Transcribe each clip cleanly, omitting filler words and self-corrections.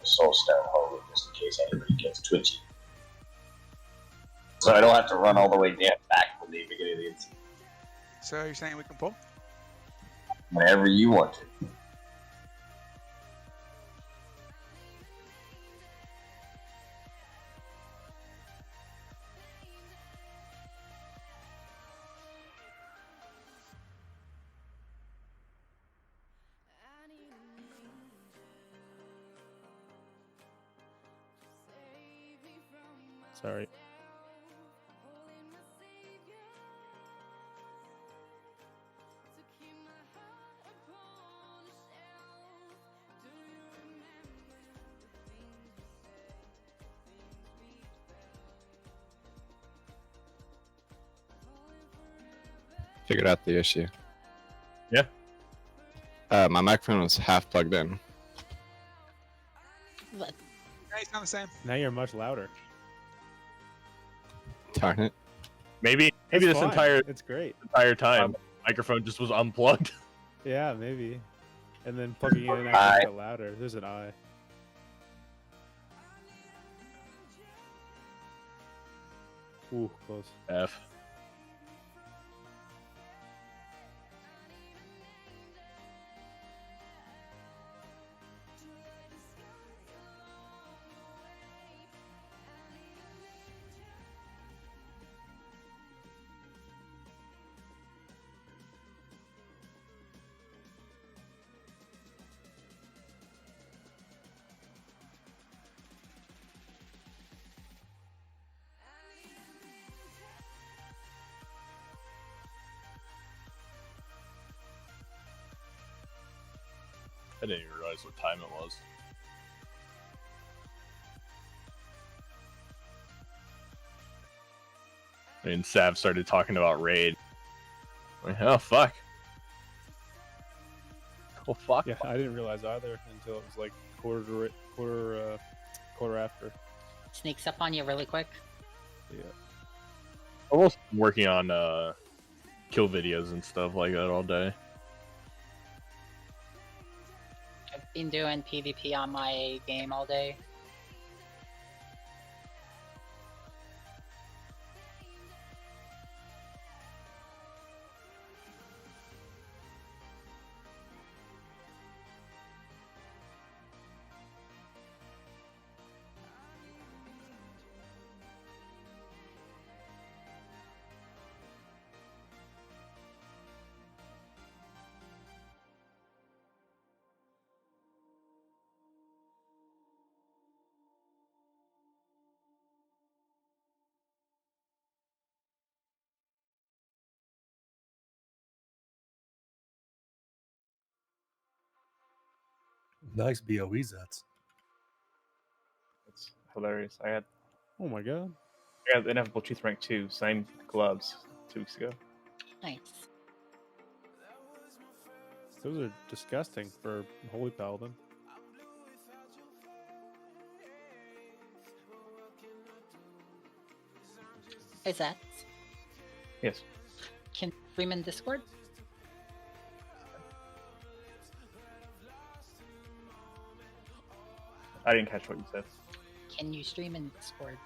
the soul stone hold just in case anybody gets twitchy. So I don't have to run all the way down back from the beginning of the incident. So you're saying we can pull? Whenever you want to. Sorry. Figured out the issue. Yeah. My microphone was half plugged in. Yeah, you sound the same. Now you're much louder. Darn it. Maybe It's this fine. entire It's great. time microphone just was unplugged. Yeah, maybe. And then plugging in and actually get louder. There's an eye. Ooh, close. F. I didn't even realize what time it was. And Sav started talking about Raid. Like, oh, fuck. Oh, fuck. Yeah, I didn't realize either until it was like quarter after. Sneaks up on you really quick. Yeah. Almost working on kill videos and stuff like that all day. I've been doing PvP on my game all day. Nice BOE sets. It's hilarious. I had Oh my god. Inevitable Truth Rank 2, same gloves 2 weeks ago. Nice. Those are disgusting for Holy Paladin. Is that? Yes. Can stream in Discord? I didn't catch what you said. Can you stream in Discord?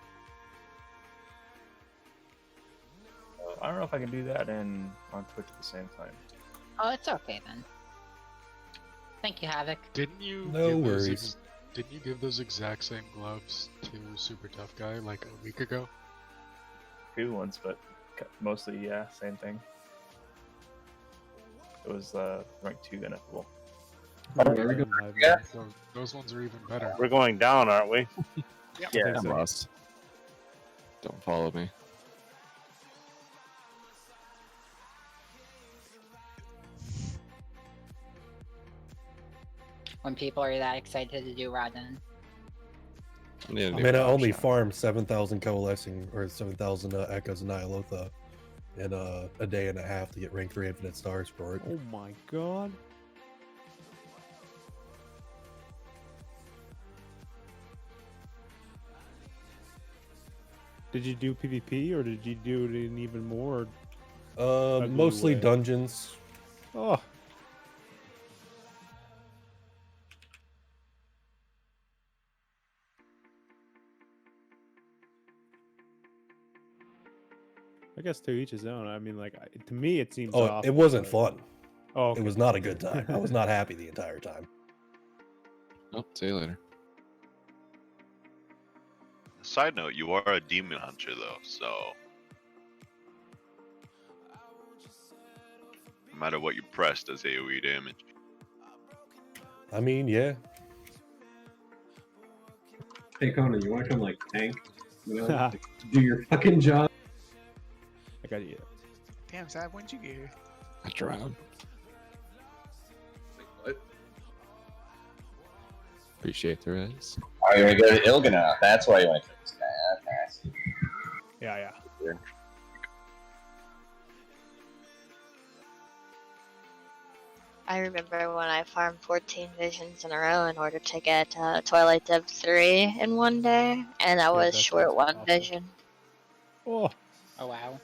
I don't know if I can do that and on Twitch at the same time. Oh, it's okay then. Thank you, Havoc. Didn't you? No worries. Didn't you give those exact same gloves to Super Tough Guy like a week ago? Few ones, but mostly, yeah, same thing. It was rank 2 Inevitable. Yeah. So those ones are even better. We're going down, aren't we? Yeah, I'm lost. Don't follow me. When people are that excited to do Radin. I need a I new mean, I power only shot. farmed 7,000 coalescing or 7,000 echoes of Nyalotha in a day and a half to get rank 3 infinite stars for it. Oh my god. Did you do PvP or did you do it in even more? Ugly Mostly way? dungeons. Oh. guess to each his own. I mean, like to me, it seems. Oh, off, it wasn't but- fun. Oh, okay. It was not a good time. I was not happy the entire time. Oh, see you later. Side note, you are a demon hunter though, so no matter what you press does AoE damage. I mean, yeah. Hey Conan, you want to come like tank? You know, like, do your fucking job. I got you. Damn, Sad, when'd you get here? I drowned. What? Appreciate the res. Oh, you're gonna go to Ilgana. That's why you went to this guy. Okay. Yeah. I remember when I farmed 14 visions in a row in order to get Twilight Depth 3 in one day, and I was that's short one awesome. vision. Oh, Oh wow.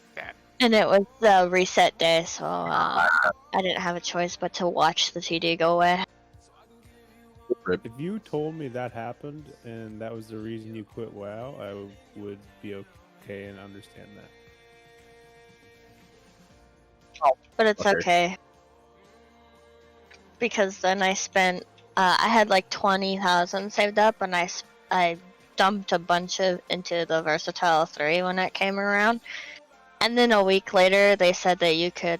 And it was the reset day, so I didn't have a choice but to watch the TD go away. if you told me that happened and that was the reason you quit WoW, I would be okay and understand that. But it's okay. Because then I spent, I had like 20,000 saved up, and I dumped a bunch of into the Versatile 3 when it came around. And then a week later, they said that you could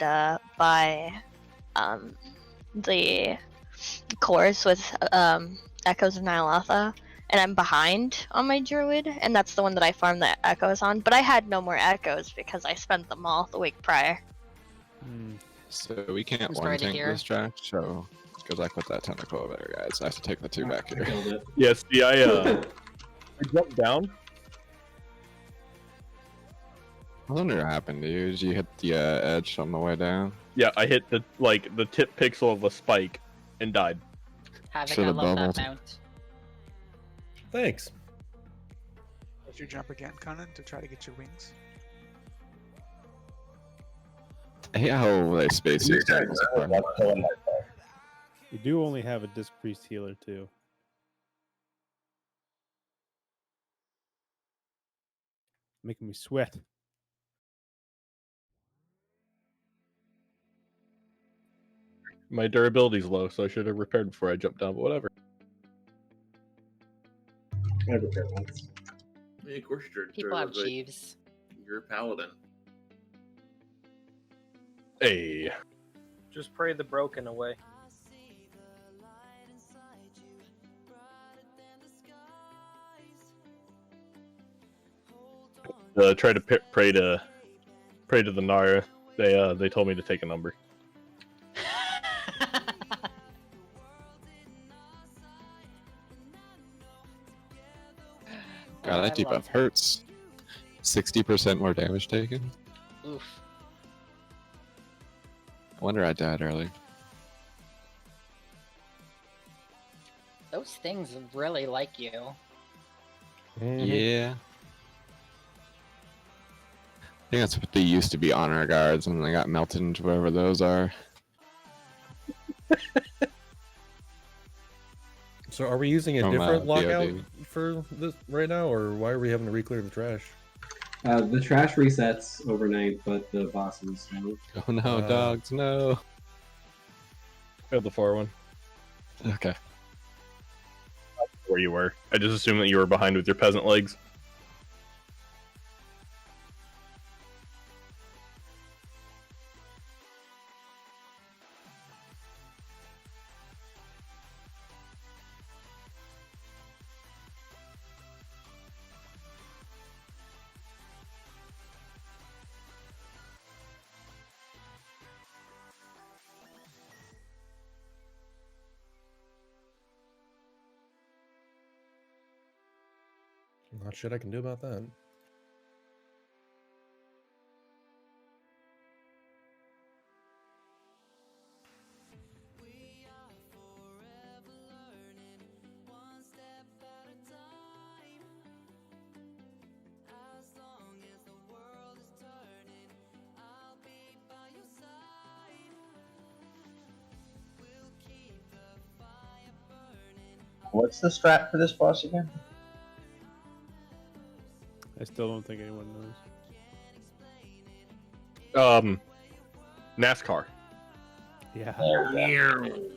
buy the cores with Echoes of Ny'alotha, and I'm behind on my Druid, and that's the one that I farmed the Echoes on. But I had no more Echoes because I spent them all the week prior. So we can't I'm one sorry to tank hear. this trash, so good luck with that tentacle over there, guys. I have to take the two back I here. killed it. Yeah, see, I jumped down. I wonder what happened to you. Did you hit the edge on the way down? Yeah, I hit the tip pixel of a spike and died. Havoc, I Should've love bubbled. that mount. Thanks. Did you jump again, Conan, to try to get your wings? I hate how they space You're these tentacles apart. killing my part. You do only have a Disc Priest healer too. Making me sweat. My durability's low, so I should have repaired before I jumped down, but whatever. I repaired once. Yeah, of course you're People have Jeeves. You're a paladin. Hey. Just pray the broken away. Try to pray to the Nara. They told me to take a number. God, that debuff hurts. 60% more damage taken. Oof. I wonder I died early. Those things really like you. Yeah. I think that's what they used to be honor guards, and they got melted into whatever those are. So are we using a From, different lockout BOD. for this right now, or why are we having to re-clear the trash? The trash resets overnight, but the bosses don't. Oh no, dogs, no. I have the far one. Okay. Where you were. I just assumed that you were behind with your peasant legs. Not shit I can do about that. What's the strat for this boss again? I still don't think anyone knows. NASCAR. Yeah. There we go.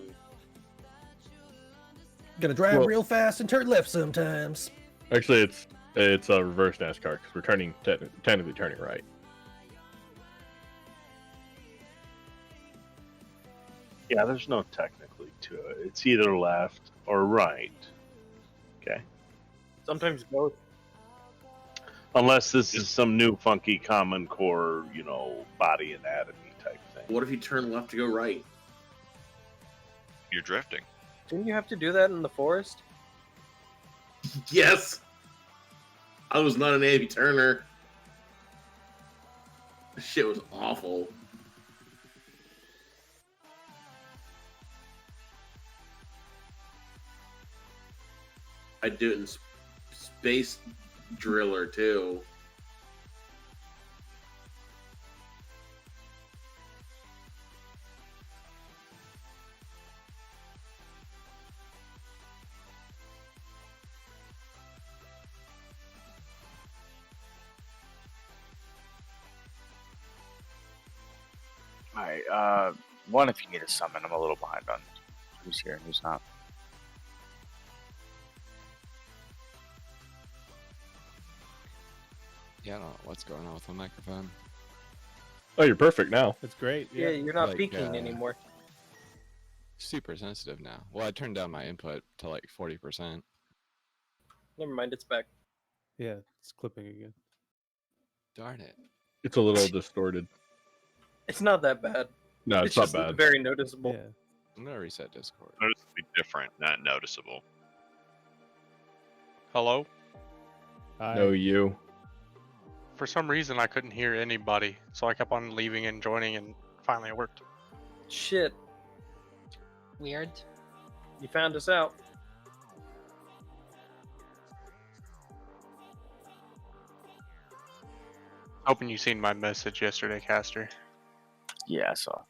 Gonna drive Well- real fast and turn left sometimes. Actually, it's a reverse NASCAR because we're technically turning right. Yeah, there's no technically to it. It's either left or right. Okay. Sometimes both. Unless this is some new funky Common Core, body anatomy type thing. What if you turn left to go right? You're drifting. Didn't you have to do that in the forest? Yes. I was not an Abby Turner. This shit was awful. I'd do it in Space Driller too. Alright, one if you need a summon. I'm a little behind on who's here and who's not. Yeah, I don't know what's going on with my microphone. Oh, you're perfect now. It's great. Yeah, you're not Like, peeking anymore. Super sensitive now. Well, I turned down my input to like 40%. Never mind, it's back. Yeah, it's clipping again. Darn it. It's a little distorted. It's not that bad. No, it's not just bad. very noticeable. Yeah. I'm gonna reset Discord. Noticeably different, not noticeable. Hello? No, you. For some reason, I couldn't hear anybody, so I kept on leaving and joining, and finally it worked. Shit, Weird. you found us out. Hoping you seen my message yesterday, Caster. Yeah, I saw.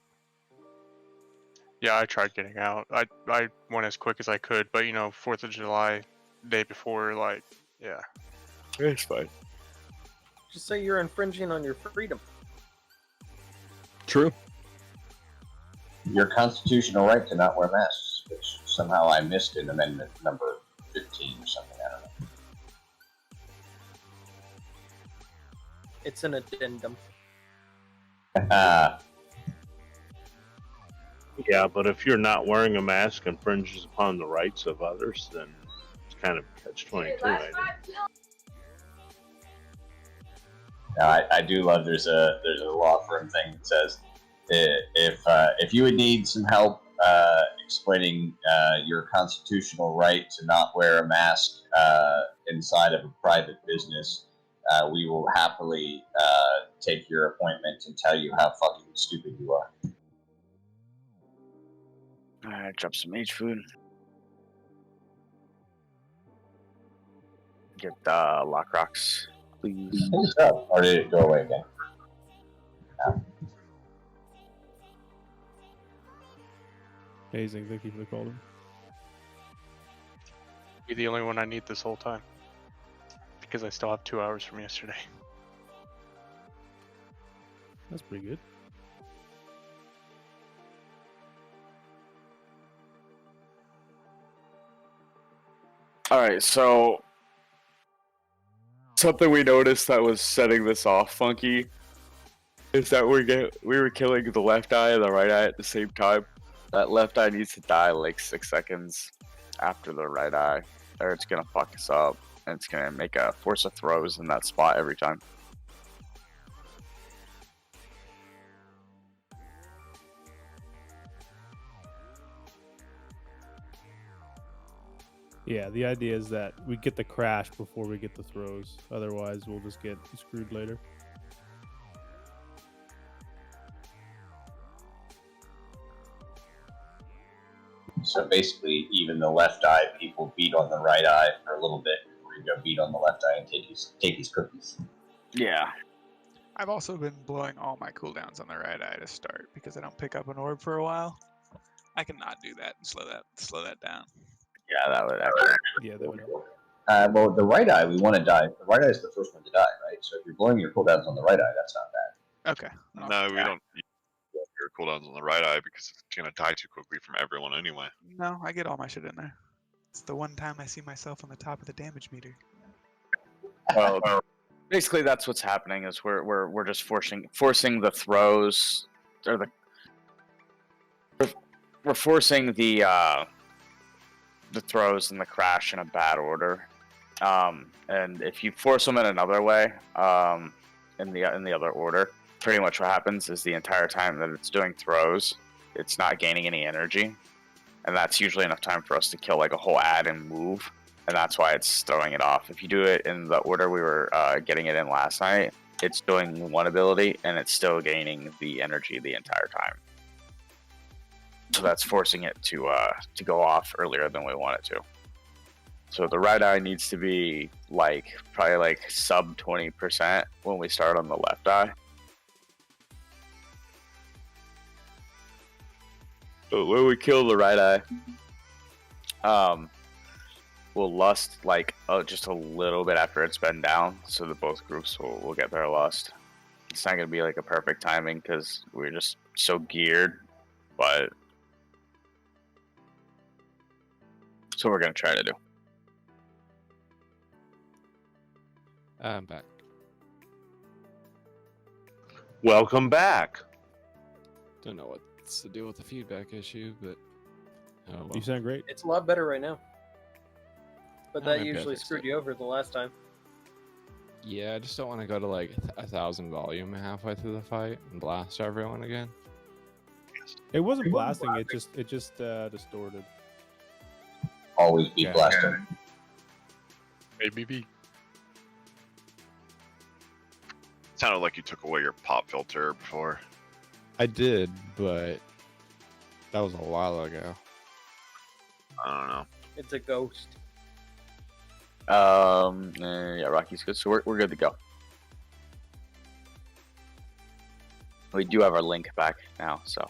Yeah, I tried getting out. I went as quick as I could, but 4th of July, day before, yeah. It's fine. Just say you're infringing on your freedom. True. Your constitutional right to not wear masks, which somehow I missed in amendment number 15 or something. I don't know. It's an addendum. Yeah, but if you're not wearing a mask infringes upon the rights of others, then it's kind of catch-22. Now, I do love there's a law firm thing that says if you would need some help explaining your constitutional right to not wear a mask inside of a private business, we will happily take your appointment and tell you how fucking stupid you are. Alright, drop some H food. Get lock rocks, please. What's up? Or did it go away again? Amazing. Thank you for the call. Be the only one I need this whole time. Because I still have 2 hours from yesterday. That's pretty good. Alright, so something we noticed that was setting this off funky is that we were killing the left eye and the right eye at the same time. That left eye needs to die like 6 seconds after the right eye, or it's gonna fuck us up, and it's gonna make a force of throws in that spot every time. Yeah, the idea is that we get the crash before we get the throws. Otherwise, we'll just get screwed later. So basically, even the left eye people beat on the right eye for a little bit before you go beat on the left eye and take his cookies. Yeah. I've also been blowing all my cooldowns on the right eye to start because I don't pick up an orb for a while. I cannot do that and slow that down. Yeah, that would actually. Yeah, that would help. Well, the right eye, we want to die. The right eye is the first one to die, right? So if you're blowing your cooldowns on the right eye, that's not bad. Okay. No, we don't. Your cooldowns on the right eye because it's gonna die too quickly from everyone anyway. No, I get all my shit in there. It's the one time I see myself on the top of the damage meter. Well, basically that's what's happening is we're just forcing the throws or we're forcing the throws and the crash in a bad order. And if you force them in another way, in the other order, pretty much what happens is the entire time that it's doing throws, it's not gaining any energy, and that's usually enough time for us to kill like a whole ad and move, and that's why it's throwing it off. If you do it in the order we were getting it in last night, it's doing one ability and it's still gaining the energy the entire time. So that's forcing it to go off earlier than we want it to. So the right eye needs to be probably like sub 20% when we start on the left eye. But when we kill the right eye, we'll lust just a little bit after it's been down, so that both groups will get their lust. It's not gonna be like a perfect timing because we're just so geared, but that's what we're gonna try to do. I'm back. Welcome back. Don't know what's the deal with the feedback issue, but oh well. You sound great. It's a lot better right now. But Oh, that maybe I usually fixed screwed it. you over the last time. Yeah, I just don't want to go to like 1,000 volume halfway through the fight and blast everyone again. It wasn't blasting. It just distorted. Always be Yeah. blasting. ABB. Sounded like you took away your pop filter before. I did, but that was a while ago. I don't know. It's a ghost. Yeah, Rocky's good, so we're good to go. We do have our link back now, so.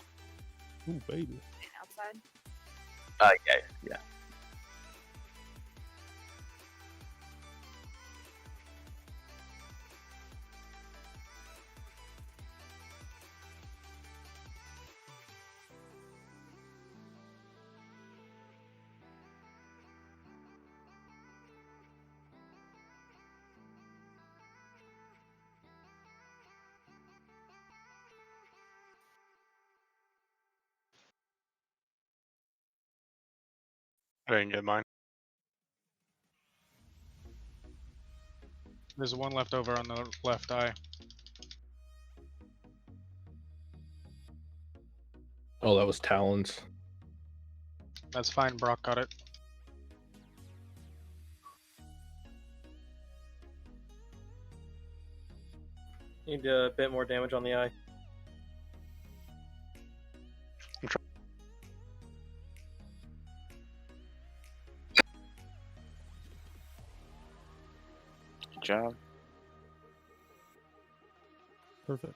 Ooh, baby. Outside. Yeah. I didn't get mine. There's one left over on the left eye. Oh, that was Talons. That's fine, Brock got it. Need a bit more damage on the eye. Good job. Perfect.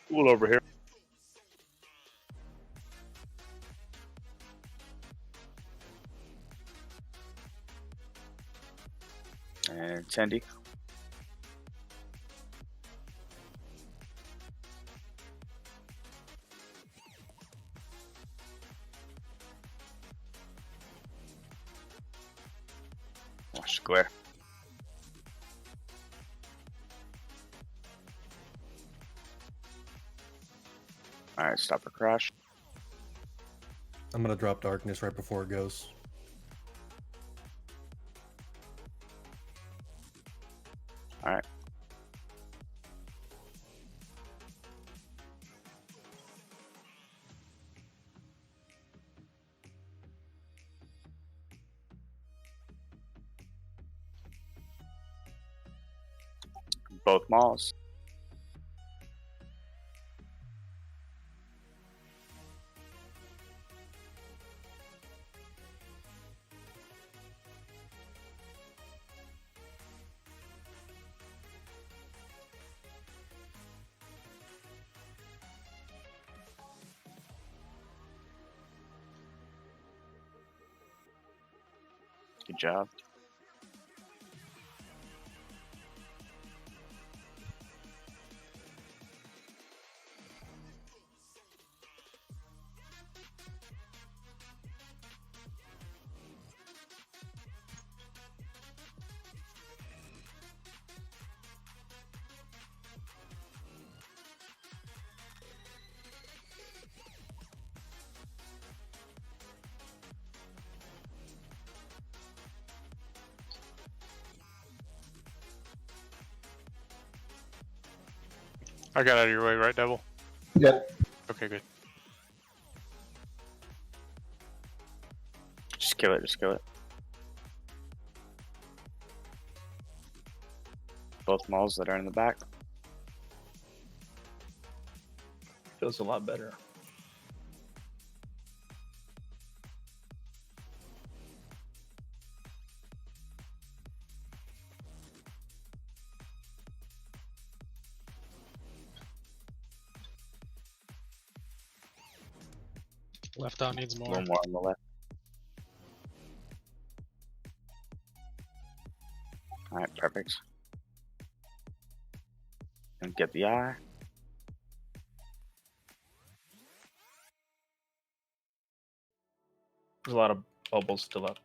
Cool over here. And Sandy. Watch square. Alright, stop or crash. I'm gonna drop darkness right before it goes. Alright. Both malls. Good job. I got out of your way, right, Devil? Yep. Okay, good. Just kill it, just kill it. Both malls that are in the back. Feels a lot better. Left out needs A more. little more on the left. Alright, perfect. And get the eye. There's a lot of bubbles still up.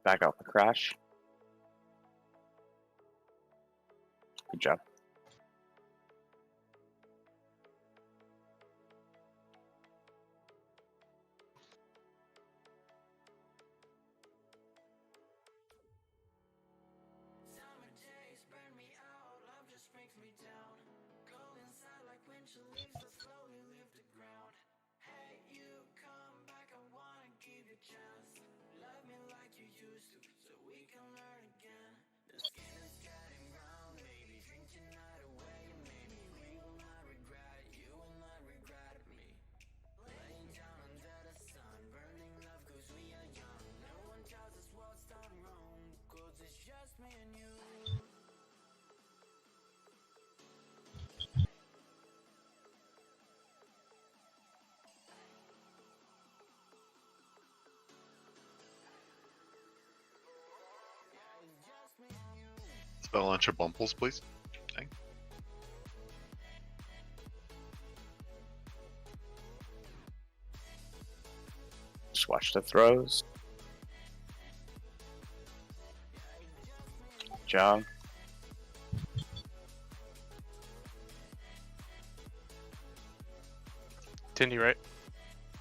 Back out the crash. Good job. Spell launcher bumples, please. Thank. Just watch the throws. Good job. Tindy, right?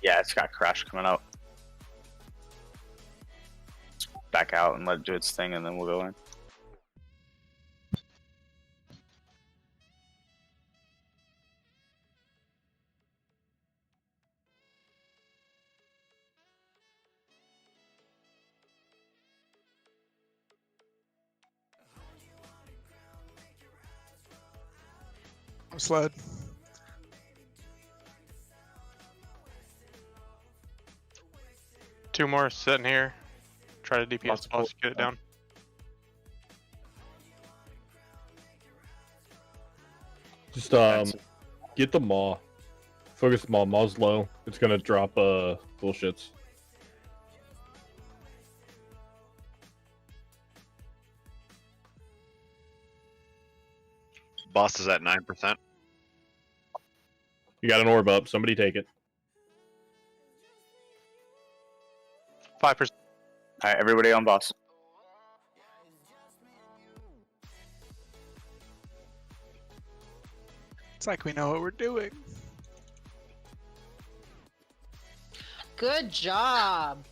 Yeah, it's got crash coming up. Just back out and let it do its thing, and then we'll go in. I'm sled. Two more sitting here. Try to DPS boss, get it down. Just get the maw. Focus the maw. Maw's low. It's gonna drop bullshits. Boss is at 9%. You got an orb up. Somebody take it. 5%. Alright, everybody on boss. It's like we know what we're doing. Good job.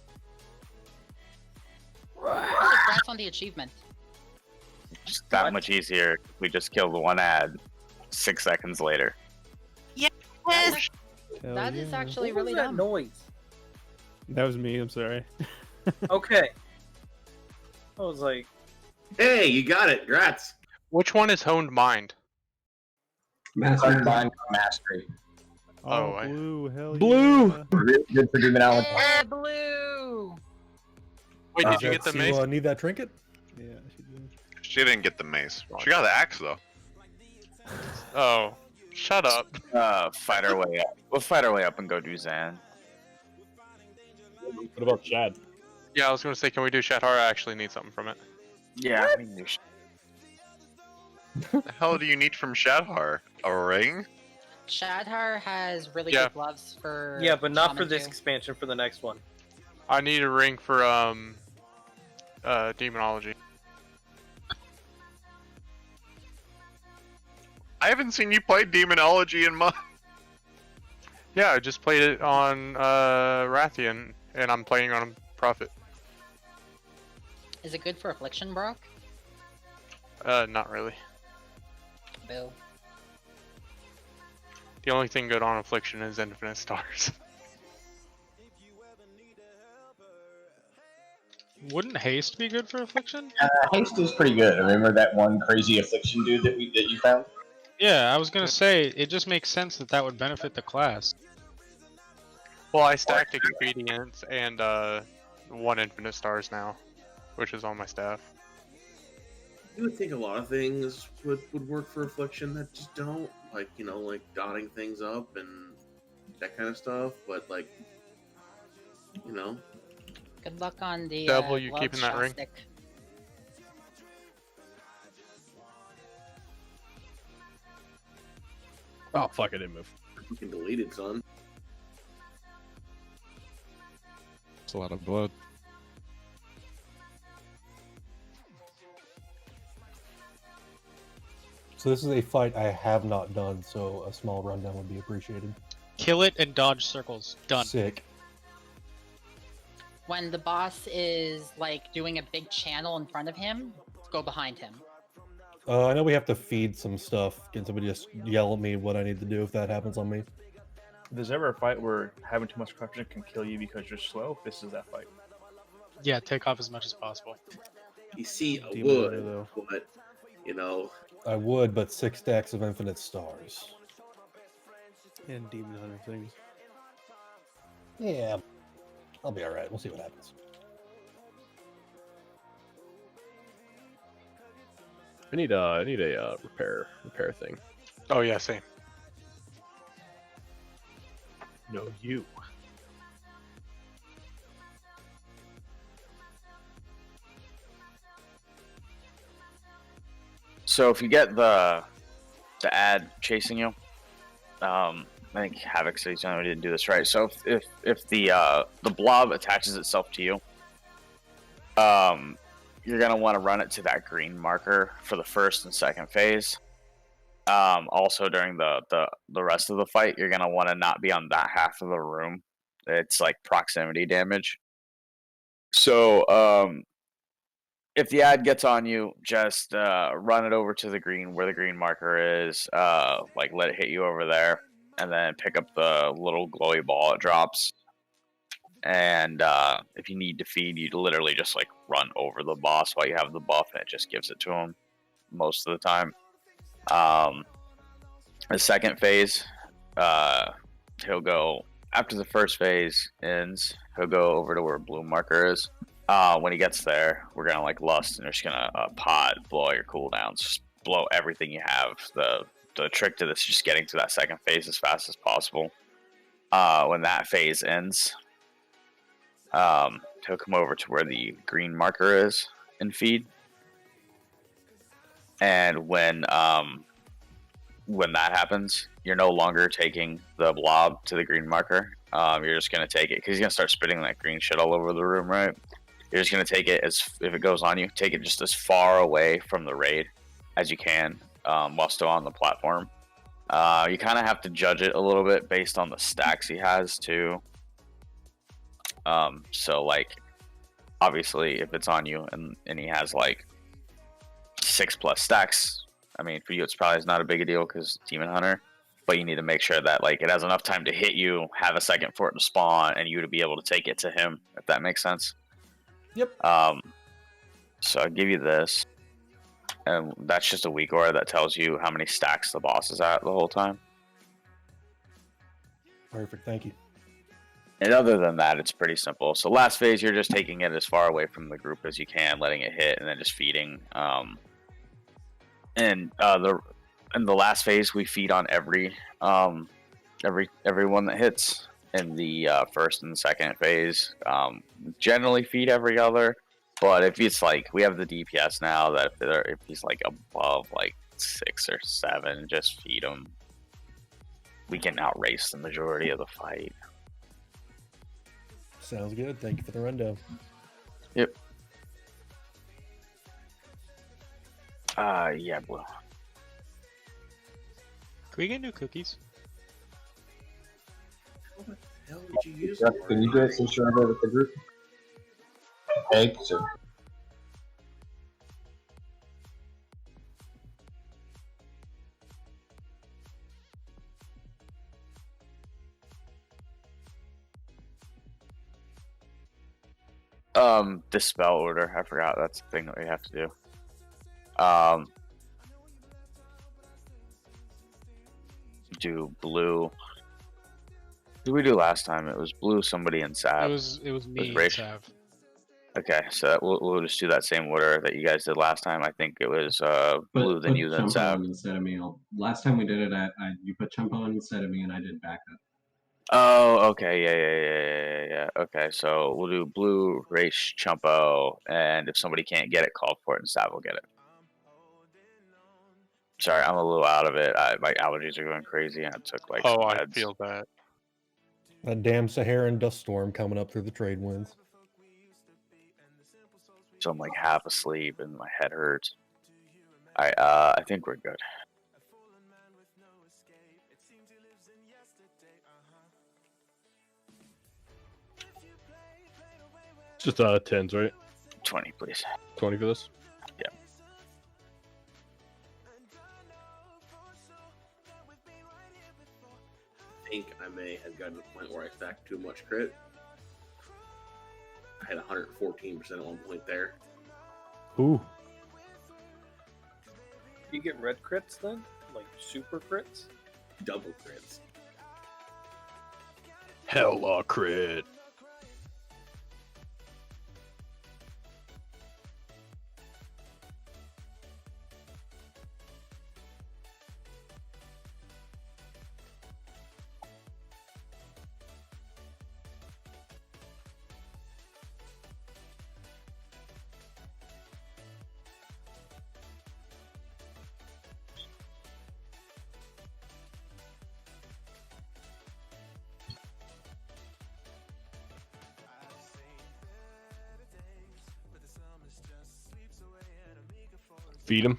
Congrats on the achievement. Just that much easier. We just killed one ad 6 seconds later. Yes. That is actually What was really that dumb. noise? That was me. I'm sorry. Okay. I was like, Hey, you got it. Congrats. Which one is honed mind? Honed mind mastery. Oh, I- blue. Hell Blue. yeah. Really good for Demon Allen. Hey, blue. Wait, did you get the mace? Need that trinket? Yeah, she did. She didn't get the mace. She got the axe though. Oh, shut up. Fight our way up. We'll fight our way up and go do Zan. What about Chad? Yeah, I was gonna say, can we do Shadhar? I actually need something from it. Yeah, we can do The hell do you need from Shadhar? A ring? Shadhar has really Yeah. good gloves for. Yeah, but not for Shaman this too. expansion. For the next one. I need a ring for demonology. I haven't seen you play Demonology in months. Yeah, I just played it on Rathian, and I'm playing on Prophet. Is it good for affliction, Brock? Not really. Boo. The only thing good on Affliction is Infinite Stars. Wouldn't haste be good for affliction? Haste is pretty good. Remember that one crazy affliction dude that you found? Yeah, I was gonna say it just makes sense that that would benefit the class. Well, I stacked Expedience and 1 Infinite Stars now, which is on my staff. You would think a lot of things would work for affliction that just don't, like, you know, like dotting things up and that kind of stuff. But like, you know, Good luck on the Devil, you glove keeping that ring? stick. Oh fuck! I didn't move. you can delete it, son. It's a lot of blood. So this is a fight I have not done, so a small rundown would be appreciated. Kill it and dodge circles. Done. Sick. When the boss is like doing a big channel in front of him, go behind him. I know we have to feed some stuff. Can somebody just yell at me what I need to do if that happens on me? If there's ever a fight where having too much corruption can kill you because you're slow, this is that fight. Yeah, take off as much as possible. You see, I Demon would, Hunter, though. but you know, I would, but 6 stacks of infinite stars. And Demon Hunter things. Yeah, I'll be alright. We'll see what happens. I need a repair thing. Oh yeah, same. No, you. So if you get the ad chasing you, I think Havoc said he's didn't do this right. So if the blob attaches itself to you, you're gonna want to run it to that green marker for the first and second phase. Also during the rest of the fight, you're gonna want to not be on that half of the room. It's like proximity damage. So if the ad gets on you, just run it over to the green where the green marker is. Like let it hit you over there, and then pick up the little glowy ball it drops. And if you need to feed, you literally just like run over the boss while you have the buff, and it just gives it to him most of the time. The second phase, he'll go after the first phase ends. He'll go over to where blue marker is. When he gets there, we're gonna like lust, and we're just gonna pod blow all your cooldowns, just blow everything you have. The trick to this is just getting to that second phase as fast as possible. When that phase ends, he'll come over to where the green marker is and feed. And when that happens, you're no longer taking the blob to the green marker. You're just gonna take it because he's gonna start spitting that green shit all over the room, right? You're just gonna take it as if it goes on you, take it just as far away from the raid as you can while still on the platform. You kind of have to judge it a little bit based on the stacks he has too. So like, obviously, if it's on you and he has like 6+ stacks, I mean, for you it's probably not a big a deal because Demon Hunter. But you need to make sure that like it has enough time to hit you, have a second for it to spawn, and you to be able to take it to him, if that makes sense. Yep. So I'll give you this, and that's just a weak aura that tells you how many stacks the boss is at the whole time. Perfect, thank you. And other than that, it's pretty simple. So last phase, you're just taking it as far away from the group as you can, letting it hit, and then just feeding. in the last phase, we feed on every one that hits. In the first and second phase, generally feed every other. But if it's like we have the DPS now, that if he's like above like 6 or 7, just feed him. We can outrace the majority of the fight. Sounds good. Thank you for the rundown. Yep. Yeah, blue. Can we get new cookies? What the hell did you use? Jeff, can you do it since you're over with the group? Eggs or Dispel order. I forgot that's the thing that we have to do. Do blue. What did we do last time? It was blue, somebody, and Sav. It was me and Raish. Sav. Okay, so we'll just do that same order that you guys did last time. I think it was blue, then you, then Chumpo Sav. on instead of me. Last time we did it, you put Chumpo on instead of me, and I did backup. Oh, okay, yeah. Okay, so we'll do blue, race, Chumpo, and if somebody can't get it, call for it, and Sav will get it. Sorry, I'm a little out of it. My allergies are going crazy, and I took like some I meds. feel that. A damn Saharan dust storm coming up through the trade winds. So I'm like half asleep, and my head hurts. I think we're good. Just 10s, right? 20, please. 20 for this? Yeah. I think I may have gotten to the point where I stacked too much crit. I had 114% at one point there. Ooh. You get red crits then? Like super crits? Double crits. Hella crit. Feed him.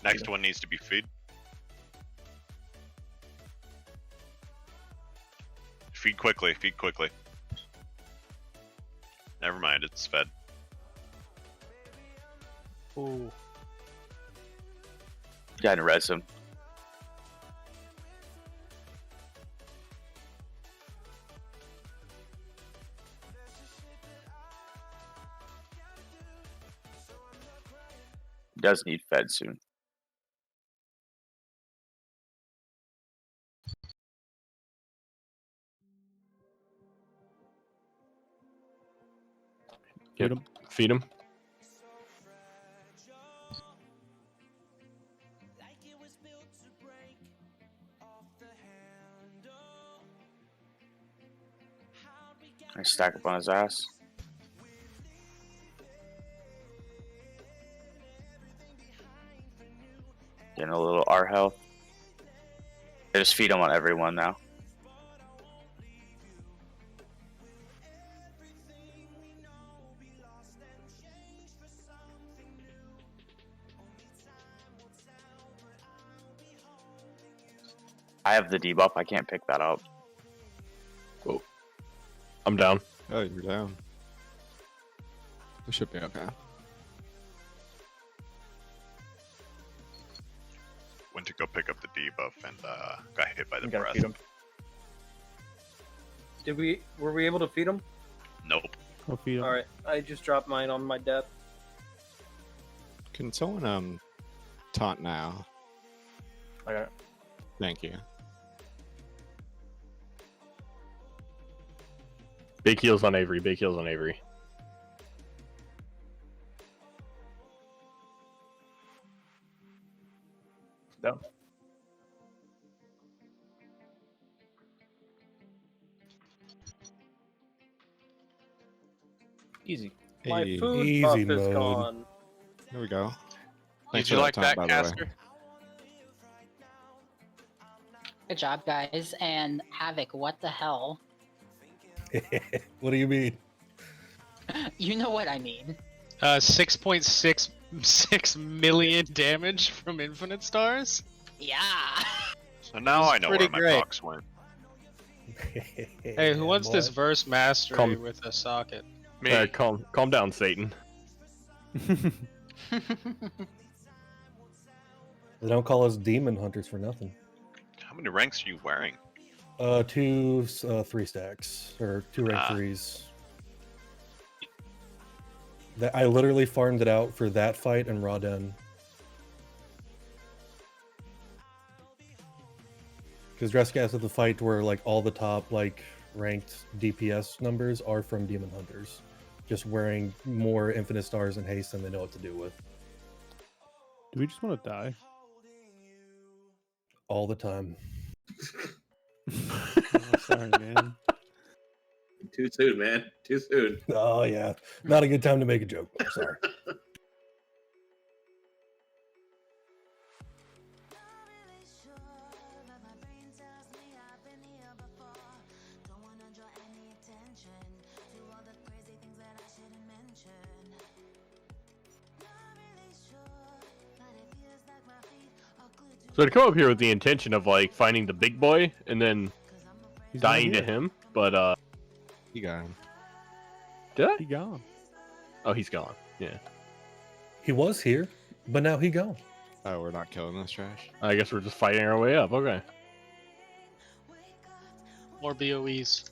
Next one needs to be feed. Feed quickly, feed quickly. Never mind, it's fed. Ooh. Got to res him. Does need fed soon. Feed him. Feed him. I stack up on his ass. Getting a little R health. I just feed them on everyone now. I have the debuff. I can't pick that up. Whoa. I'm down. Oh, you're down. We should be okay. Went to go pick up the debuff and got hit by the You gotta breath. feed him. Were we able to feed him? Nope. I'll feed him. All right, I just dropped mine on my death. Can someone taunt now? I got it. Thank you. Big heals on Avery. Big heals on Avery. Down. Easy. My Hey. food Easy buff is mode. gone. There we go. Did Thanks you for like taunt, that, by the way. Caster? Good job, guys. And Havoc, what the hell? What do you mean? You know what I mean. 6.66 million damage from Infinite Stars. Yeah. So now This is I know pretty where my great. procs went. Hey, who wants this verse mastery Come. with a socket? Me. Alright, calm down, Satan. They don't call us demon hunters for nothing. How many ranks are you wearing? 2 3 stacks or 2 rank 3s. That I literally farmed it out for that fight and Raw Den. Because Dresgas at the fight where like all the top like ranked DPS numbers are from demon hunters, just wearing more infinite stars and haste than they know what to do with. Do we just want to die? All the time. Oh, sorry, man. Too soon, man. Too soon. Oh yeah, not a good time to make a joke. I'm sorry. So to come up here with the intention of like finding the big boy and then He's not dying to here. him, but You got him. did I? He gone. Oh, he's gone. Yeah. He was here, but now he gone. Oh, we're not killing this trash. I guess we're just fighting our way up. Okay. More BOEs.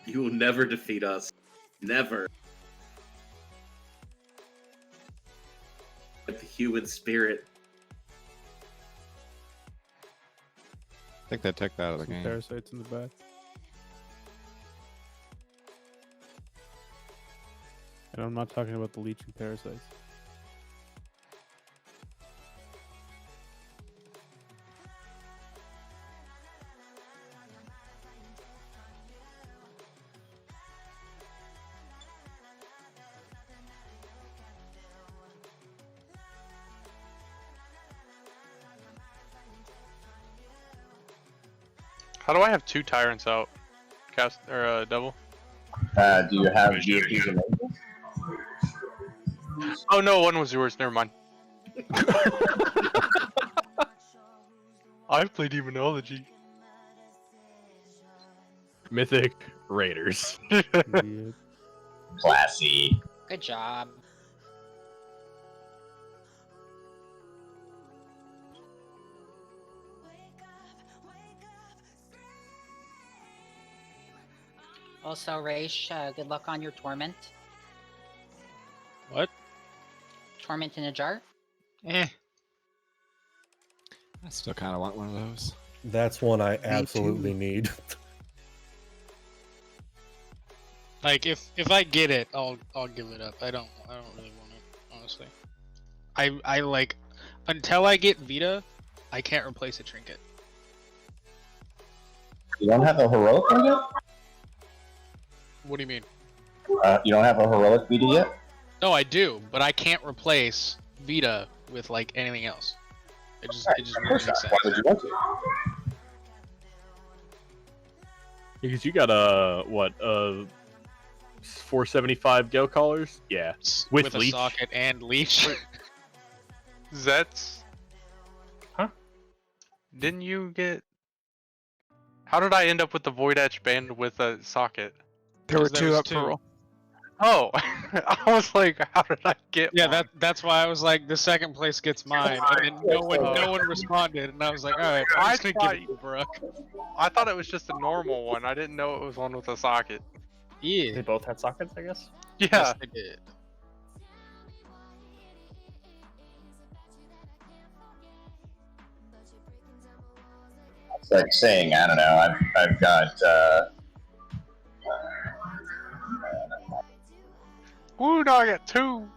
You will never defeat us. Never. With the human spirit. I think they took that out of the Some game. parasites in the back. And I'm not talking about the leeching parasites. How do I have 2 tyrants out? Cast or Devil? Do you have GPs enabled? Oh no, one was yours. Never mind. I've played Demonology. Mythic Raiders. Idiot. Classy. Good job. Also, Raish, good luck on your torment. What? Torment in a jar? Eh. I still kind of want one of those. That's one I absolutely need. Like if I get it, I'll give it up. I don't really want it, honestly. I like until I get Vita, I can't replace a trinket. You don't have a heroic one yet? What do you mean? You don't have a heroic Vita yet? No, I do, but I can't replace Vita with like anything else. It just Of course wouldn't make not. sense. Why would you want to? Because you got a 475 Gale Collars? Yeah. With a leech. socket and leech. Zets. Huh? Didn't you get? How did I end up with the Void Edge band with a socket? There were 'Cause there two was up for roll. Oh, I was like, how did I get? Yeah, one? that's why I was like, the second place gets mine, and then no one responded, and I was like, all right, I'm just gonna give it to Brooke. I thought it was just a normal one. I didn't know it was one with a socket. Yeah. They both had sockets, I guess. Yeah. Yes, they did. It's like saying, I don't know, I've got Ooh, no, I got two.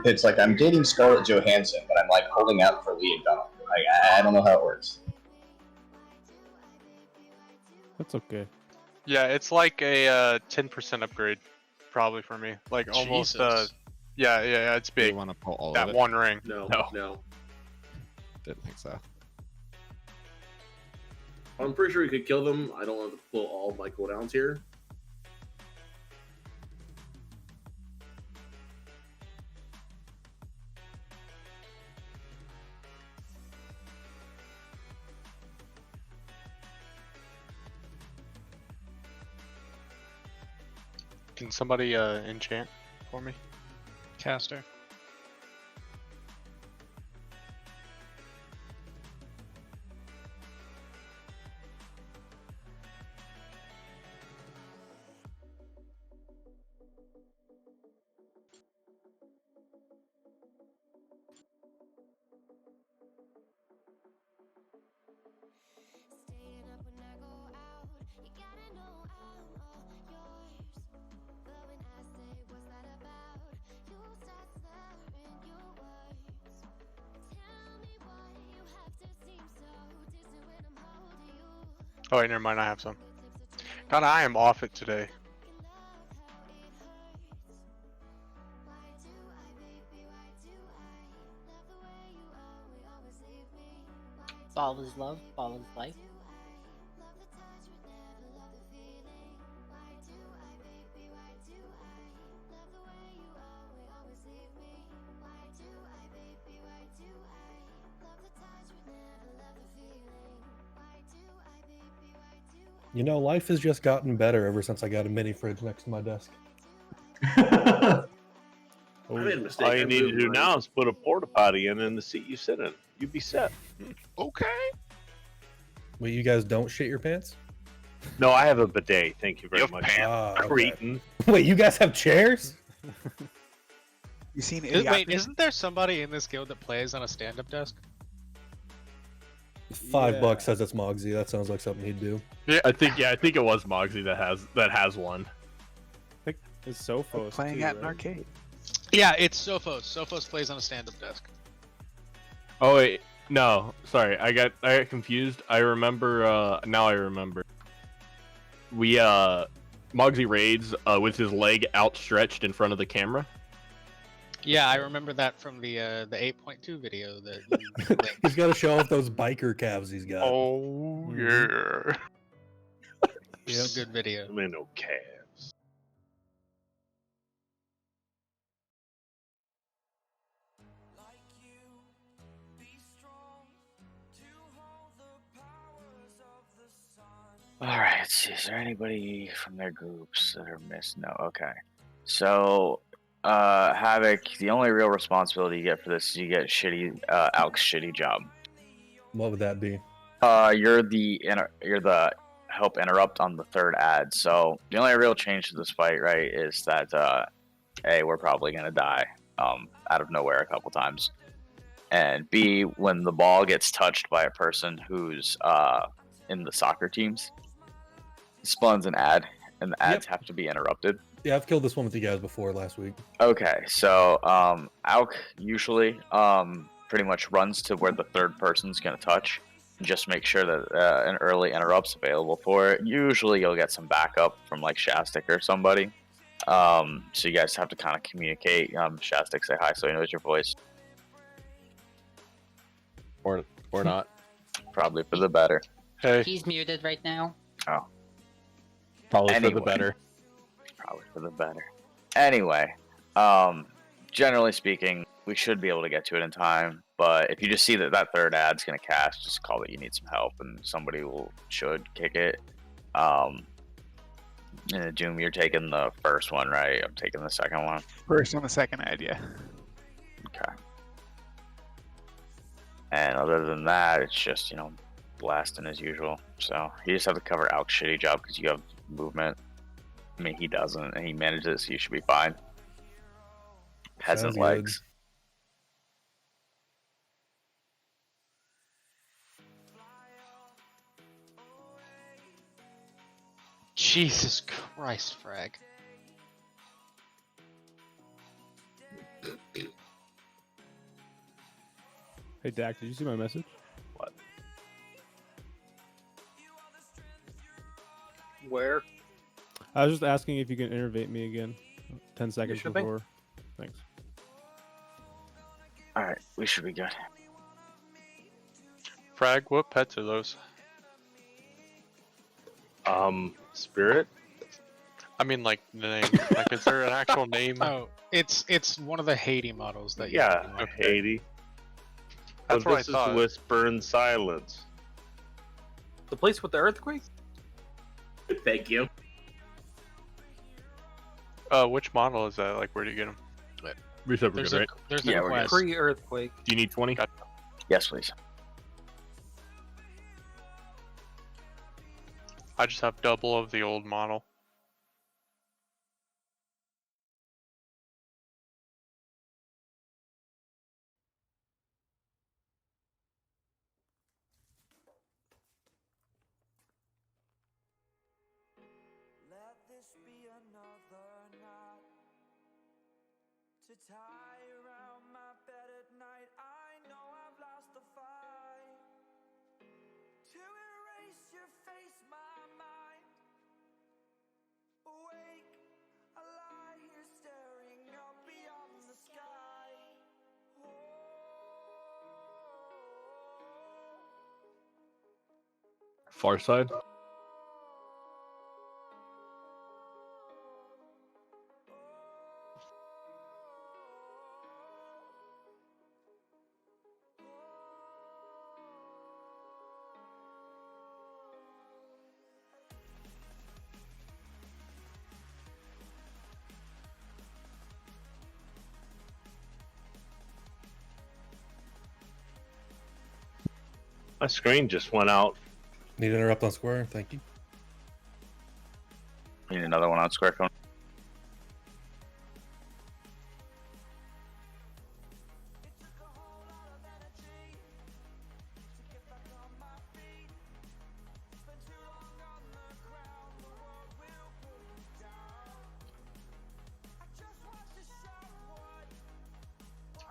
it's like I'm dating Scarlett Johansson, but I'm like holding out for Leah Dunham. Like I don't know how it works. That's okay. Yeah, it's like a 10% upgrade, probably for me. Like almost. Jesus. Yeah, it's big. You want to pull all that of it? one ring. No. Didn't think so. I'm pretty sure we could kill them. I don't want to pull all of my cooldowns here. Can somebody enchant for me? Caster. Oh wait, never mind. I have some. God, I am off it today. Ball is love, ball is life. You know, life has just gotten better ever since I got a mini fridge next to my desk. I made a mistake. All I you need to moved do mine. now is put a porta potty in the seat you sit in. You'd be set. Okay. Wait, you guys don't shit your pants? No, I have a bidet. Thank you very much. Okay. Cretin. Wait, you guys have chairs? You seen Wait, isn't there somebody in this guild that plays on a stand-up desk? $5 says it's Mogsy. That sounds like something he'd do. Yeah, I think it was Mogsy that has one. I think it's Sophos playing too, at an right? arcade. Yeah, it's Sophos. Sophos plays on a stand-up desk. Oh wait, no, sorry, I got confused. I remember. Now I remember. We Mogsy raids with his leg outstretched in front of the camera. Yeah, I remember that from the 8.2 video that He's got to show off those biker calves he's got. Oh yeah. It's a good video. Man, no calves. Alright, let's see. Is there anybody from their groups that are missed? No, okay. So, Havoc, the only real responsibility you get for this is you get shitty, Alk's shitty job. What would that be? You're the help interrupt on the third ad. So, the only real change to this fight, right, is that, A, we're probably gonna die, out of nowhere a couple times. And B, when the ball gets touched by a person who's, in the soccer teams, it spawns an ad, and the ads have to be interrupted. Yeah, I've killed this one with you guys before last week. Okay, so Alk usually pretty much runs to where the third person's gonna touch, Just make sure that an early interrupt's available for it. Usually you'll get some backup from like Shastic or somebody. So you guys have to kind of communicate. Shastic, say hi so he knows your voice. Or not. Probably for the better. Hey. He's muted right now. Oh. Probably for the Anyway. better. Probably for the better. Anyway, generally speaking, we should be able to get to it in time. But if you just see that that third ad's going to cast, just call that you need some help, and somebody should kick it. Doom, you're taking the first one, right? I'm taking the second one. First and the second ad, yeah. Okay. And other than that, it's just, blasting as usual. So you just have to cover Alk's shitty job because you have movement. I mean, he doesn't, and he manages it, so you should be fine. Peasant Sounds legs. Jesus Christ, Frag. Hey Dak, did you see my message? What? Where? I was just asking if you can innervate me again. 10 seconds should be. before. Thanks. Alright, we should be good. Frag, what pets are those? Spirit? I mean, like, the name. Like, is there an actual name? Oh, it's one of the Haiti models that you Yeah, can do. Haiti. That's But what I this is thought. Whisper and Silence. The place with the earthquake? Thank you. Which model is that? Like, where do you get them? Reset, we're There's good, a right? there's Yeah, a we're good. quest. Pre-earthquake. Do you need 20? Yes, please. I just have double of the old model. Let this be another knot to tie around my bed at night. I know I've lost the fight to erase your face, my mind. Awake, I lie here staring up beyond the sky. Far side? My screen just went out. Need to interrupt on square. Thank you. Need another one on square cone.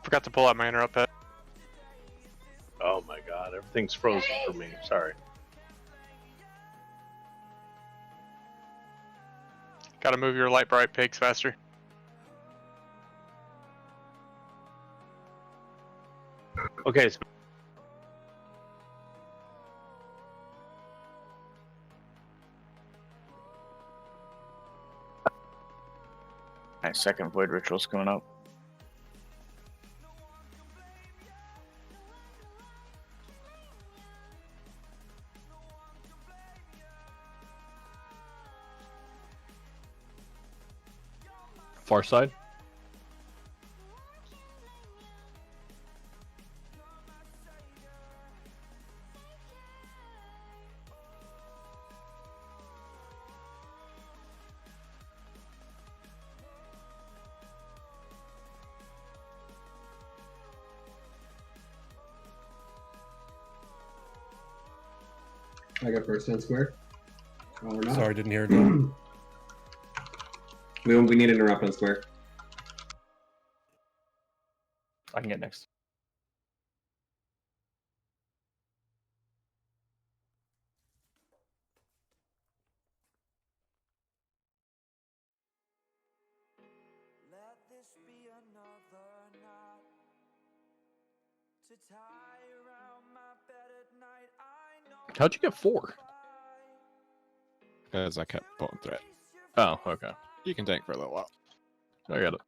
Forgot to pull out my interrupt pet. Oh my god, everything's frozen for me. Sorry. Gotta move your light bright pigs faster. Okay, so Nice, second void ritual's coming up. Far side? I got first on square. Oh, we're not. Sorry, didn't hear it. We need to interrupt on square. I can get next. How'd you get 4? Because I kept pulling threat. Oh, okay. You can tank for a little while. I got it.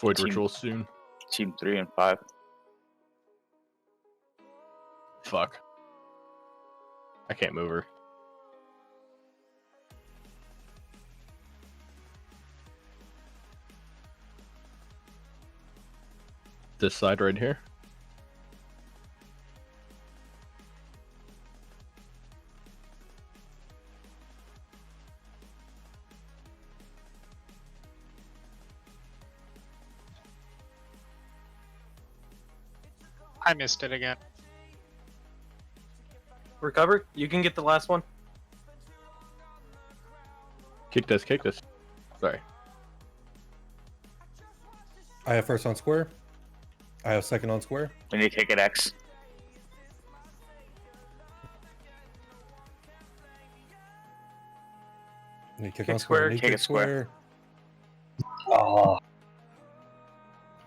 Void Ritual soon. Team 3 and 5. Fuck. I can't move her. This side right here. I missed it again. Recover. You can get the last one. Kick this, kick this. Sorry. I have first on square. I have second on square. We need to kick it X. Need to kick Kick on square. square, Need to kick kick it square. square. Oh,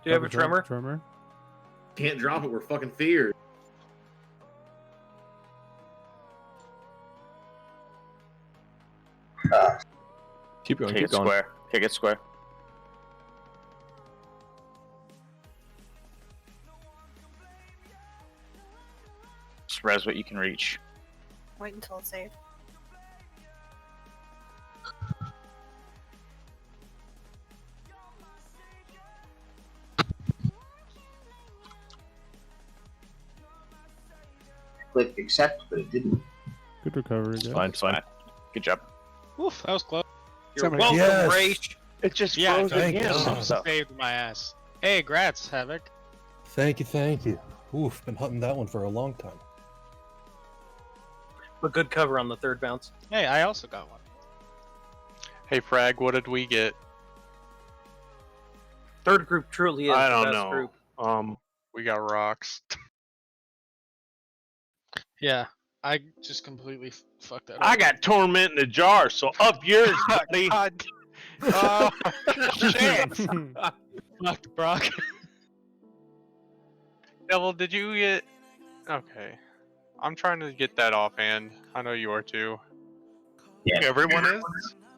Do you have a tremor? Tremor. can't drop it. We're fucking feared. Keep going, Kick keep it going. square. Kick it square. Just res what you can reach. Wait until it's saved. Click accept, but it didn't. Good recovery, guys. Fine, fine. Good job. Oof, that was close. You're welcome, Yes. Rach. It just Yeah, froze thank again. God. Saved my ass. Hey, grats, Havoc. Thank you, thank you. Oof, been hunting that one for a long time. But good cover on the third bounce. Hey, I also got one. Hey, Frag, what did we get? Third group truly is I the don't best know. group. We got rocks. Yeah, I just completely fucked that up. I got torment in a jar, so up yours, buddy. God. Oh, shit. Fucked, Brock. Devil, did you get... Okay. I'm trying to get that offhand. I know you are too. Yeah, Everyone is?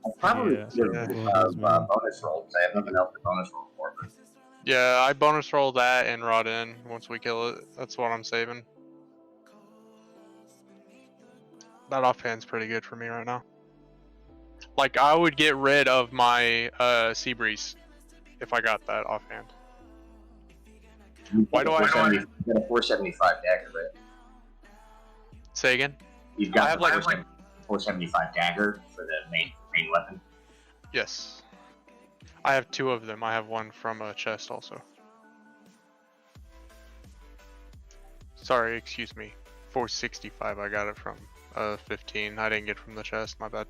I probably Yeah. should Yeah. have bonus roll because I have nothing else to bonus roll for. But Yeah, I bonus roll that and rod in once we kill it. That's what I'm saving. That offhand's pretty good for me right now. Like, I would get rid of my Sea Breeze if I got that offhand. Why do I have... You got a 475 dagger, right? Say again? You've got I have the like 475 dagger for the main weapon. Yes. I have 2 of them. I have one from a chest also. Sorry, excuse me. 465 I got it from 15. I didn't get from the chest, my bad.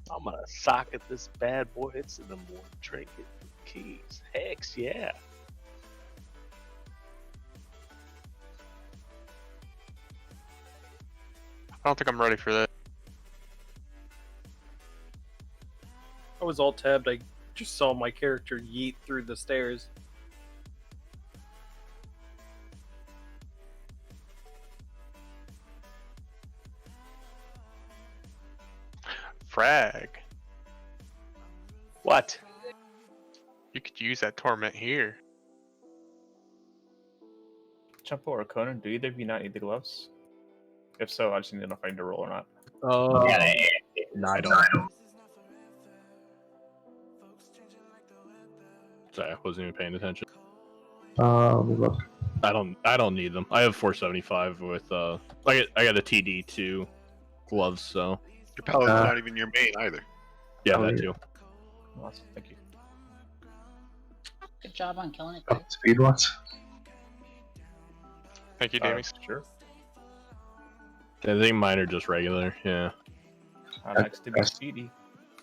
I'm gonna socket this bad boy. It's in the morning trinket keys. Hex yeah. I don't think I'm ready for that. I was all tabbed. I just saw my character yeet through the stairs. Frag. What? You could use that torment here. Chumpo or Conan, do either of you not need the gloves? If so, I just need to know if I need to roll or not. No, I don't. Sorry, I wasn't even paying attention. Look. I don't need them. I have 475 with I got a TD2 gloves, so Your paladin's not even your main either. yeah, that too. Awesome, thank you. Good job on killing it, Greg. Speed ones. Thank you, Damies. Sure. I think mine are just regular. Yeah. next to be speedy,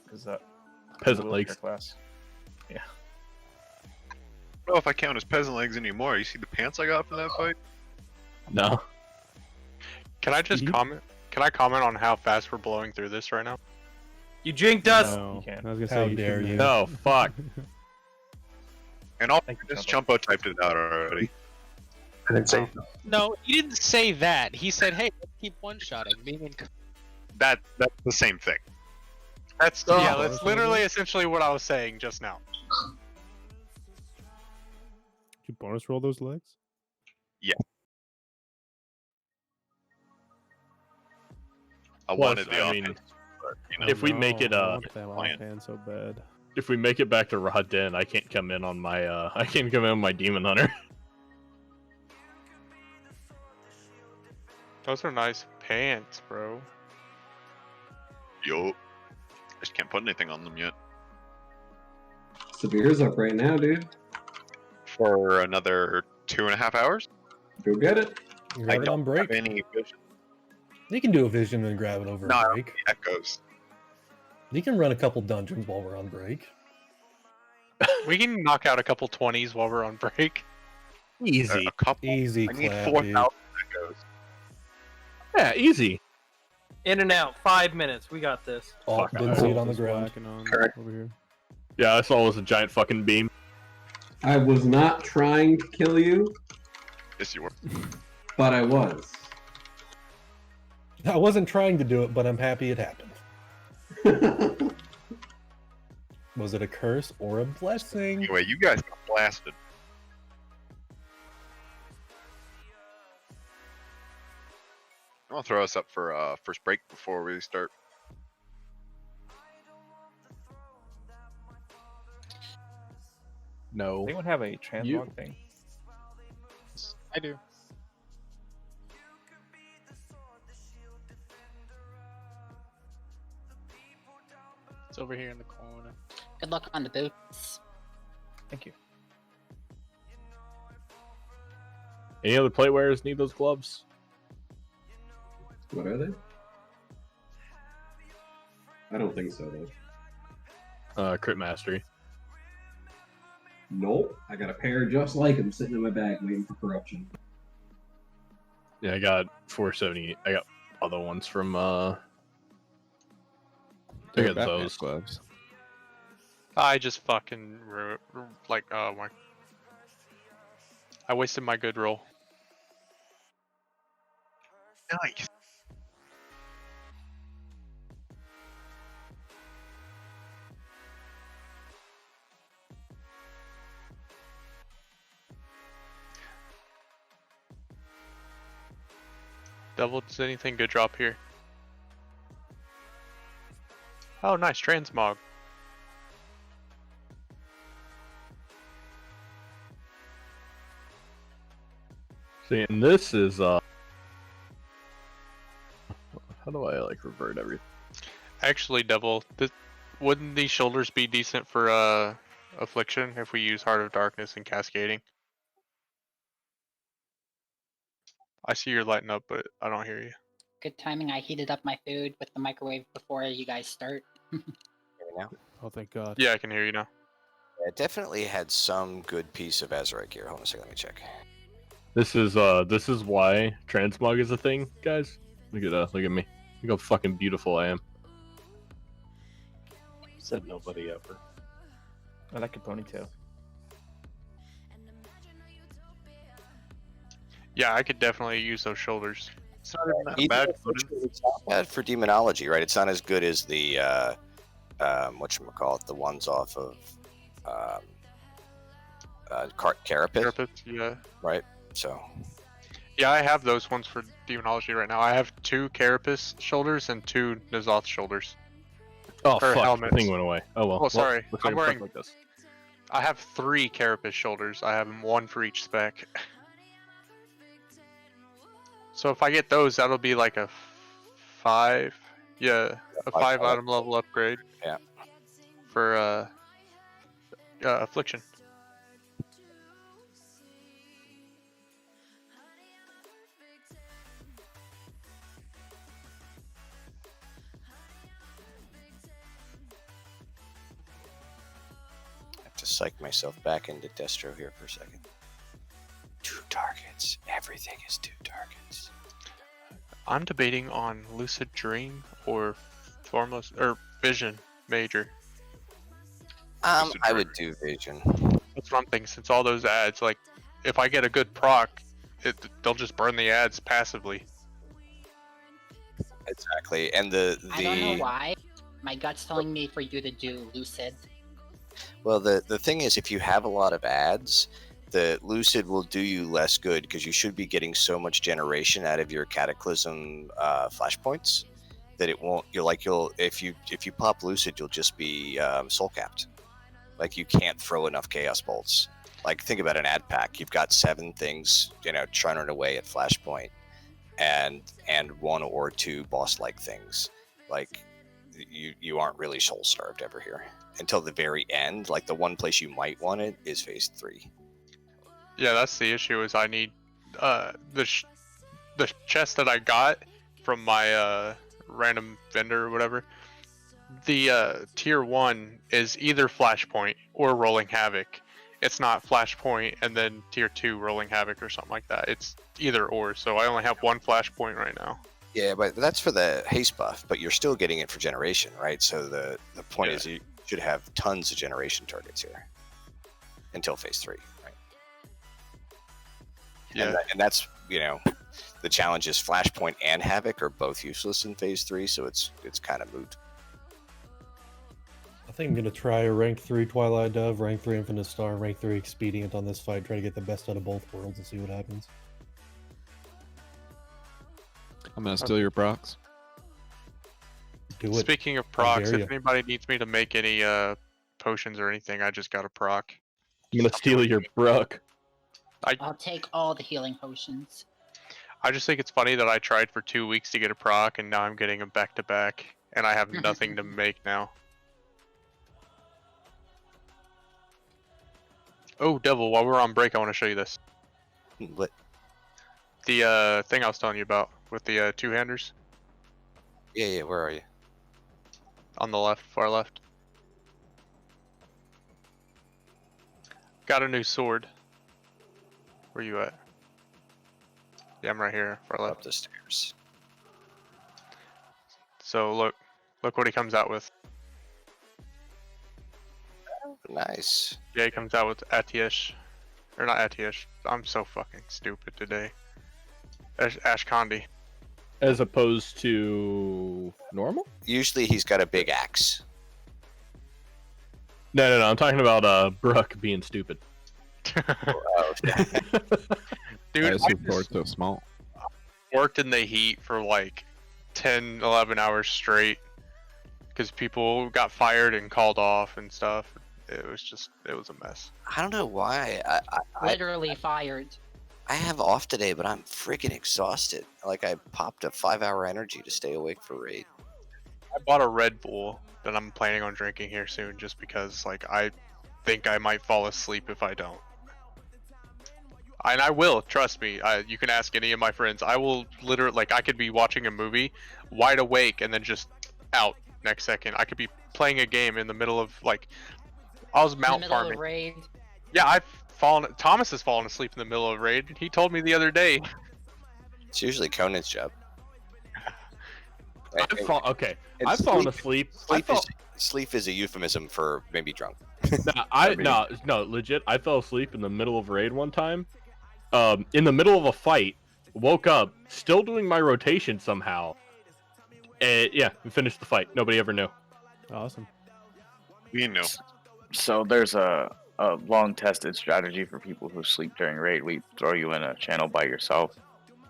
because Peasant legs. class. Yeah. I don't know if I count as peasant legs anymore. You see the pants I got from that fight? No. Can I just comment? Can I comment on how fast we're blowing through this right now? You jinked us. No. You can't. I was gonna How say you dare shouldn't you. have. No, fuck. And all this Chumpo typed it out already. I didn't say No, he didn't say that. He said, "Hey, let's keep one-shotting." Meaning, That's the same thing. That's Oh, yeah. That's that's literally what essentially what I was saying just now. Did you bonus roll those legs? Yeah. I Plus, wanted the I mean, offense, but, you know, if we make it I want that plan. offhand so bad. if we make it back to Raw Den, I can't come in on my I can't come in on my Demon Hunter. Those are nice pants, bro. Yo, I just can't put anything on them yet. Severe's up right now, dude. For another 2.5 hours. Go get it. Grab it on break. Have any vision. You can do a vision and grab it over No, a break. echoes. You can run a couple dungeons while we're on break. We can knock out a couple 20s while we're on break. Easy. A couple. Easy I need clap, 4,000 dude. echoes. Yeah, easy. In and out. 5 minutes. We got this. Oh, Fuck, didn't I see it will on the Just ground. whacking on Correct. over here. Yeah, I saw it was a giant fucking beam. I was not trying to kill you, Yes, you were. but I was. I wasn't trying to do it, but I'm happy it happened. Was it a curse or a blessing? Anyway, you guys got blasted. I'm gonna throw us up for first break before we start. No. Anyone have a transmog thing? I do. It's over here in the corner. Good luck on the boots. Thank you. Any other plate wearers need those gloves? What are they? I don't think so, though. Crit Mastery. Nope. I got a pair just like them sitting in my bag waiting for corruption. Yeah, I got 470. I got other ones from I got those gloves. I just fucking like oh my. I wasted my good roll. Nice. Devil, does anything good drop here? Oh, nice transmog. See, and this is how do I like revert everything? Actually, Devil, wouldn't these shoulders be decent for affliction if we use Heart of Darkness and Cascading? I see you're lighting up, but I don't hear you. Good timing. I heated up my food with the microwave before you guys start. Now? Oh, thank God. Yeah, I can hear you now. Yeah, it definitely had some good piece of Azurite gear. Hold on a second, let me check. This is why transmog is a thing, guys. Look at me. Look how fucking beautiful I am. Said nobody ever. I like a ponytail. Yeah, I could definitely use those shoulders. It's not even that Even bad. if it's not bad for demonology, right? It's not as good as the whatchamacallit, the ones off of Carapace. Carapace, yeah. Right. So Yeah, I have those ones for demonology right now. I have 2 Carapace shoulders and 2 Nazoth shoulders. Oh Or fuck! helmets. The thing went away. Oh well. Oh, sorry. Looks like I'm I'm stuck wearing. like this. I have 3 Carapace shoulders. I have 1 for each spec. So if I get those, that'll be like a 5. Yeah, a 5 item level upgrade. Yeah. For affliction. psych myself back into Destro here for a second. 2 targets. Everything is 2 targets. I'm debating on Lucid Dream or Formless or Vision Major. I would do Vision. That's what I'm thinking. Since all those ads, like, if I get a good proc, they'll just burn the ads passively. Exactly, and the I don't know why. My gut's telling me for you to do Lucid. Well, the thing is, if you have a lot of ads, the Lucid will do you less good because you should be getting so much generation out of your Cataclysm flashpoints that it won't. If you pop Lucid, you'll just be soul capped. Like you can't throw enough Chaos Bolts. Like think about an ad pack. You've got 7 things, churning away at flashpoint, and 1 or 2 boss-like things. Like you aren't really soul starved ever here until the very end. Like the one place you might want it is phase 3. Yeah, that's the issue. Is I need the chest that I got from my random vendor or whatever. The tier 1 is either Flashpoint or Rolling Havoc. It's not Flashpoint and then tier 2 Rolling Havoc or something like that. It's either or. So I only have 1 Flashpoint right now. Yeah, but that's for the haste buff, but you're still getting it for generation, right? So the point is you should have tons of generation targets here until phase 3, right? Yeah. And that's, the challenge is Flashpoint and Havoc are both useless in phase 3, so it's kind of moot. I think I'm going to try a rank 3 Twilight Dove, rank 3 Infinite Star, rank 3 Expedient on this fight, try to get the best out of both worlds and see what happens. I'm gonna steal your procs. Do it. Speaking of I procs, dare if ya. anybody needs me to make any potions or anything, I just got a proc. I'm gonna steal your Brook. I'll take all the healing potions. I just think it's funny that I tried for 2 weeks to get a proc, and now I'm getting them back to back, and I have nothing to make now. Oh, Devil! While we're on break, I want to show you this. What? The thing I was telling you about with the 2-handers. Yeah, where are you? On the left, far left. Got a new sword. Where you at? Yeah, I'm right here, far left. Up the stairs. So look what he comes out with. Nice. Yeah, he comes out with Atish. Or not Atish. I'm so fucking stupid today. Ashkandi. As opposed to normal? Usually he's got a big axe. No. I'm talking about Brook being stupid. Dude, I support so small. Worked in the heat for like 10, 11 hours straight because people got fired and called off and stuff. It was a mess. I don't know why. Literally fired. I have off today, but I'm freaking exhausted. Like I popped a 5-hour energy to stay awake for raid. I bought a Red Bull that I'm planning on drinking here soon just because like I think I might fall asleep if I don't. And I will, trust me. You can ask any of my friends. I will literally, like, I could be watching a movie, wide awake, and then just out next second. I could be playing a game in the middle of, like, I was mount farming. Raid. Yeah, Thomas has fallen asleep in the middle of raid. He told me the other day. It's usually Conan's job. I've fallen asleep. Sleep is a euphemism for maybe drunk. No, legit. I fell asleep in the middle of raid one time. In the middle of a fight, woke up, still doing my rotation somehow. And we finished the fight. Nobody ever knew. Awesome. We knew. So there's a long tested strategy for people who sleep during raid. We throw you in a channel by yourself.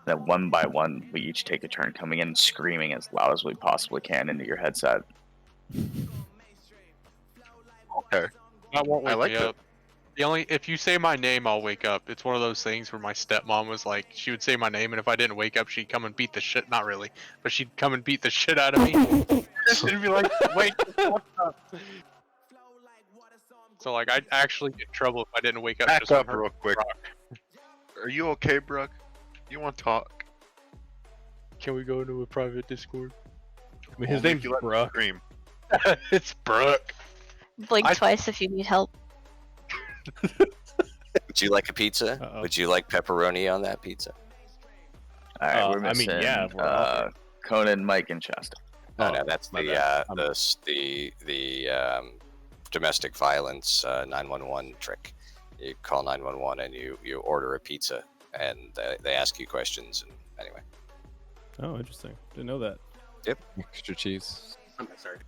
Then one by one, we each take a turn coming in and screaming as loud as we possibly can into your headset. Okay. That won't wake I like me that. up. If you say my name, I'll wake up. It's one of those things where my stepmom was like, she would say my name, and if I didn't wake up, she'd come and beat the shit. Not really, but she'd come and beat the shit out of me. She'd be like, "Wake the fuck up." So like, I'd actually get in trouble if I didn't wake up. Back just up from her real quick. rock. Are you okay, Brook? You want to talk? Can we go into a private Discord? I mean, his Only if name's you let me Brook. scream. It's Brook. Blink twice if you need help. Would you like a pizza? Uh-oh. Would you like pepperoni on that pizza? All right, we're I mean, missing. yeah, if we're offering. Conan, Mike, and Shasta. No, no, that's my the bad. domestic violence 911 trick. You call 911 and you order a pizza, and they ask you questions. And anyway. Oh, interesting. Didn't know that. Yep. Extra cheese. I'm sorry.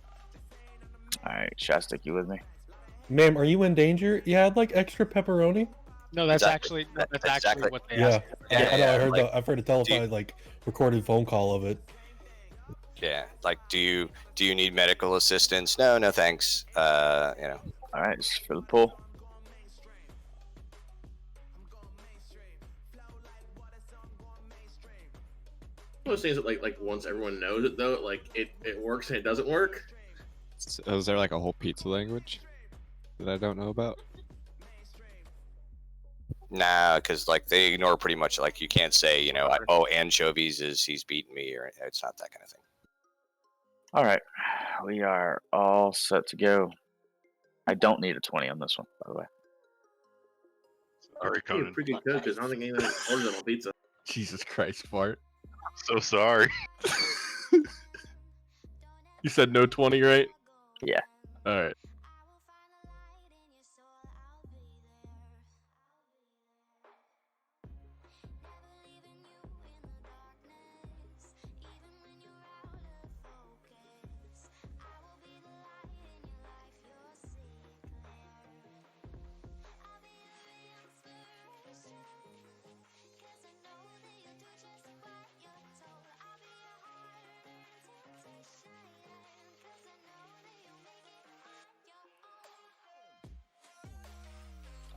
All right, Shasta, you with me? Ma'am, are you in danger? Yeah, I'd like extra pepperoni. No, that's Exactly. actually that's That's actually exactly- what they Yeah, asked. Yeah, I know. I heard like, I've heard a telephone recorded phone call of it. Yeah, like, do you need medical assistance? No, no, thanks. All right, just for the pool. Those things that like once everyone knows it though, like it works and it doesn't work. Is there like a whole pizza language that I don't know about? Nah, because like they ignore pretty much. Like you can't say, oh, anchovies is he's beaten me, or it's not that kind of thing. All right, we are all set to go. I don't need a 20 on this one, by the way. Sorry, You're Conan. pretty good because I don't think anyone orders it on pizza. Jesus Christ, Bart. So sorry. You said no 20, right? Yeah. All right.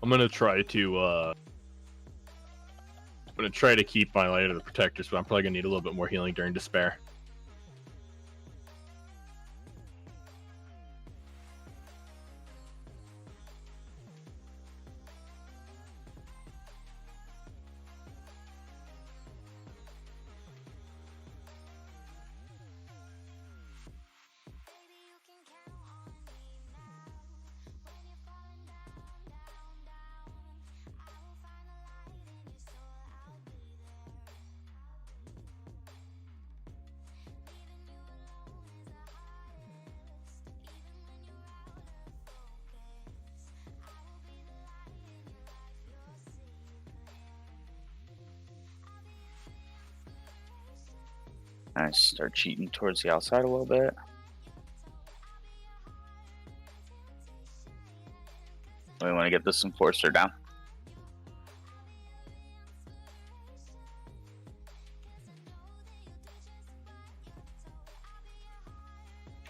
I'm gonna try to keep my Light of the Protectors, but I'm probably gonna need a little bit more healing during Despair. Nice. Start cheating towards the outside a little bit. We want to get this enforcer down.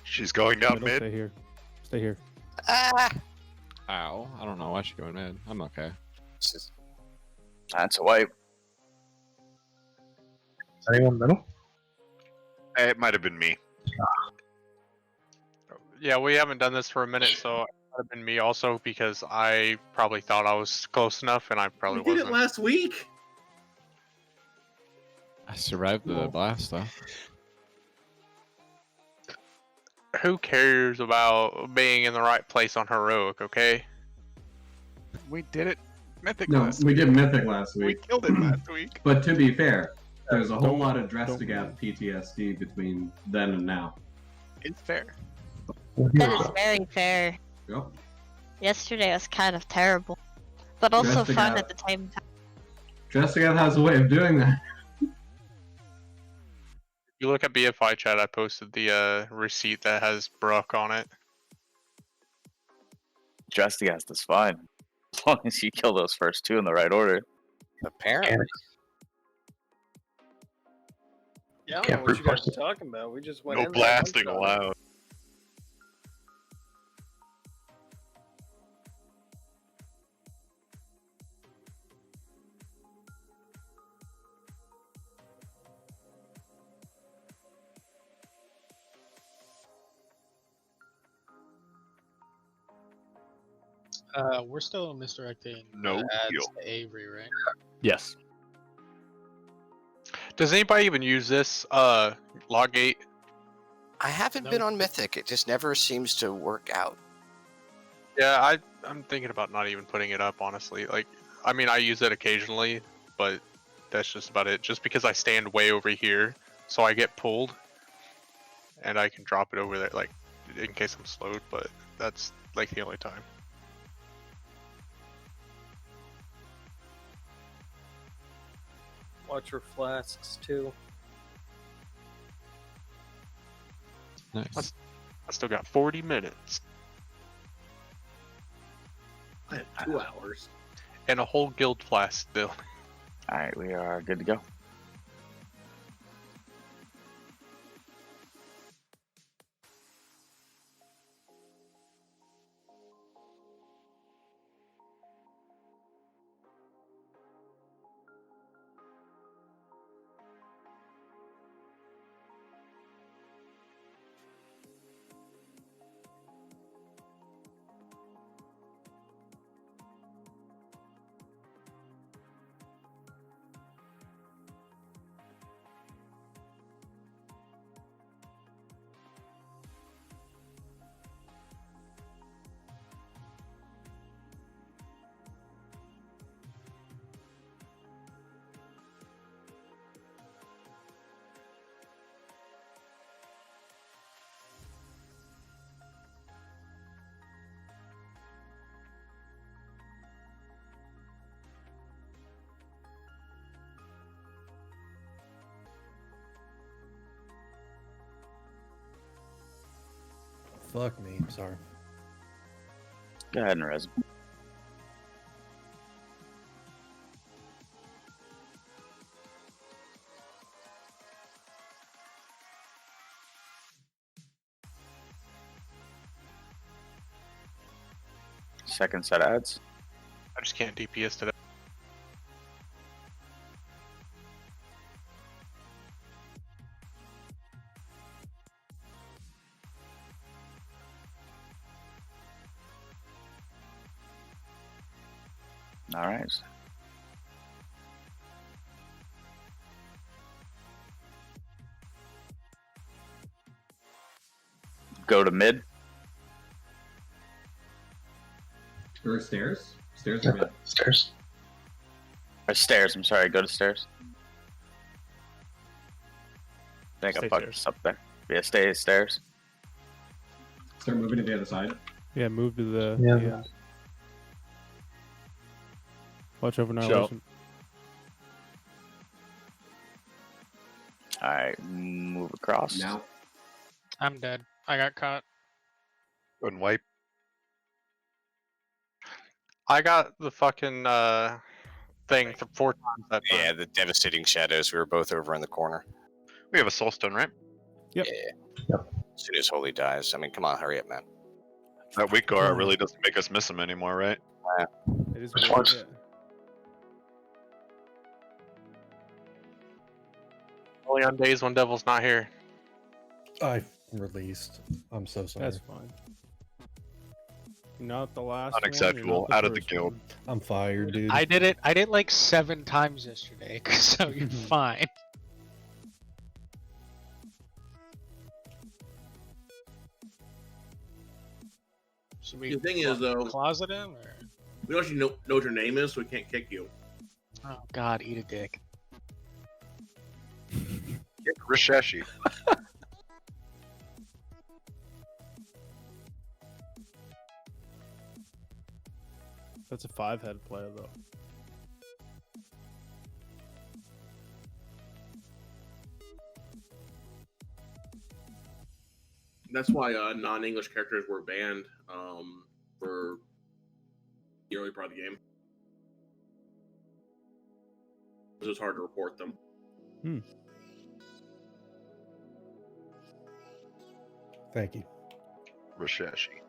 She's going down Middle, mid. Stay here. Stay here. Ow. I don't know why she's going mid. I'm okay. That's a wipe. Anyone middle? It might have been me. Yeah, we haven't done this for a minute, so it might have been me also because I probably thought I was close enough, and I probably We did wasn't. it last week. I survived the blast though. Who cares about being in the right place on heroic? Okay. We did it mythic No, last we week. did mythic last We week. killed it last week. But to be fair, there's a whole Don't- lot of dress don't to gap PTSD between then and now. It's fair. That is very fair. Yep. Yesterday was kind of terrible, but also Dress to fun gap. at the same time. Dress to gap has a way of doing that. If you look at BFI chat, I posted the receipt that has Brock on it. Dressed against is fine. As long as you kill those first two in the right order. Apparently. Yeah, I don't Can't know what you guys brute are talking about. We just went No in there blasting one-shot. allowed. We're still misdirecting No ads deal. to Avery, right? Yes. Does anybody even use this log gate? I haven't been on Mythic. It just never seems to work out. Yeah, I'm thinking about not even putting it up, honestly. Like, I mean, I use it occasionally, but that's just about it. Just because I stand way over here, so I get pulled, and I can drop it over there, like, in case I'm slowed, but that's, like, the only time. Watch your flasks too. Nice. I still got 40 minutes. I have 2 hours. And a whole guild flask still. Alright, we are good to go. Fuck me. Sorry. Go ahead and res. Second set ads. I just can't DPS today. All right. Go to mid. Or stairs? Stairs or mid? Stairs. Or stairs. I'm sorry. Go to stairs. I think I Stay fucked stairs. this up there. Yeah, stay stairs. Start moving to the other side. Yeah, move to the Yeah. end. Watch over Show. Annihilation. All right, move across. Now. I'm dead. I got caught. Go ahead and wipe. I got the fucking thing 4 times that time. Yeah, the devastating shadows. We were both over in the corner. We have a soulstone, right? Yep. Yeah. As soon as Holy dies. I mean, come on, hurry up, man. That weak aura really doesn't make us miss him anymore, right? It is Which weird, ones? yeah. Only on days when Devil's not here. I released. I'm so sorry. That's fine. Not the last Unacceptable. one. you're not Out of the first guild. one. I'm fired, dude. I did it like 7 times yesterday, so you're fine. Should we The thing is, though, closet him or? we don't actually know what your name is, so we can't kick you. Oh God, eat a dick. Get Rishashi. That's a 5-head play, though. That's why non-English characters were banned for the early part of the game. It was hard to report them. Thank you. Rishashi.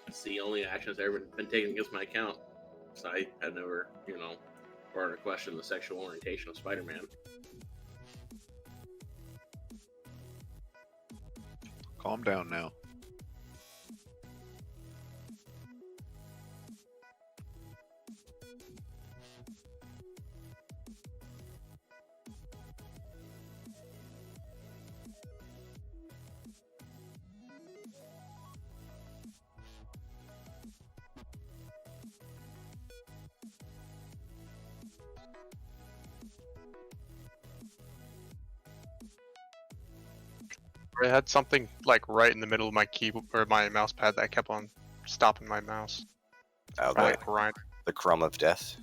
It's the only action that's ever been taken against my account. So I have never, brought into question the sexual orientation of Spider-Man. Calm down now. I had something like right in the middle of my keyboard or my mouse pad that kept on stopping my mouse. Oh, I, the, like grind. the crumb of death.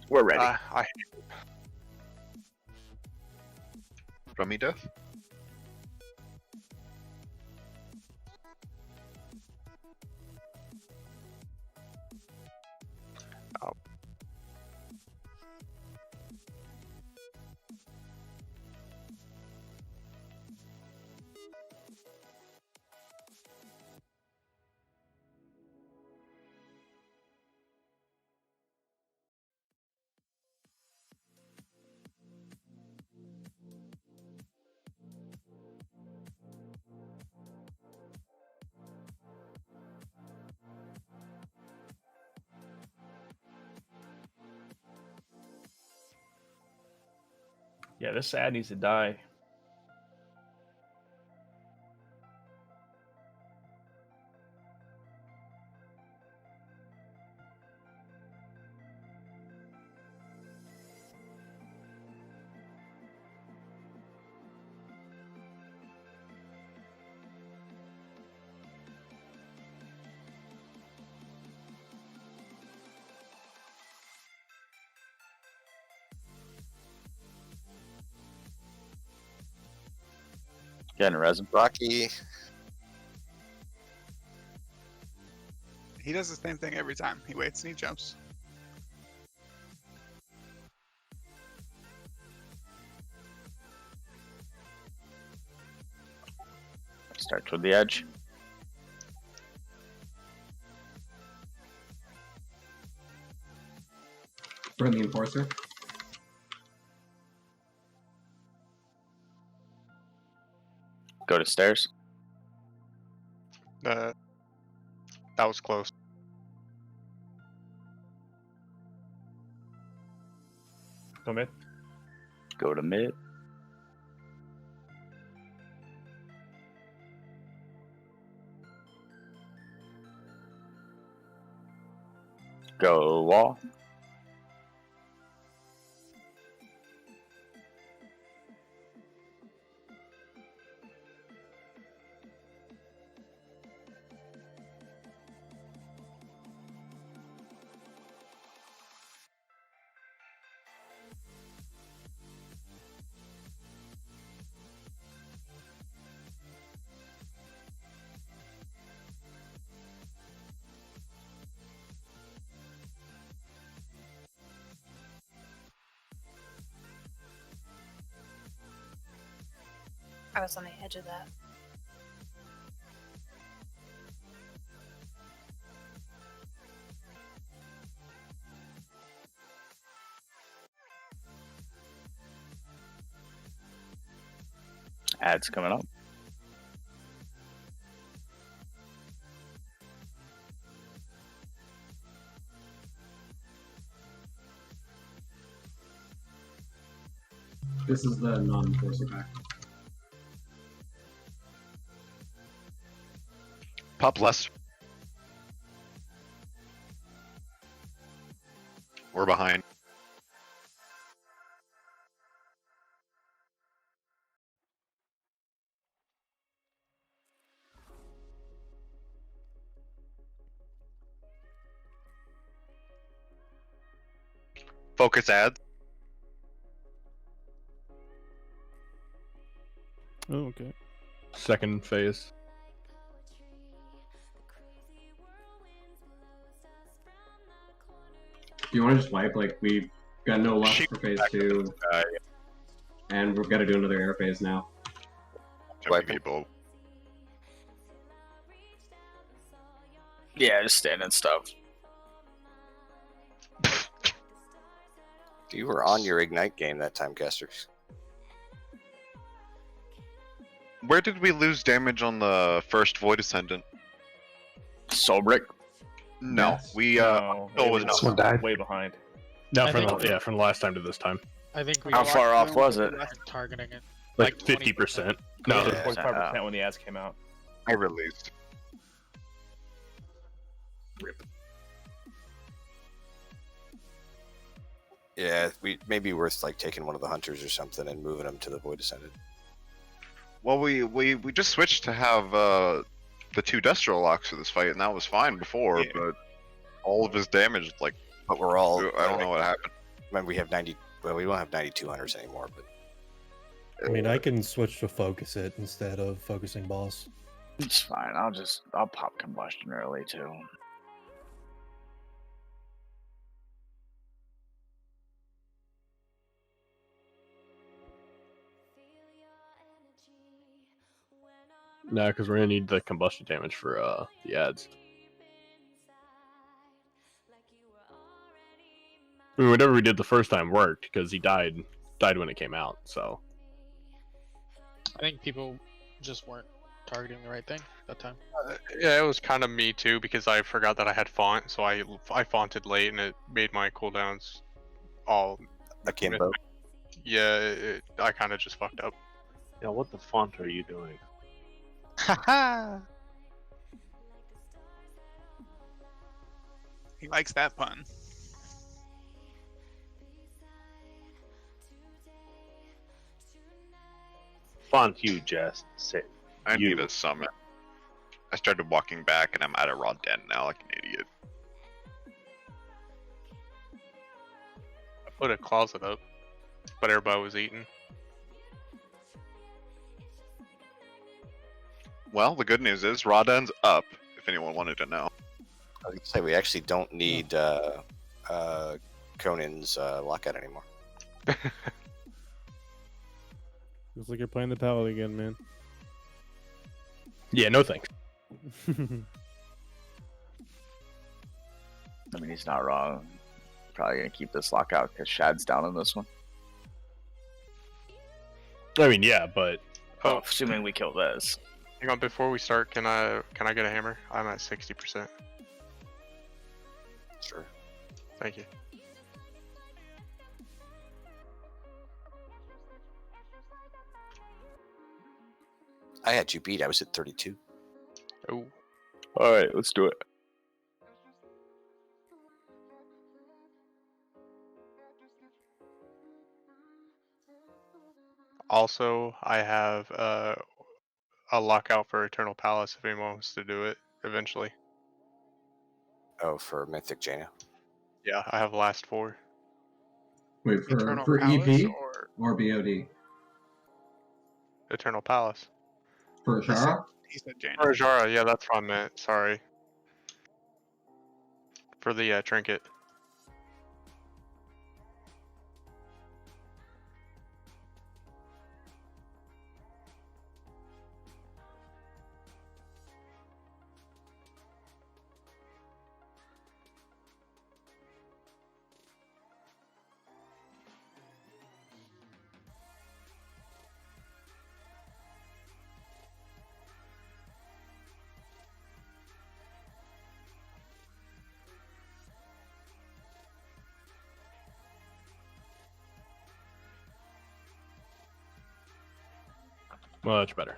We're ready. I Rummy death? Oh. Yeah, this ad needs to die. Getting resin. Rocky. He does the same thing every time. He waits and he jumps. Start toward the edge. Burn the enforcer. Go to stairs. that was close. Go mid. Go to mid. Go wall. I was on the edge of that. Ads coming up. This is the non-enforcer pack. Pop less. We're behind. Focus ads. Oh, okay. Second phase. Do you want to just wipe? Like, we've got no luck for phase 2. And we've got to do another air phase now. Wipe people. Yeah, just standing stuff. You were on your Ignite game that time, Caster. Where did we lose damage on the first Void Ascendant? Solbrick. No, Yes. we No, Phil it was was not. way behind. No, I from think- from the last time to this time. I think we How far off was it? targeting it. Like 20%. 50%. No, Yeah, 45% when the ads came out. I released. Yeah, we maybe worth like taking one of the hunters or something and moving them to the Void Ascendant. Well, we just switched to have the 2 Destro locks for this fight, and that was fine before, but all of his damage, like, but we're all. I don't know what happened. Remember, we have 90. Well, we don't have 92 hunters anymore, but. I mean, I can switch to focus it instead of focusing boss. It's fine. I'll pop combustion early too. No, because we're gonna need the combustion damage for the ads. I mean, whatever we did the first time worked because he died when it came out. So I think people just weren't targeting the right thing that time. Yeah, it was kind of me too because I forgot that I had font, so I fonted late and it made my cooldowns all akimbo. Yeah, I kind of just fucked up. Yeah, what the font are you doing? Haha. He likes that pun. Font you, Jess. Say I need a summon. I started walking back, and I'm at a raw den now, like an idiot. I put a closet up, but everybody was eating. Well, the good news is raw den's up. If anyone wanted to know. I was gonna say we actually don't need Conan's lockout anymore. Looks like you're playing the pallet again, man. yeah, no thanks. I mean, he's not wrong. Probably gonna keep this lockout because Shad's down in this one. I mean, yeah, but Assuming we kill this. Hang on, before we start, can I get a hammer? I'm at 60%. Sure. Thank you. I had you beat. I was at 32. Oh. All right, let's do it. Also, I have a lockout for Eternal Palace if anyone wants to do it eventually. Oh, for Mythic Jaina. Yeah, I have last 4. Wait, Eternal for Palace EP or or BOD? Eternal Palace. For Ashara? he said Jaina. Or Ajara, yeah, that's what I meant. Sorry. For the trinket. much better.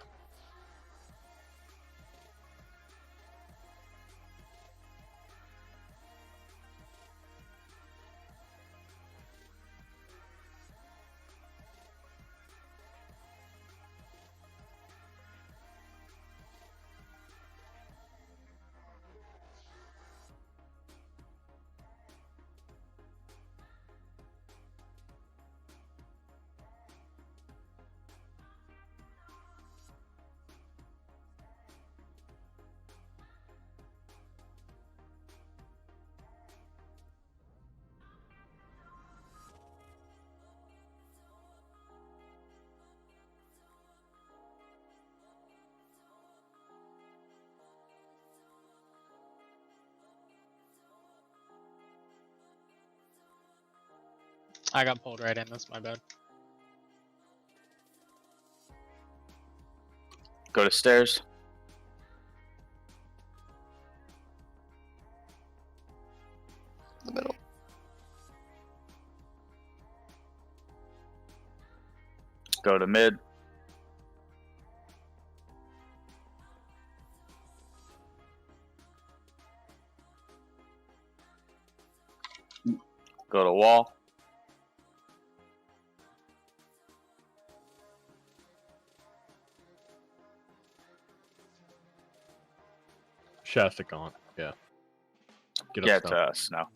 I got pulled right in. That's my bad. Go to stairs. The middle. Go to mid. Go to wall. Shasta gone. Yeah. Get to us now.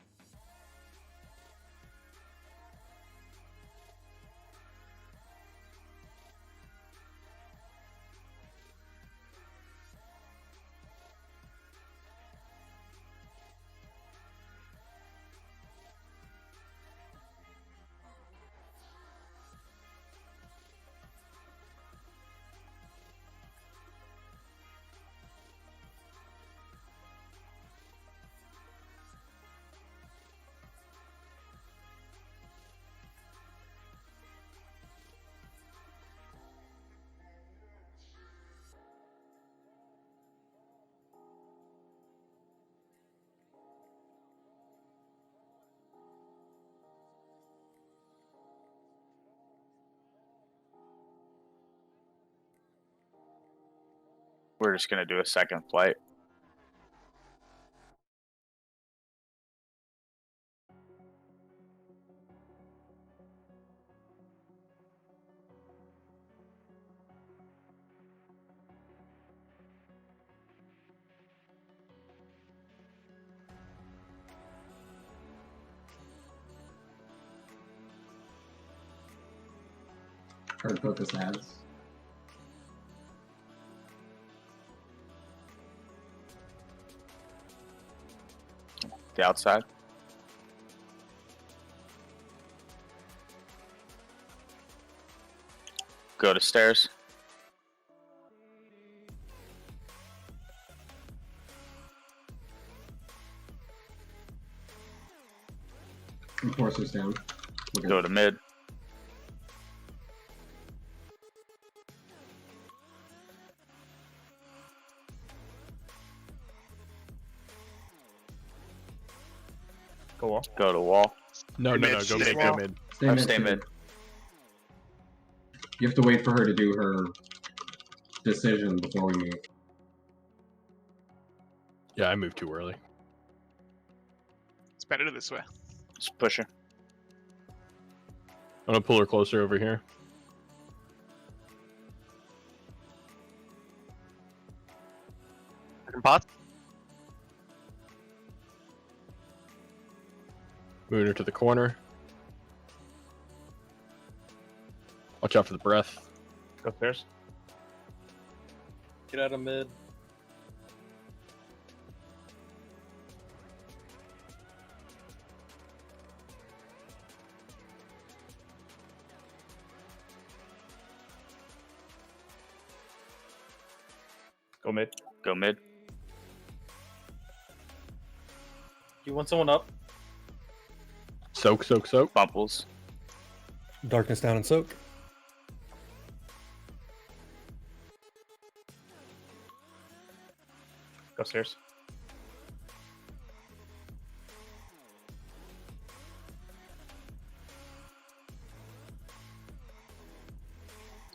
We're just gonna do a second flight. Hard focus ads. The outside. Go to stairs. Enforcers down. Go to mid. Go wall. Go to wall. No, no, no. Go mid. Go mid. Stay mid. You have to wait for her to do her decision before we move. Yeah, I moved too early. It's better this way. Just push her. I'm gonna pull her closer over here. Bot. Moving her to the corner. Watch out for the breath. Go stairs. Get out of mid. Go mid. Go mid. You want someone up? Soak, soak, soak. Bumbles. Darkness down and soak. Go stairs.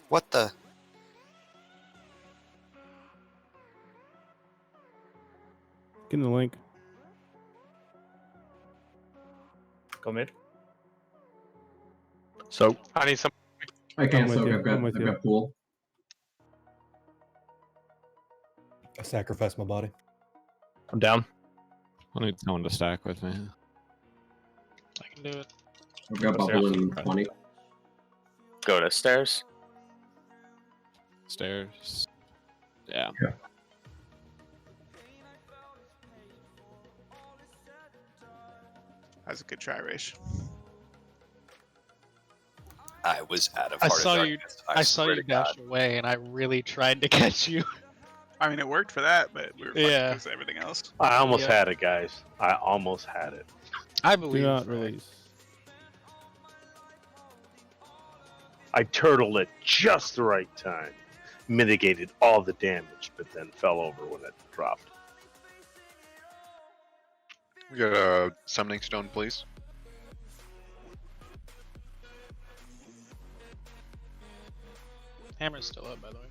What the? Get in the link. Go mid. Soak. I need some. I can't with soak. you, I've got, I'm with I've you. got pool. I sacrificed my body. I'm down. I need someone to stack with me. I can do it. I've got bubble in 20. Go to stairs. Stairs. Yeah. That was a good try, Raish. I was out of I Heart of saw you. Darkness. I saw swear you to God. dash away, and I really tried to catch you. I mean, it worked for that, but we were fucking Yeah. because of everything else. I almost Yeah. had it, guys. I almost had it. I Do believe. not Ray. release. I turtled at just the right time. mitigated all the damage, but then fell over when it dropped. We got a summoning stone, please. Hammer's still up, by the way.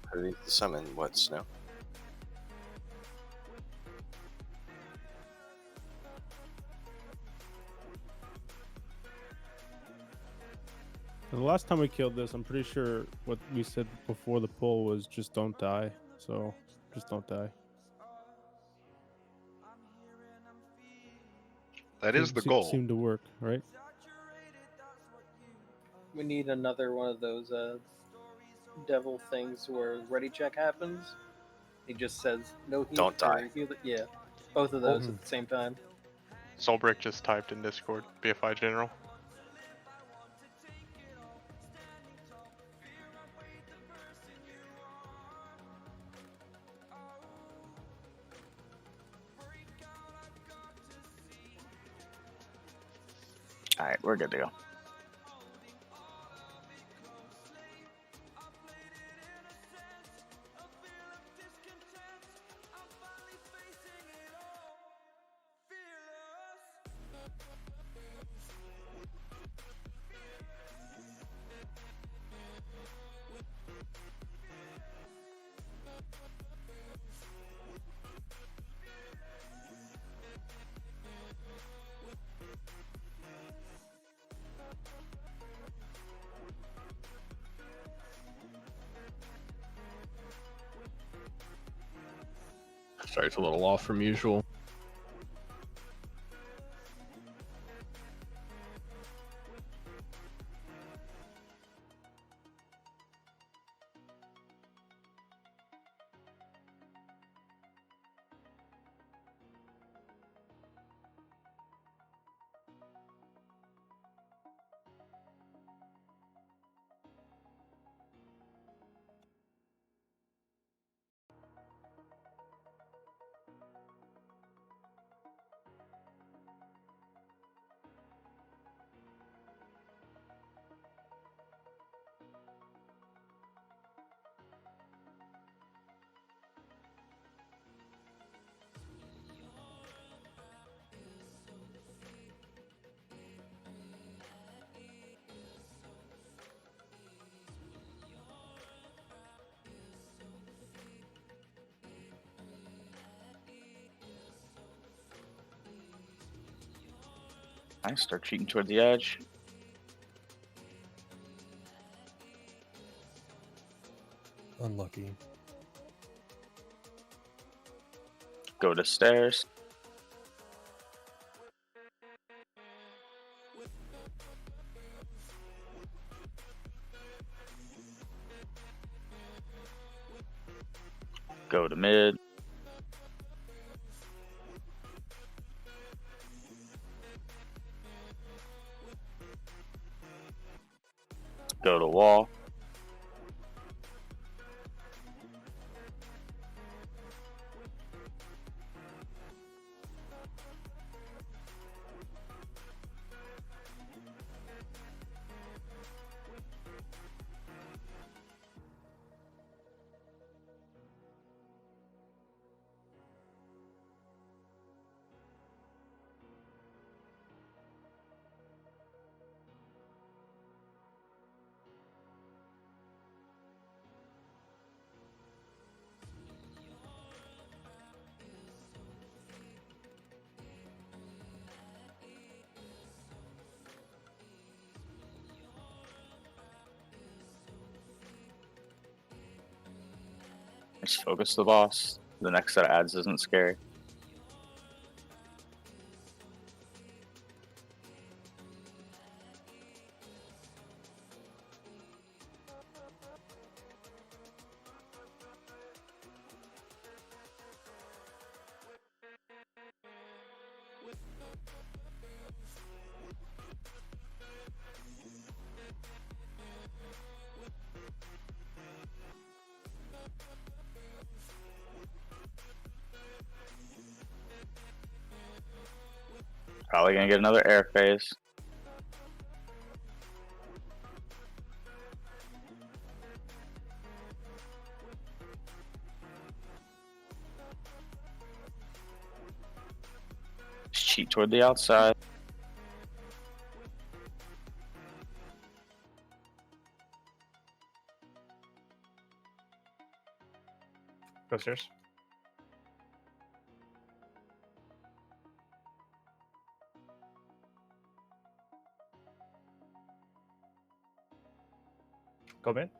How do you summon what, Snow? The last time we killed this, I'm pretty sure what we said before the pull was just don't die. So just don't die. That is the goal. Seemed to work, right? We need another one of those devil things where ready check happens. He just says no heal. Don't die. Yeah, both of those at the same time. Solbrick just typed in Discord, BFI General. Alright, we're good to go. Sorry, it's a little off from usual. I start cheating toward the edge. Unlucky. Go to stairs. Go to mid. Go to wall. Just focus the boss. The next set of ads isn't scary. Probably gonna get another air phase. Just cheat toward the outside. Go stairs. Go mid.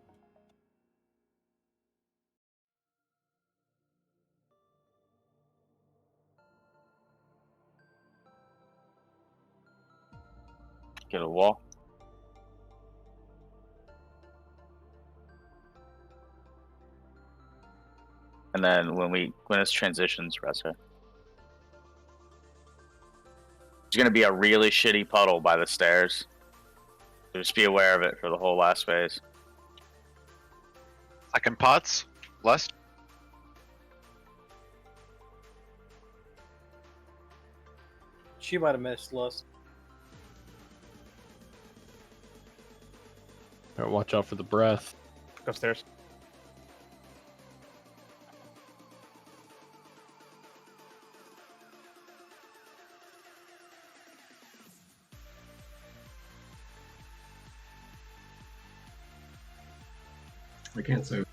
Get a wall. And then when it's transitions, rest her. There's gonna be a really shitty puddle by the stairs. So just be aware of it for the whole last phase. Second pots, less. She might have missed Lust. Alright, watch out for the breath. Go stairs. I can't soak.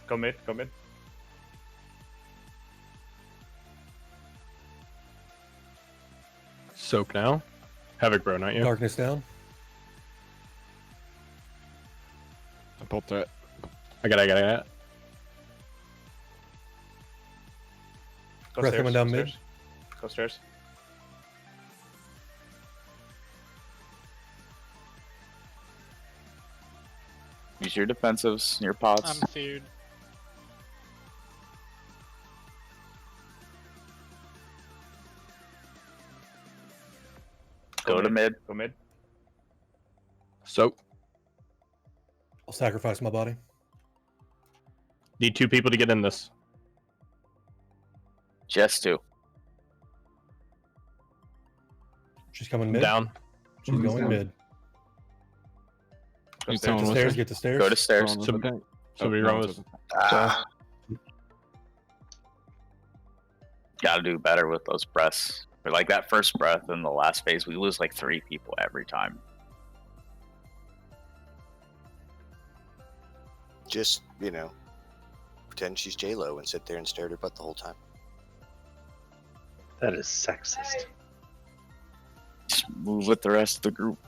Go mid. Go mid. Soak now. Havoc, bro, not you. Darkness down. I pulled through it. I got it. Go Breath stairs. coming down Go mid. stairs. Go stairs. Use your defensives, your pots. I'm feared. Go to mid. Go mid. Soak. I'll sacrifice my body. Need 2 people to get in this. Just 2. She's coming mid. Down. She's Who's going down? mid. Go Get to stairs. Get to stairs. Go to stairs. Somebody run with. Gotta do better with those breaths. But like that first breath in the last phase, we lose like 3 people every time. Just, pretend she's J-Lo and sit there and stare at her butt the whole time. That is sexist. Just move with the rest of the group.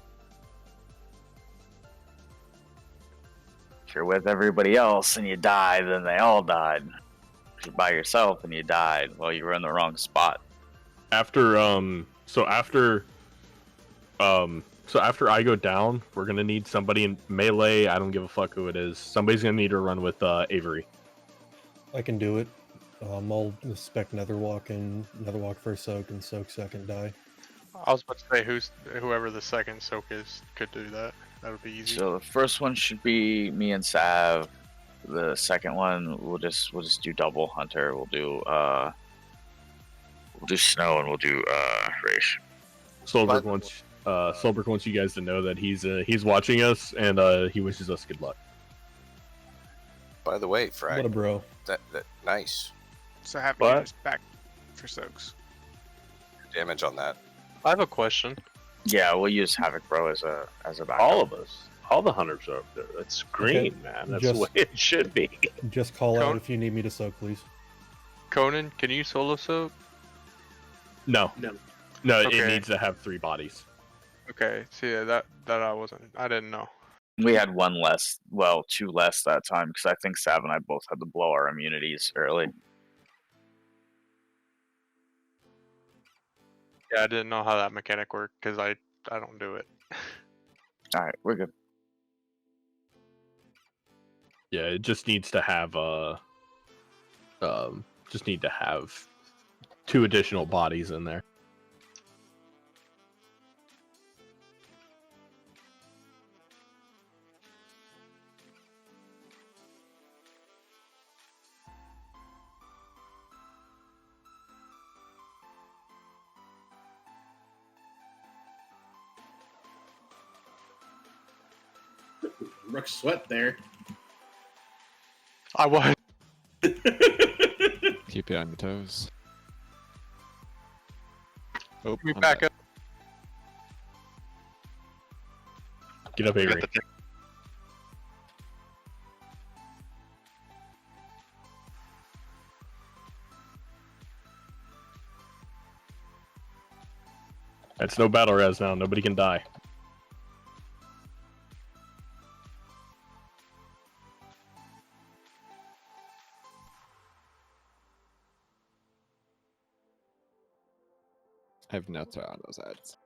If you're with everybody else and you die, then they all died. If you're by yourself and you died, well, you were in the wrong spot. After after I go down, we're gonna need somebody in melee. I don't give a fuck who it is. Somebody's gonna need to run with Avery. I can do it. I'll spec Netherwalk and Netherwalk first soak and soak second die. I was about to say whoever the second soak is could do that. That would be easy. So the first one should be me and Sav. The second one we'll just do double hunter. We'll do snow and we'll do race. Solberg wants you guys to know that he's watching us and he wishes us good luck. By the way, Frag. What a bro. That nice So have What? you just back for soaks. damage on that. I have a question. Yeah, we'll use Havoc Bro as a backup. All of us. All the hunters are up there. That's green, Okay, man. That's just- the way it should be. Just call out Cone? if you need me to soak, please. Conan, can you solo soak? No, No. it Okay. needs to have 3 bodies. Okay, see that I didn't know. We had 1 less, 2 less that time because I think Sav and I both had to blow our immunities early. Yeah, I didn't know how that mechanic worked because I don't do it. All right, we're good. Yeah, it just needs to have 2 additional bodies in there. Rook sweat there. I was. Keep you on your toes. Oh, Me I'm back dead. up. Get up, Avery. That's no battle res now. Nobody can die. I have no threat on those ads.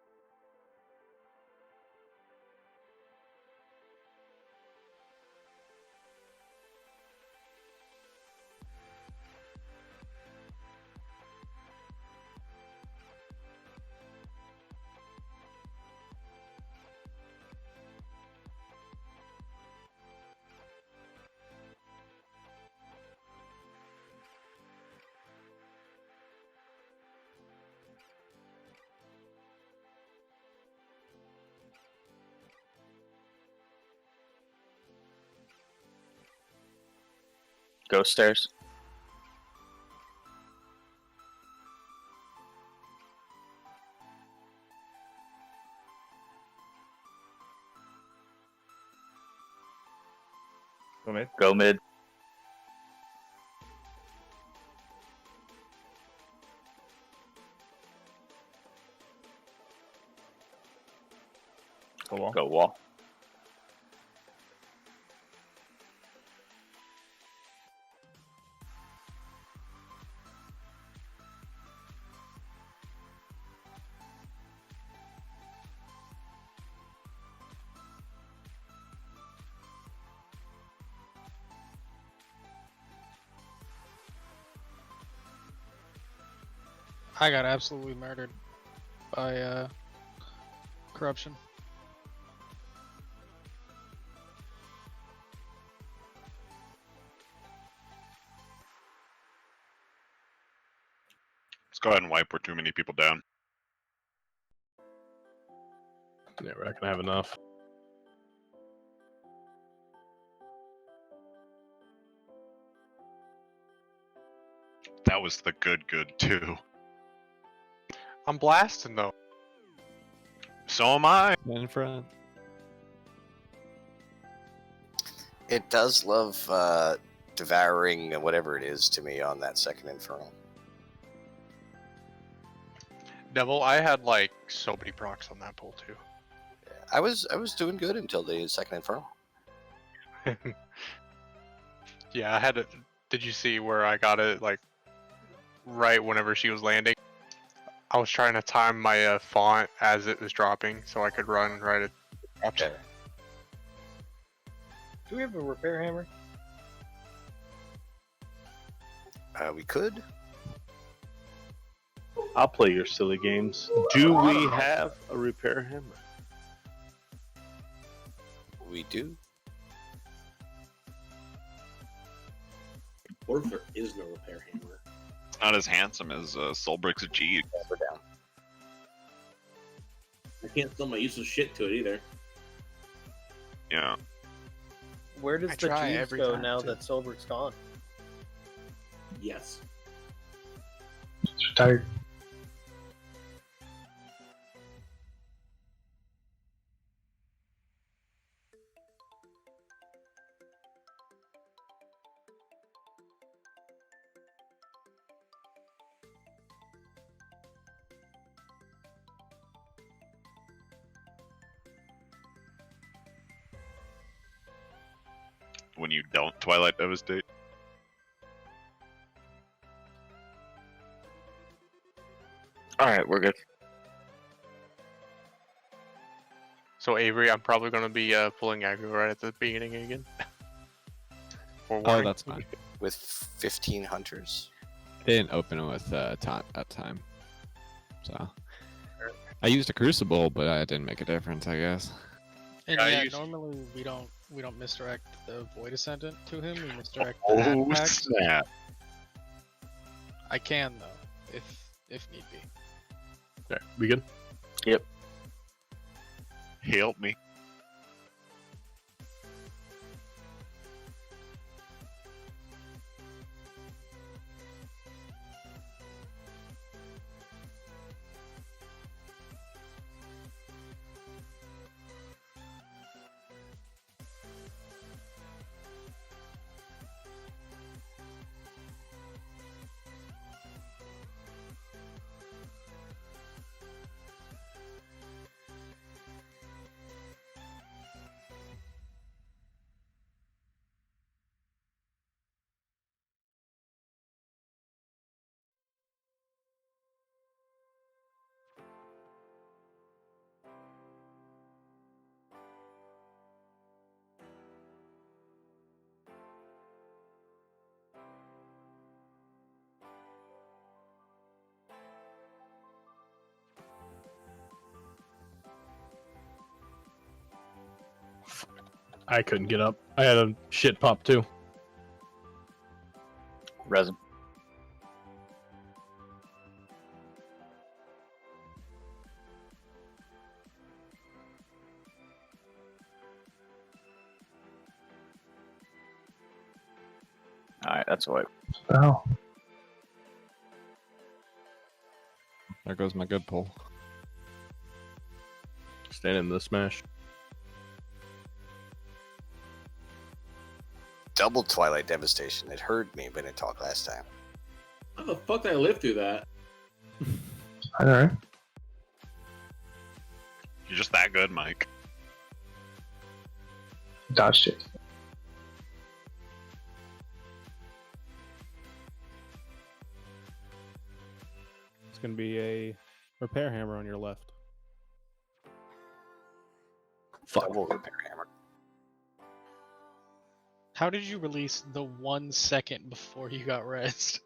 Go stairs. Go mid. Go mid. Go wall. Go wall. I got absolutely murdered by corruption. Let's go ahead and wipe. We're too many people down. Yeah, we're not gonna have enough. That was the good too. I'm blasting though. So am I. In front. It does love devouring whatever it is to me on that second infernal. Devil, I had like so many procs on that pull too. I was doing good until the second infernal. Yeah, I had it. Did you see where I got it like right whenever she was landing? I was trying to time my font as it was dropping so I could run right at the drops. Okay. Do we have a repair hammer? We could. I'll play your silly games. Do we have a repair hammer? We do. Or if there is no repair hammer. Not as handsome as Soulbrick's G. We're down. I can't sell my useless shit to it either. Yeah. Where does I the try Jeeves every go time, now too. that Silver's gone? Yes. Tired. When you don't Twilight Devastate. Alright, we're good. So Avery, I'm probably gonna be pulling aggro right at the beginning again. For Oh, warning. that's fine. With 15 hunters. They didn't open it with at time, so I used a crucible, but it didn't make a difference, I guess. And Yeah, yeah, you- normally we don't misdirect the Void Ascendant to him. We misdirect Oh, the Hat Pack. snap. I can though, if need be. Alright, we good? Yep. Help me. I couldn't get up. I had a shit pop too. Resin. Alright, that's what. Oh. There goes my good pull. Stand in the smash. Double Twilight Devastation. It heard me when it talked last time. How the fuck did I live through that? Alright. You're just that good, Mike. Dodged it. It's going to be a repair hammer on your left. Double repair hammer. How did you release the 1 second before you got rezzed?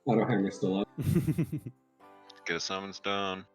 Auto hammer still up. Get a summons done.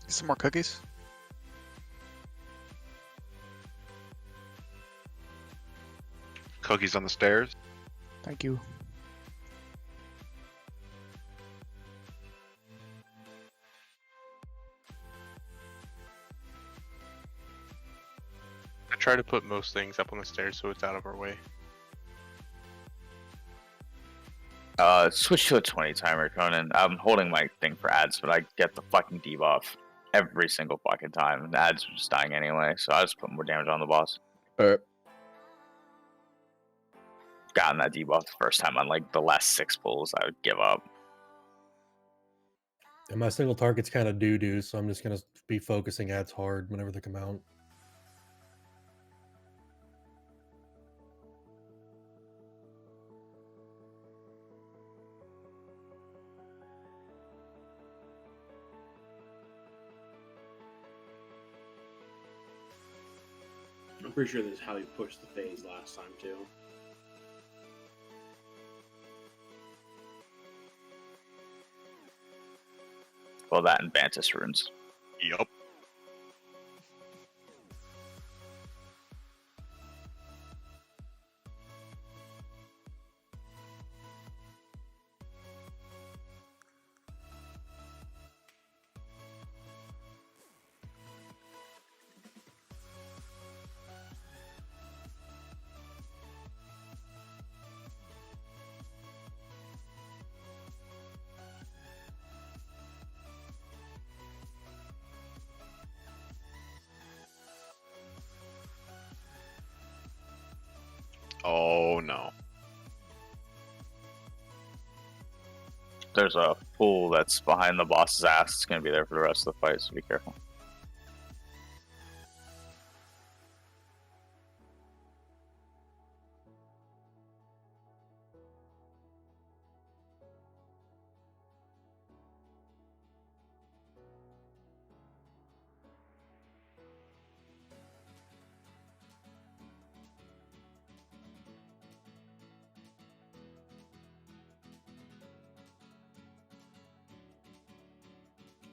Some more cookies. Cookies on the stairs. Thank you. I try to put most things up on the stairs so it's out of our way. Switch to a 20 timer, Conan. I'm holding my thing for ads, but I get the fucking debuff every single fucking time. The ads are just dying anyway, so I just put more damage on the boss. Gotten that debuff the first time on like the last 6 pulls, I would give up. And my single target's kind of doo-doo, so I'm just going to be focusing ads hard whenever they come out. I'm pretty sure this is how you pushed the phase last time too. Well, that and Bantus runes. Yup. Oh no. There's a pool that's behind the boss's ass. It's going to be there for the rest of the fight, so be careful.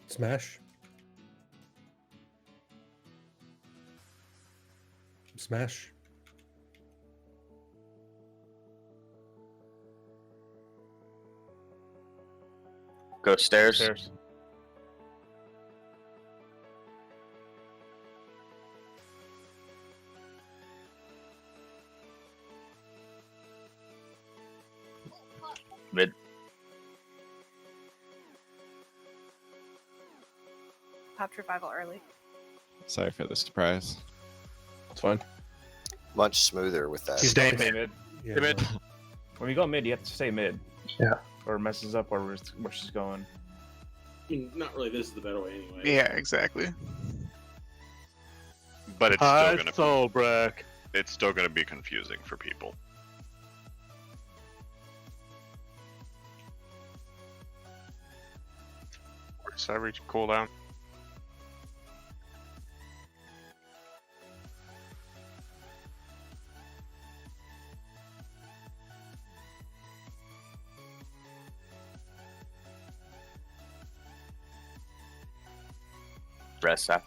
Smash. Smash. Go stairs. Mid. Popped revival early. Sorry for the surprise. It's fine. Much smoother with that. Stay mid. Yeah, Stay mid. When you go mid, you have to stay mid. Yeah. Or it messes up where she's going. I mean, not really. This is the better way anyway. Yeah, exactly. But it's Hi, still gonna Solbrack. it's still gonna be confusing for people. Where's that reach cooldown? Rest up.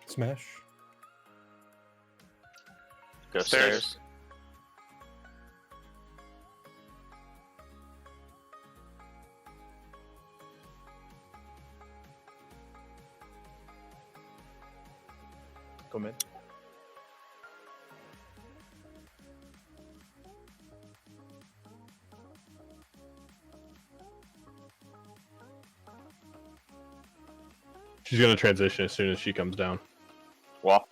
Smash. Go Stairs. stairs. Go mid. She's gonna transition as soon as she comes down. Wall.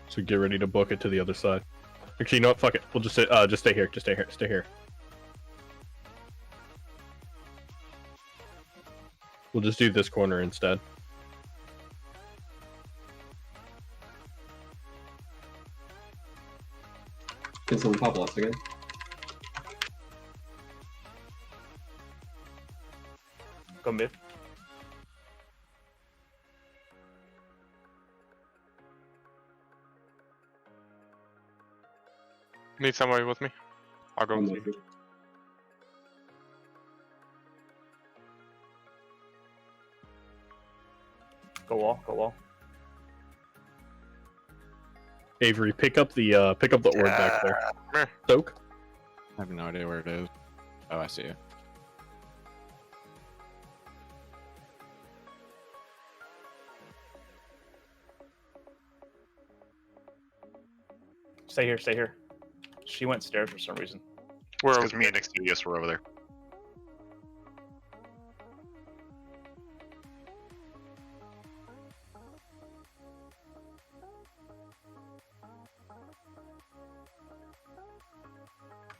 So get ready to book it to the other side. Actually, you know what? Fuck it. We'll just stay here. Just stay here. Stay here. We'll just do this corner instead. Can someone pop loss again? Go mid. Need somebody with me? I'll go with you. Go wall. Go wall. Avery, pick up the orb back there. Soak. I have no idea where it is. Oh, I see it. Stay here. Stay here. She went stairs for some reason. Where? Because me and Exterius were over there.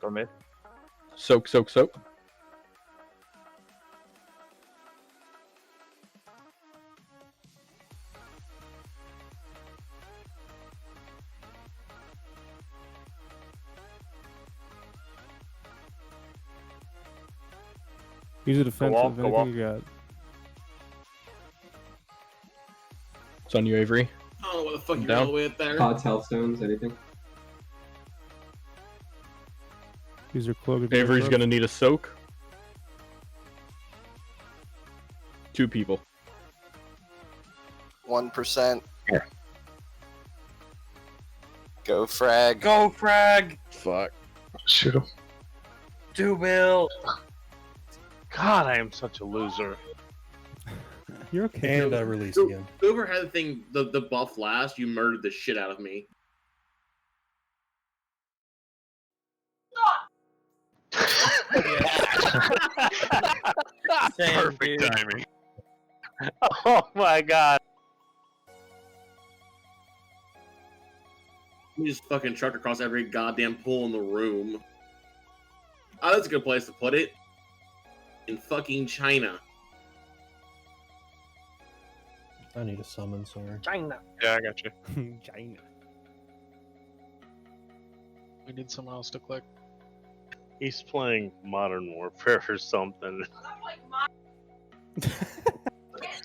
Go mid. Soak. Use a defensive. wall, Anything wall. you got? It's on you, Avery. I don't know what the fuck you're Down. all the way up there. Pods, health stones, anything? Use your cloak. Avery's gonna need a soak. 2 people. 1%. Go frag. Go frag. Fuck. Shoot him. Do Bill. God, I am such a loser. You're okay. And I release again. Whoever had the thing, the buff last, you murdered the shit out of me. Perfect timing. Oh my god. me just fucking truck across every goddamn pool in the room. Oh, that's a good place to put it. In fucking China. I need a summon, sorry. China. Yeah, I got you. China. We need someone else to click. He's playing Modern Warfare or something.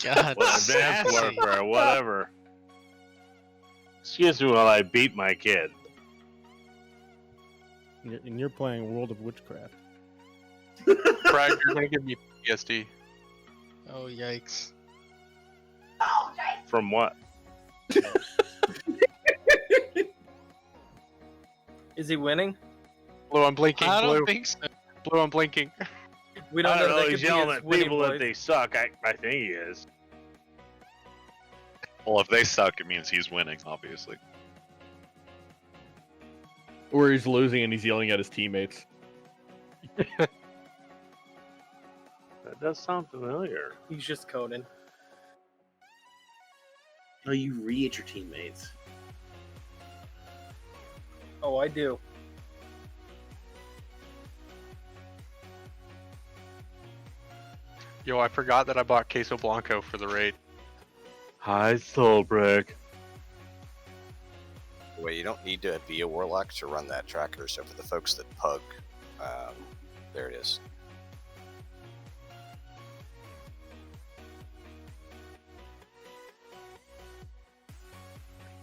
God, Well, Advanced sassy. Warfare, whatever. Excuse me while I beat my kid. And you're playing World of Witchcraft. Brad, you're gonna give me PTSD. Oh yikes! From what? Is he winning? Blue, I'm blinking. I Blue. don't think so. Blue, I'm blinking. We I don't know. That He's could be yelling his at winning people that voice. they suck. I think he is. Well, if they suck, it means he's winning, obviously. Or he's losing and he's yelling at his teammates. That does sound familiar. He's just coding. No, you read your teammates. Oh, I do. Yo, I forgot that I bought Queso Blanco for the raid. Hi, Soulbreak. Well, you don't need to be a warlock to run that tracker. So for the folks that pug, there it is.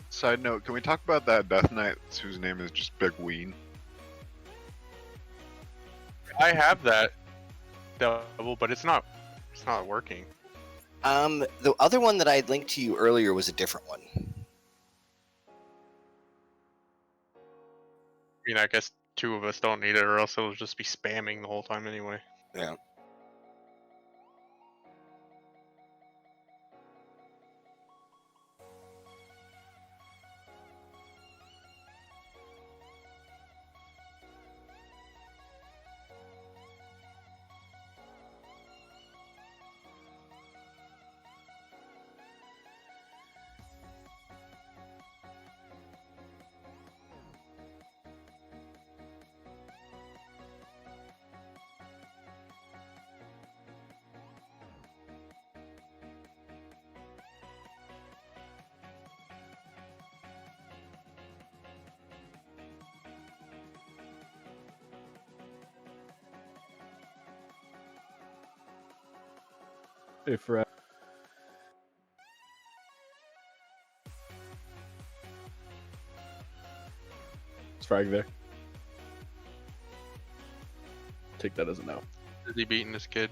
Side note, can we talk about that Death Knight whose name is just Big Ween? I have that double, but it's not working. The other one that I had linked to you earlier was a different one. I mean, I guess two of us don't need it, or else it'll just be spamming the whole time anyway. Yeah. Hey, Fred. Is Frag there? Take that as a no. Is he beating this kid?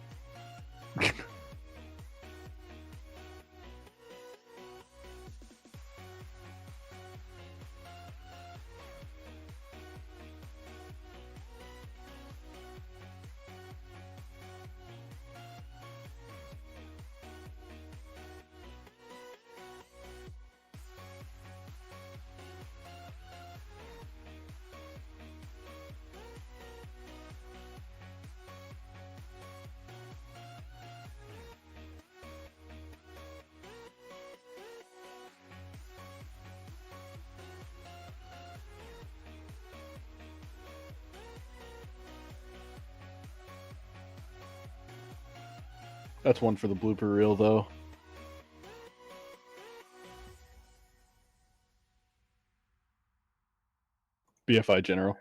That's one for the blooper reel, though. BFI General.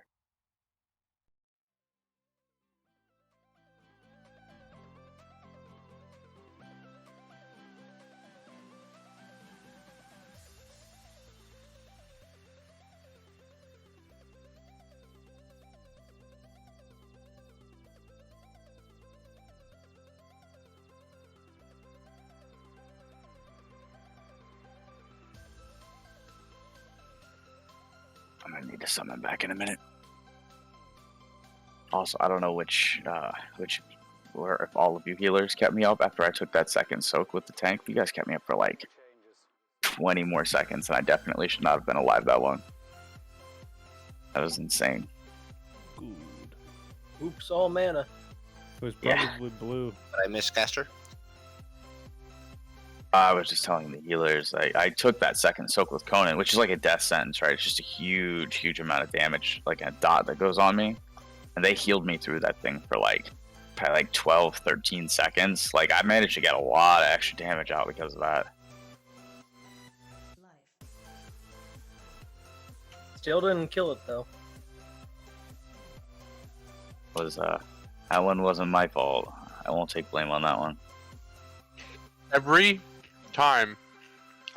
I'm gonna need to summon back in a minute. Also, I don't know which or if all of you healers kept me up after I took that second soak with the tank. You guys kept me up for like 20 more seconds, and I definitely should not have been alive that long. That was insane. Good. Oops, all mana. It was Yeah. probably blue. Did I miss Caster? I was just telling the healers, I took that second soak with Conan, which is like a death sentence, right? It's just a huge amount of damage, like a dot that goes on me. And they healed me through that thing for probably 12, 13 seconds. Like, I managed to get a lot of extra damage out because of that. Still didn't kill it though. That one wasn't my fault. I won't take blame on that one. Every time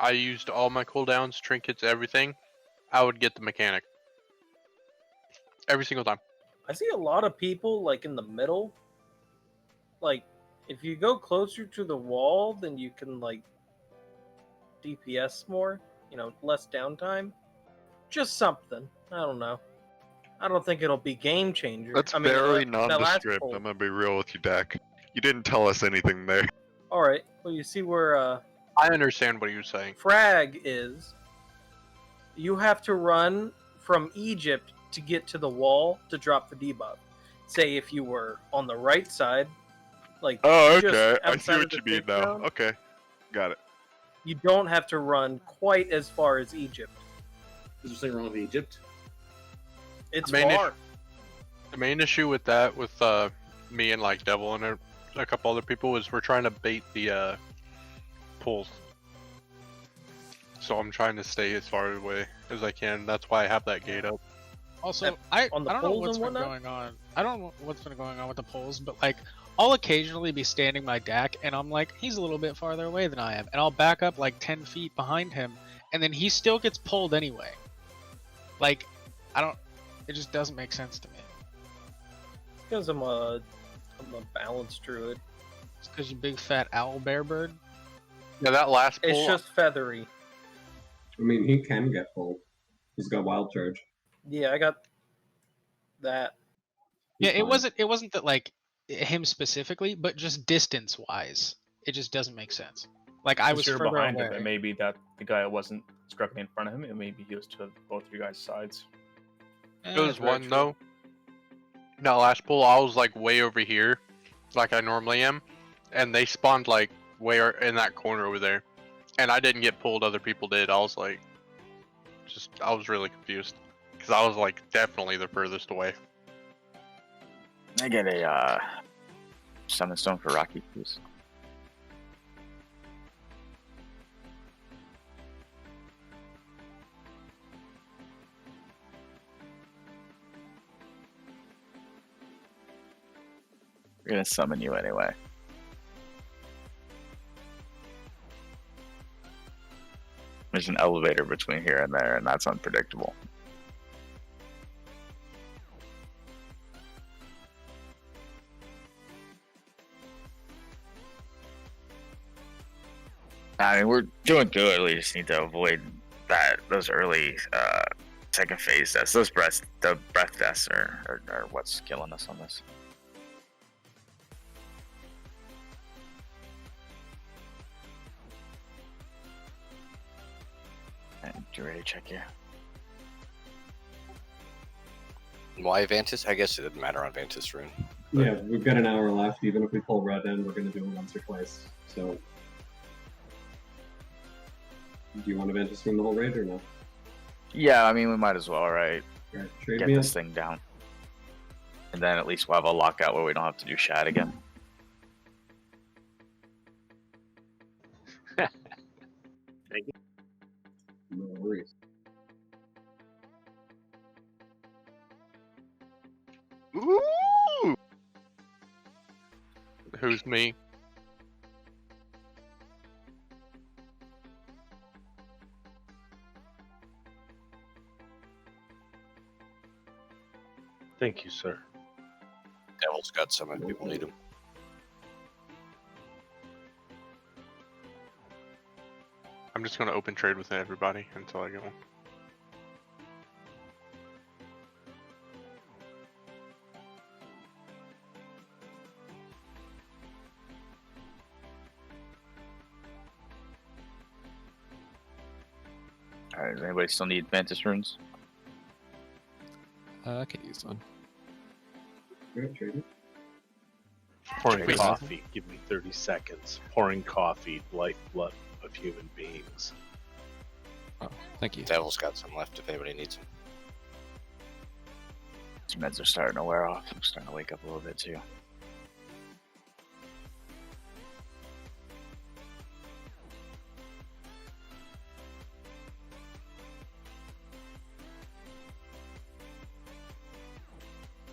I used all my cooldowns, trinkets, everything, I would get the mechanic. Every single time. I see a lot of people like in the middle. Like, if you go closer to the wall, then you can like DPS more. You know, less downtime. Just something. I don't know. I don't think it'll be game changer. That's I mean, very that last nondescript. poll- I'm gonna be real with you, Dak. You didn't tell us anything there. All right. Well, you see where I understand what you're saying. Frag is. You have to run from Egypt to get to the wall to drop the debuff. Say if you were on the right side, like Oh, just okay. I see outside what of the you mean now. takedown, Okay, got it. you don't have to run quite as far as Egypt. Is there something wrong with Egypt? It's The main far. The main issue with that, with me and like Devil and a couple other people, is we're trying to bait the pulls. So I'm trying to stay as far away as I can. That's why I have that gate up. Also, I on the don't know polls what's and been whatnot? going on. I don't know what's been going on with the polls, but like I'll occasionally be standing by Dak and I'm like, he's a little bit farther away than I am, and I'll back up like 10 feet behind him, and then he still gets pulled anyway. Like, it just doesn't make sense to me. Because I'm a balanced druid. It's because you big fat owl bear bird. Yeah, that last pull. It's just feathery. I mean, he can get pulled. He's got wild charge. Yeah, I got that. Yeah, He's fine. it wasn't that like him specifically, but just distance wise, it just doesn't make sense. Like I Since was you're further behind away. him, it may be that the guy wasn't directly in front of him. It may be he was to both of you guys' sides. There was very one true. though. That last pull, I was like way over here, like I normally am, and they spawned like way in that corner over there, and I didn't get pulled. Other people did. I was like, I was really confused because I was like definitely the furthest away. I get a summon stone for Rocky, please. We're gonna summon you anyway. There's an elevator between here and there, and that's unpredictable. I mean, we're doing good. We just need to avoid those early second phase deaths. The breath deaths are what's killing us on this. And you ready to check here? Why Vantis? I guess it didn't matter on Vantis Rune. Yeah, we've got an hour left. Even if we pull red in, we're going to do it once or twice. So, do you want to Ventus Rune the whole raid or no? Yeah, I mean, we might as well, right? Alright, trade Get me this up. thing down. And then at least we'll have a lockout where we don't have to do Shad again. Thank you. No worries. Ooh! Who's me? Thank you, sir. Devil's got summon. People need him. I'm just gonna open trade with everybody until I go. Alright, does anybody still need Mantis runes? I could use one. Alright, trade me. Pouring Wait. coffee. Give me 30 seconds. Pouring coffee, lifeblood of human beings. Oh, thank you. Devil's got some left if anybody needs them. These meds are starting to wear off. I'm starting to wake up a little bit too.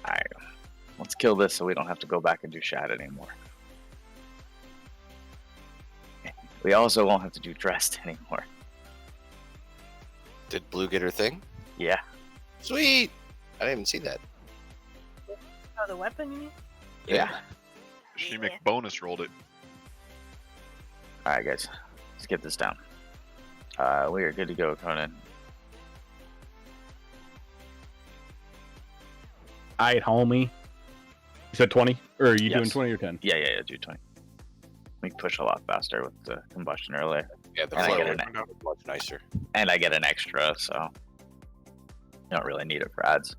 Alright, let's kill this so we don't have to go back and do Shad anymore. We also won't have to do Dressed anymore. Did Blue get her thing? Yeah. Sweet! I didn't even see that. Oh, the weapon, you mean? Yeah. She McBonus rolled it. Alright, guys. Let's get this down. We are good to go, Conan. Alright, homie. You said 20? Or are you doing Yes. 20 or 10? Yeah, do 20. We push a lot faster with the combustion earlier. Yeah, the and flow I get would an, be much nicer. and I get an extra, so you don't really need it for ads.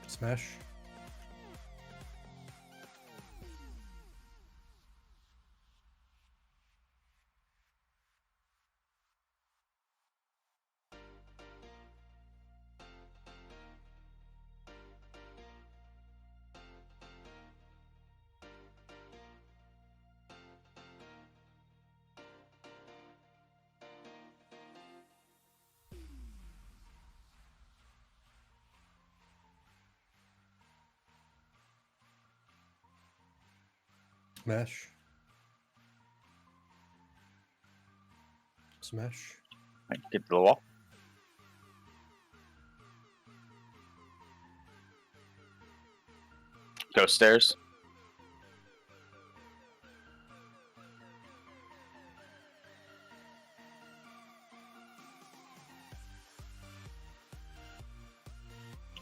Smash. Smash. Smash. Right, get to the wall. Go stairs.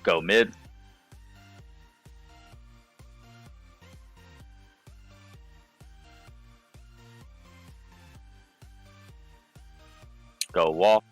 Go mid. Go wall.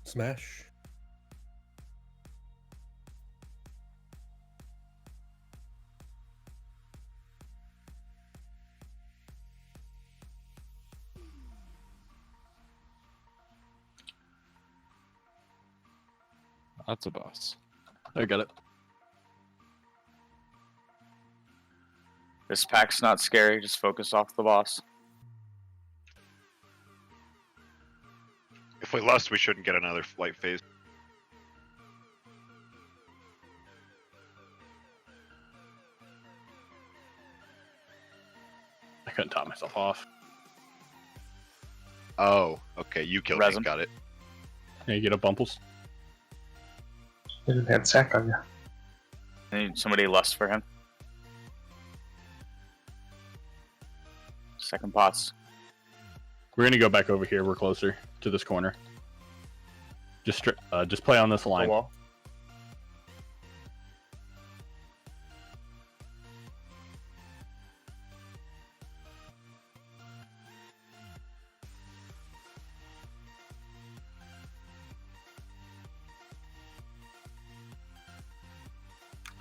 Smash. That's a boss. I got it. This pack's not scary. Just focus off the boss. If we lost, we shouldn't get another flight phase. I couldn't top myself off. Oh, okay. You killed me. Got it. Yeah, you get up bumples. There's a bad sack on you. I need somebody lust for him. Second pots. We're gonna go back over here. We're closer to this corner. Just play on this line. Wall.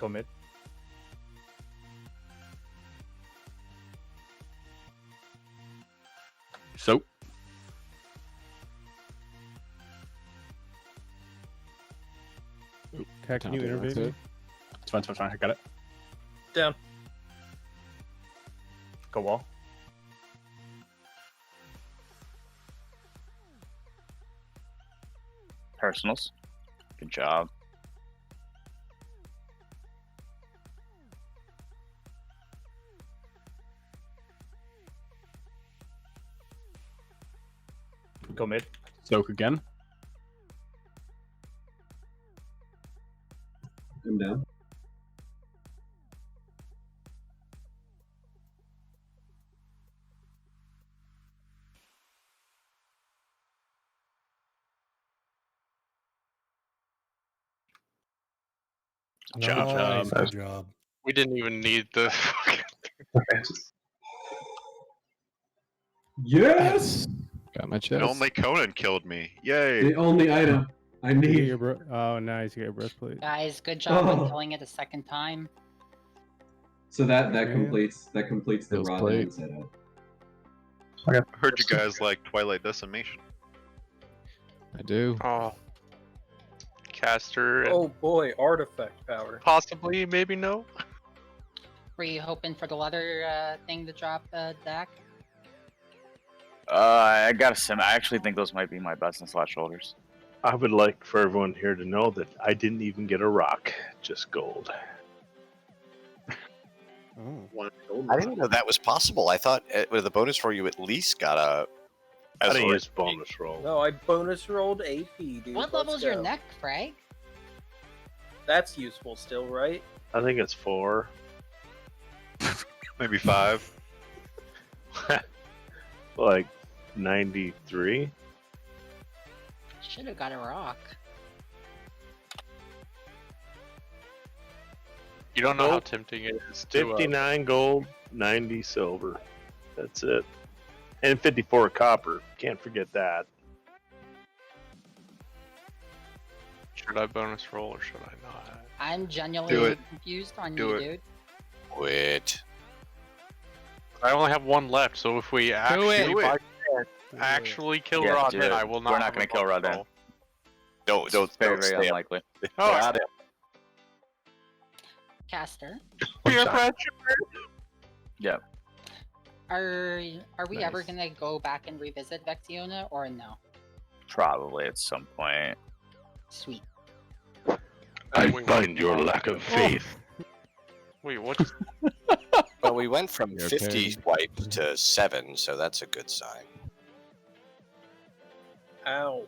Go mid. So. Cat, can you intervene me? It's fine, it's fine. I got it. Down. Go wall. Personals. Good job. Go mid. Soak again. I'm down. Nice, good job. We didn't even need the. Yes! Got my And chest. only Conan killed me. Yay! The only item I You get need. your oh, nice. You got your breastplate. Guys, good job Oh. on killing it a second time. So that Man. completes the Feels raw great. down setup. I heard you guys like Twilight Decimation. I do. Oh. Caster. And Oh boy, artifact power. possibly, maybe no. Were you hoping for the leather thing to drop, Dak? I got a sim. I actually think those might be my best in slot shoulders. I would like for everyone here to know that I didn't even get a rock, just gold. I didn't know that was possible. I thought with the bonus roll you at least got a. I didn't use bonus roll. No, I bonus rolled AP, dude. What Let's level's your go. neck, Frag? That's useful still, right? I think it's 4. Maybe 5. Like 93. Should have got a rock. You don't know how Nope. tempting it is to. 59 gold, 90 silver. That's it. And 54 copper. Can't forget that. Should I bonus roll or should I not? I'm Do genuinely it. confused on Do you, it. dude. Quit. I only have one left, so if we actually Do it. actually kill Yeah, Rod, do then it. I will not. We're not have gonna a kill bonus Rod roll. Don't Very, stay very up. unlikely. Oh, Got it. Caster, peer pressure. Yep. are we ever Nice. gonna go back and revisit Vexiona or no? Probably at some point. Sweet. I Wait, find your lack of faith. Wait, what? Well, we went from You 50 okay? wipe to 7, so that's a good sign. Ow.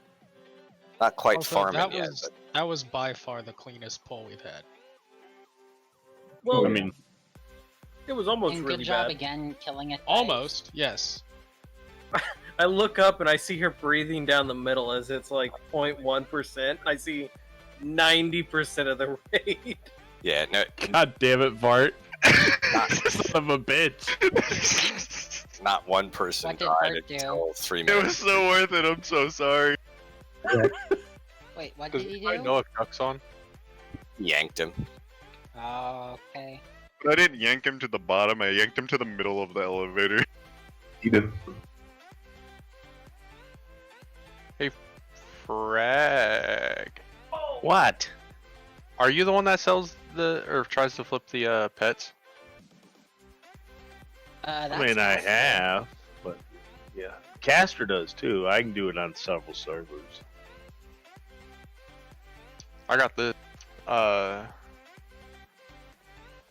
Not quite Also, farming that yet, was that was by far the cleanest pull we've had. Well, I mean, it was almost And really good job bad. again killing it. guys. Almost, yes. I look up and I see her breathing down the middle as it's like 0.1%. I see 90% of the raid. Yeah, no, God damn it, Bart. Son of a bitch. not one person What did died Bart do? until 3 It minutes. was so worth it. I'm so sorry. Wait, what Does did he I do? know if Duck's on? Yanked him. Oh, okay. But I didn't yank him to the bottom. I yanked him to the middle of the elevator. Hey, Frag. What? Are you the one that sells the or tries to flip the pets? That's I mean, I Caster. have, but yeah. Caster does too. I can do it on several servers. I got the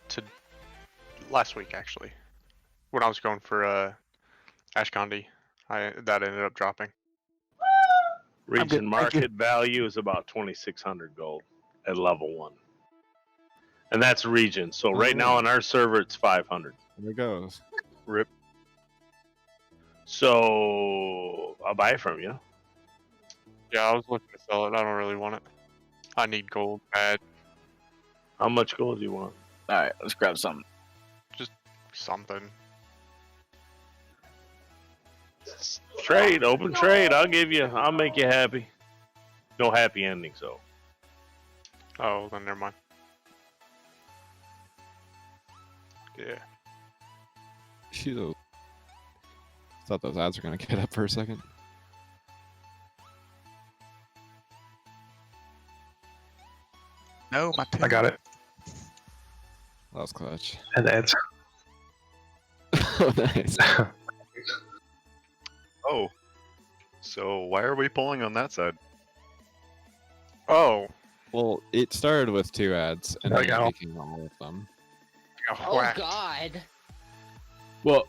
to last week actually when I was going for Ash Condi. That ended up dropping. Region market value is about 2,600 gold at level 1. And that's region. So right now on our server, it's 500. There it goes. Rip. So I'll buy it from you. Yeah, I was looking to sell it. I don't really want it. I need gold bad. How much gold do you want? Alright, let's grab some. Just something. Trade, open trade. I'll give you. I'll make you happy. No happy ending, so. Oh, then never mind. Yeah. Shoot. Thought those ads were gonna get up for a second. No, my I got it. That was clutch. And ads. Oh, nice. Oh. So why are we pulling on that side? Oh. Well, it started with 2 ads, and I then got it became all of them. Oh God. Well,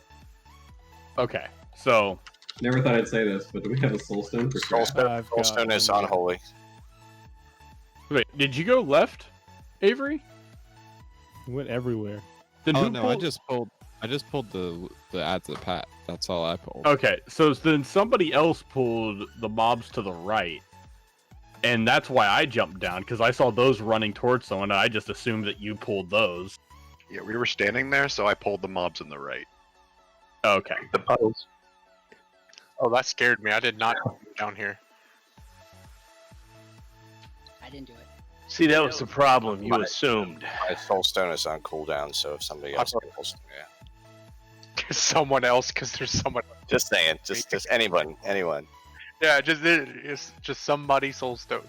okay. So Never thought I'd say this, but do we have a soulstone for sure? Soulstone is unholy. wait, did you go left, Avery? Went everywhere. Then Oh who no, pulled? I just pulled the ads at Pat. That's all I pulled. Okay, so then somebody else pulled the mobs to the right, and that's why I jumped down because I saw those running towards someone. And I just assumed that you pulled those. Yeah, we were standing there, so I pulled the mobs on the right. Okay. The puddles. Oh, that scared me. I did not come down here. I didn't do it. See, that was the problem. You assumed. My soulstone is on cooldown, so if somebody else can soulstone, yeah. Someone else, because there's someone. Just saying, just anyone. Yeah, it's just somebody soulstone.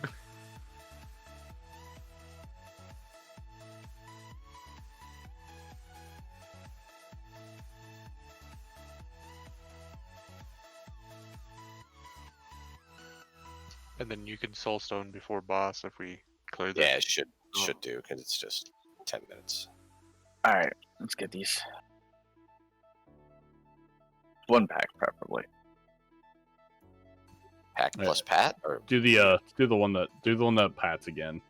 And then you can soulstone before boss if we clear that. Yeah, it should do because it's just 10 minutes. All right, let's get these. 1 pack, preferably. Pack plus Pat, or do the one that Pats again.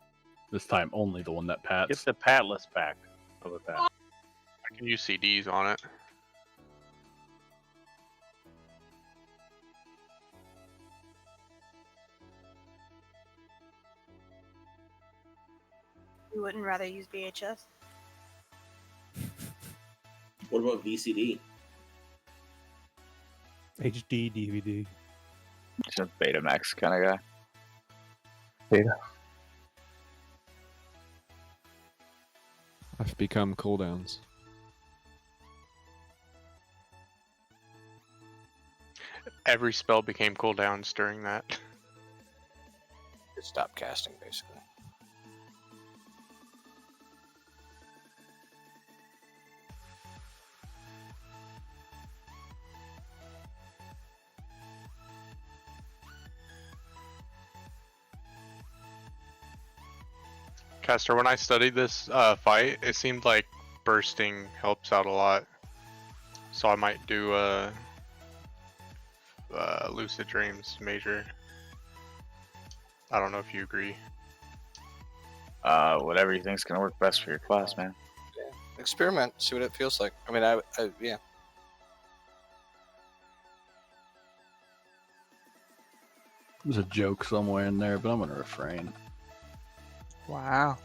This time only the one that Pats. Get the Patless pack. How about that? I can use CDs on it. You wouldn't rather use VHS? What about VCD? HD DVD. Just a Betamax kind of guy. Beta. I've become cooldowns. Every spell became cooldowns during that. Just stop casting, basically. Caster, when I studied this fight, it seemed like bursting helps out a lot. So I might do Lucid Dreams Major. I don't know if you agree. Whatever you think's gonna work best for your class, man. Yeah. Experiment, see what it feels like. I mean, I yeah. There's a joke somewhere in there, but I'm gonna refrain. Wow.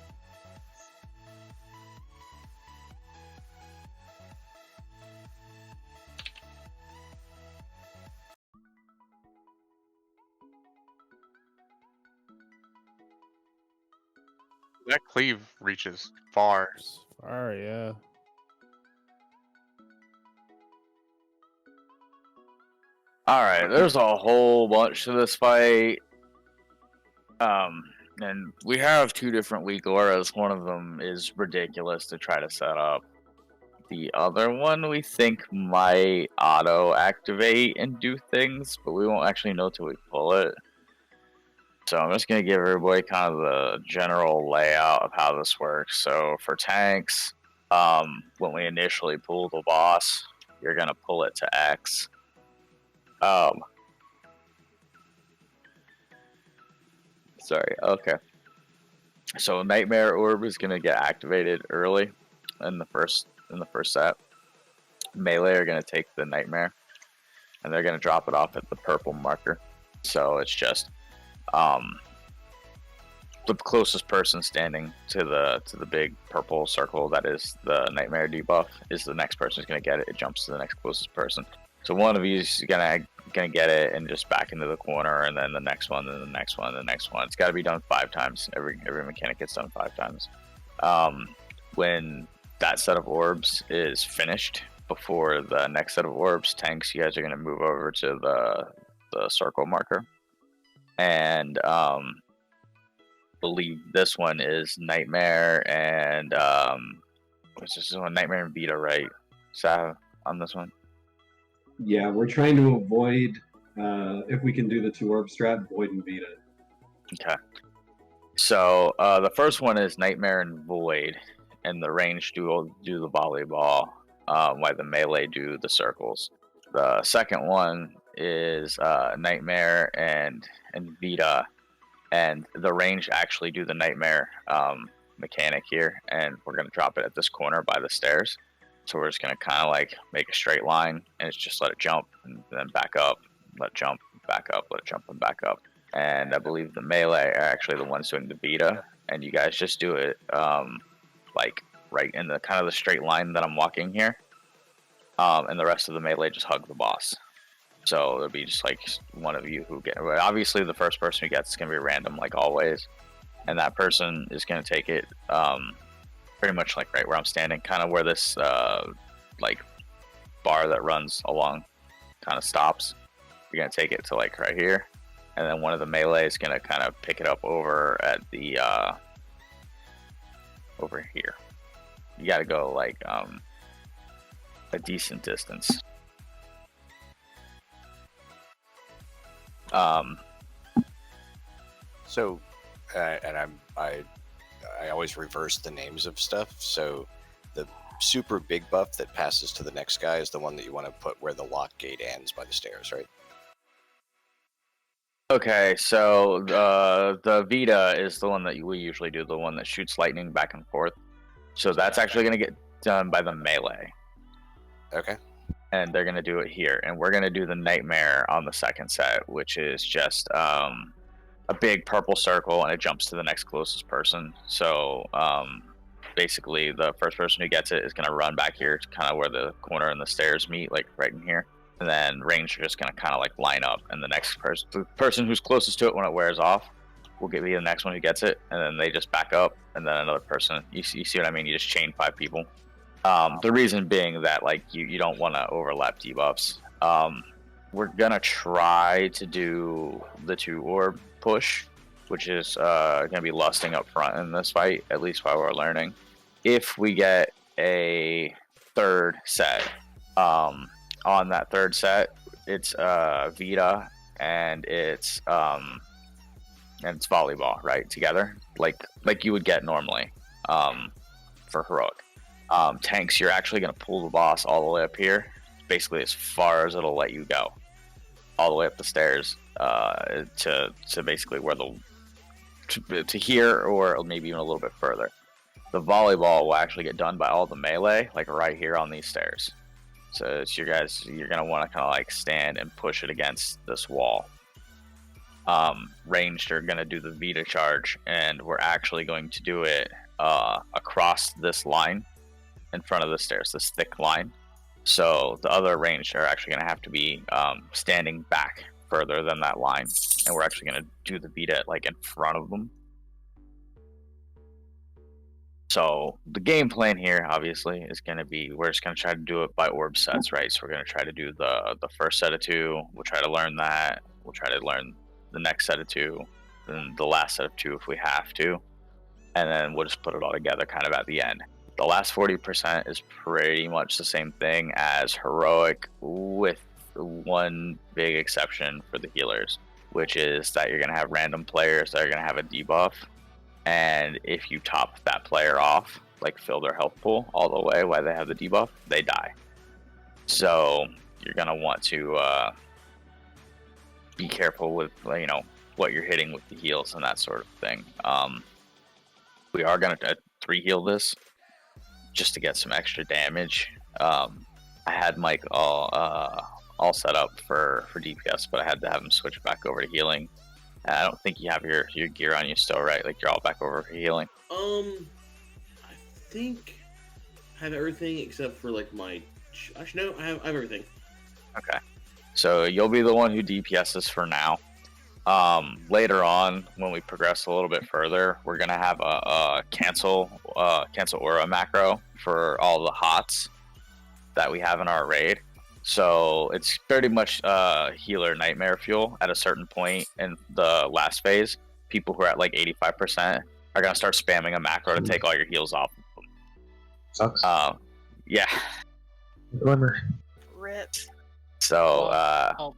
That cleave reaches far. Far, yeah. All right, there's a whole bunch to this fight. And we have 2 different weak auras. One of them is ridiculous to try to set up. The other one we think might auto activate and do things, but we won't actually know till we pull it. So I'm just gonna give everybody kind of the general layout of how this works. So for tanks, when we initially pull the boss, you're gonna pull it to X. Sorry. Okay. So Nightmare Orb is gonna get activated early in the first set. Melee are gonna take the Nightmare, and they're gonna drop it off at the purple marker. So it's just the closest person standing to the big purple circle that is the Nightmare debuff is the next person who's gonna get it. It jumps to the next closest person. So one of you is gonna get it and just back into the corner, and then the next one, then the next one, the next one. It's got to be done 5 times. Every mechanic gets done 5 times. When that set of orbs is finished, before the next set of orbs, tanks, you guys are going to move over to the circle marker. And believe this one is Nightmare and what's this one? Nightmare and Vita, right? So on this one. Yeah, we're trying to avoid, if we can do the 2 orb strat, Void and Vita. Okay. So the first one is Nightmare and Void, and the range do the volleyball, while the melee do the circles. The second one is Nightmare and Vita, and the range actually do the Nightmare mechanic here, and we're gonna drop it at this corner by the stairs. So we're just gonna kind of like make a straight line, and it's just let it jump and then back up, let it jump, back up, let it jump and back up. And I believe the melee are actually the ones doing the Vita, and you guys just do it like right in the kind of the straight line that I'm walking here. And the rest of the melee just hug the boss. So it'll be just like one of you who get. Obviously, the first person who gets is gonna be random, like always, and that person is gonna take it pretty much like right where I'm standing, kind of where this like bar that runs along kind of stops. You're gonna take it to like right here, and then one of the melee is gonna kind of pick it up over at the over here. You gotta go like a decent distance. So, and I always reverse the names of stuff. So, the super big buff that passes to the next guy is the one that you want to put where the lock gate ends by the stairs, right? Okay, so the Vita is the one that we usually do, the one that shoots lightning back and forth. So that's actually going to get done by the melee. Okay. And they're going to do it here. And we're going to do the Nightmare on the second set, which is just a big purple circle, and it jumps to the next closest person. So basically, the first person who gets it is going to run back here to kind of where the corner and the stairs meet, like right in here. And then range are just going to kind of like line up, and the next person, the person who's closest to it when it wears off, will be the next one who gets it, and then they just back up, and then another person. You see what I mean? You just chain 5 people. The reason being that like you don't want to overlap debuffs. We're gonna try to do the 2 orb push, which is gonna be lusting up front in this fight, at least while we're learning. If we get a 3rd set, on that 3rd set, it's Vita and it's volleyball, right, together, like you would get normally for heroic. Tanks, you're actually going to pull the boss all the way up here, basically as far as it'll let you go, all the way up the stairs to basically where to here, or maybe even a little bit further. The volleyball will actually get done by all the melee, like right here on these stairs. So it's you're going to want to kind of like stand and push it against this wall. Ranged are going to do the Vita charge, and we're actually going to do it across this line in front of the stairs, this thick line. So the other ranged are actually going to have to be standing back further than that line, and we're actually going to do the Vita like in front of them. So the game plan here, obviously, is going to be, we're just going to try to do it by orb sets, right? So we're going to try to do the first set of 2. We'll try to learn that. We'll try to learn the next set of 2, then the last set of 2 if we have to, and then we'll just put it all together kind of at the end. The last 40% is pretty much the same thing as heroic, with one big exception for the healers, which is that you're going to have random players that are going to have a debuff. And if you top that player off, like fill their health pool all the way while they have the debuff, they die. So you're going to want to be careful with, you know, what you're hitting with the heals and that sort of thing. We are going to 3 heal this just to get some extra damage. I had Mike all set up for DPS, but I had to have him switch back over to healing. I don't think you have your gear on you still, right? Like you're all back over for healing. I think I have everything except for like my. Actually, no, I have everything. Okay, so you'll be the one who DPSs for now. Later on, when we progress a little bit further, we're gonna have a cancel cancel aura macro for all the hots that we have in our raid. So it's pretty much healer nightmare fuel at a certain point in the last phase. People who are at like 85% are gonna start spamming a macro to take all your heals off. Sucks. Yeah. Rip. So,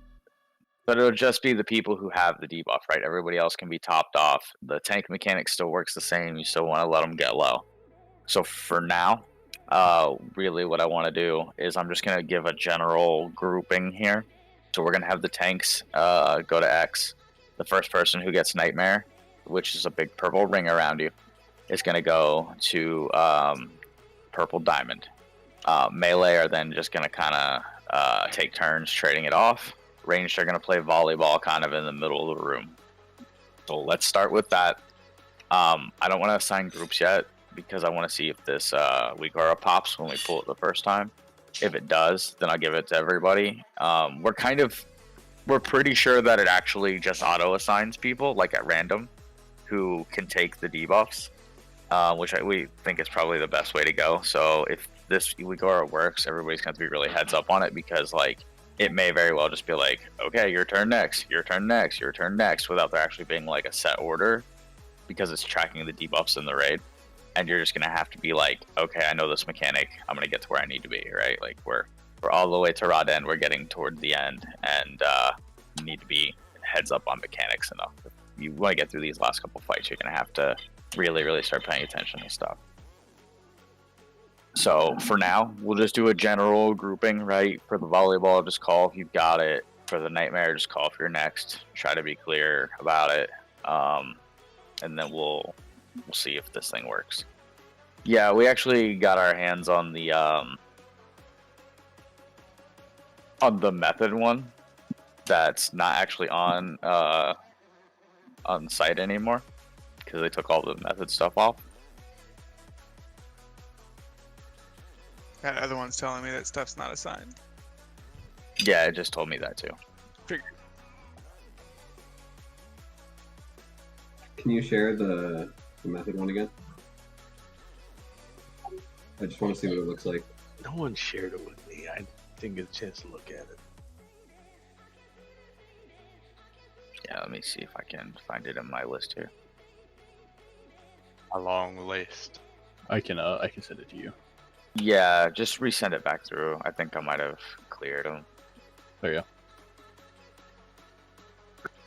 but it'll just be the people who have the debuff, right? Everybody else can be topped off. The tank mechanic still works the same. You still want to let them get low. So for now, really what I want to do is I'm just going to give a general grouping here. So we're going to have the tanks go to X. The first person who gets Nightmare, which is a big purple ring around you, is going to go to Purple Diamond. Melee are then just going to kind of take turns trading it off. Ranged are going to play volleyball kind of in the middle of the room. So let's start with that. I don't want to assign groups yet because I want to see if this weak aura pops when we pull it the first time. If it does, then I'll give it to everybody. We're pretty sure that it actually just auto assigns people like at random who can take the debuffs, which we think is probably the best way to go. So if this weak aura works, everybody's going to be really heads up on it because like it may very well just be like, okay, your turn next, your turn next, your turn next, without there actually being like a set order because it's tracking the debuffs in the raid. And you're just going to have to be like, okay, I know this mechanic. I'm going to get to where I need to be, right? Like we're all the way to Rod End. We're getting toward the end and you need to be heads up on mechanics enough. If you want to get through these last couple fights, you're going to have to really, really start paying attention to stuff. So for now, we'll just do a general grouping, right? For the volleyball, just call if you've got it. For the nightmare, just call if you're next. Try to be clear about it. And then we'll see if this thing works. Yeah, we actually got our hands on the method one that's not actually on site anymore because they took all the method stuff off. That other one's telling me that stuff's not assigned. Yeah, it just told me that too. Figured. Can you share the method one again? I just want to see what it looks like. No one shared it with me. I didn't get a chance to look at it. Yeah, let me see if I can find it in my list here. A long list. I can send it to you. Yeah, just resend it back through. I think I might have cleared them. There you go.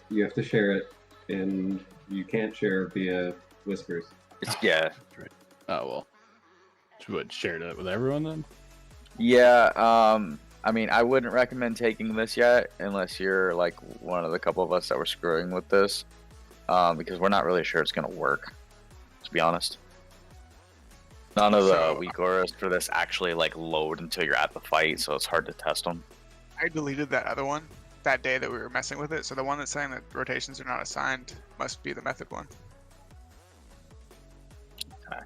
You have to share it, and you can't share via whispers. Yeah. That's right. Oh well. Should share it with everyone then? Yeah. I mean, I wouldn't recommend taking this yet unless you're like one of the couple of us that were screwing with this, because we're not really sure it's gonna work. To be honest. None of the weak auras for this actually like load until you're at the fight, so it's hard to test them. I deleted that other one that day that we were messing with it, so the one that's saying that rotations are not assigned must be the method one. Okay.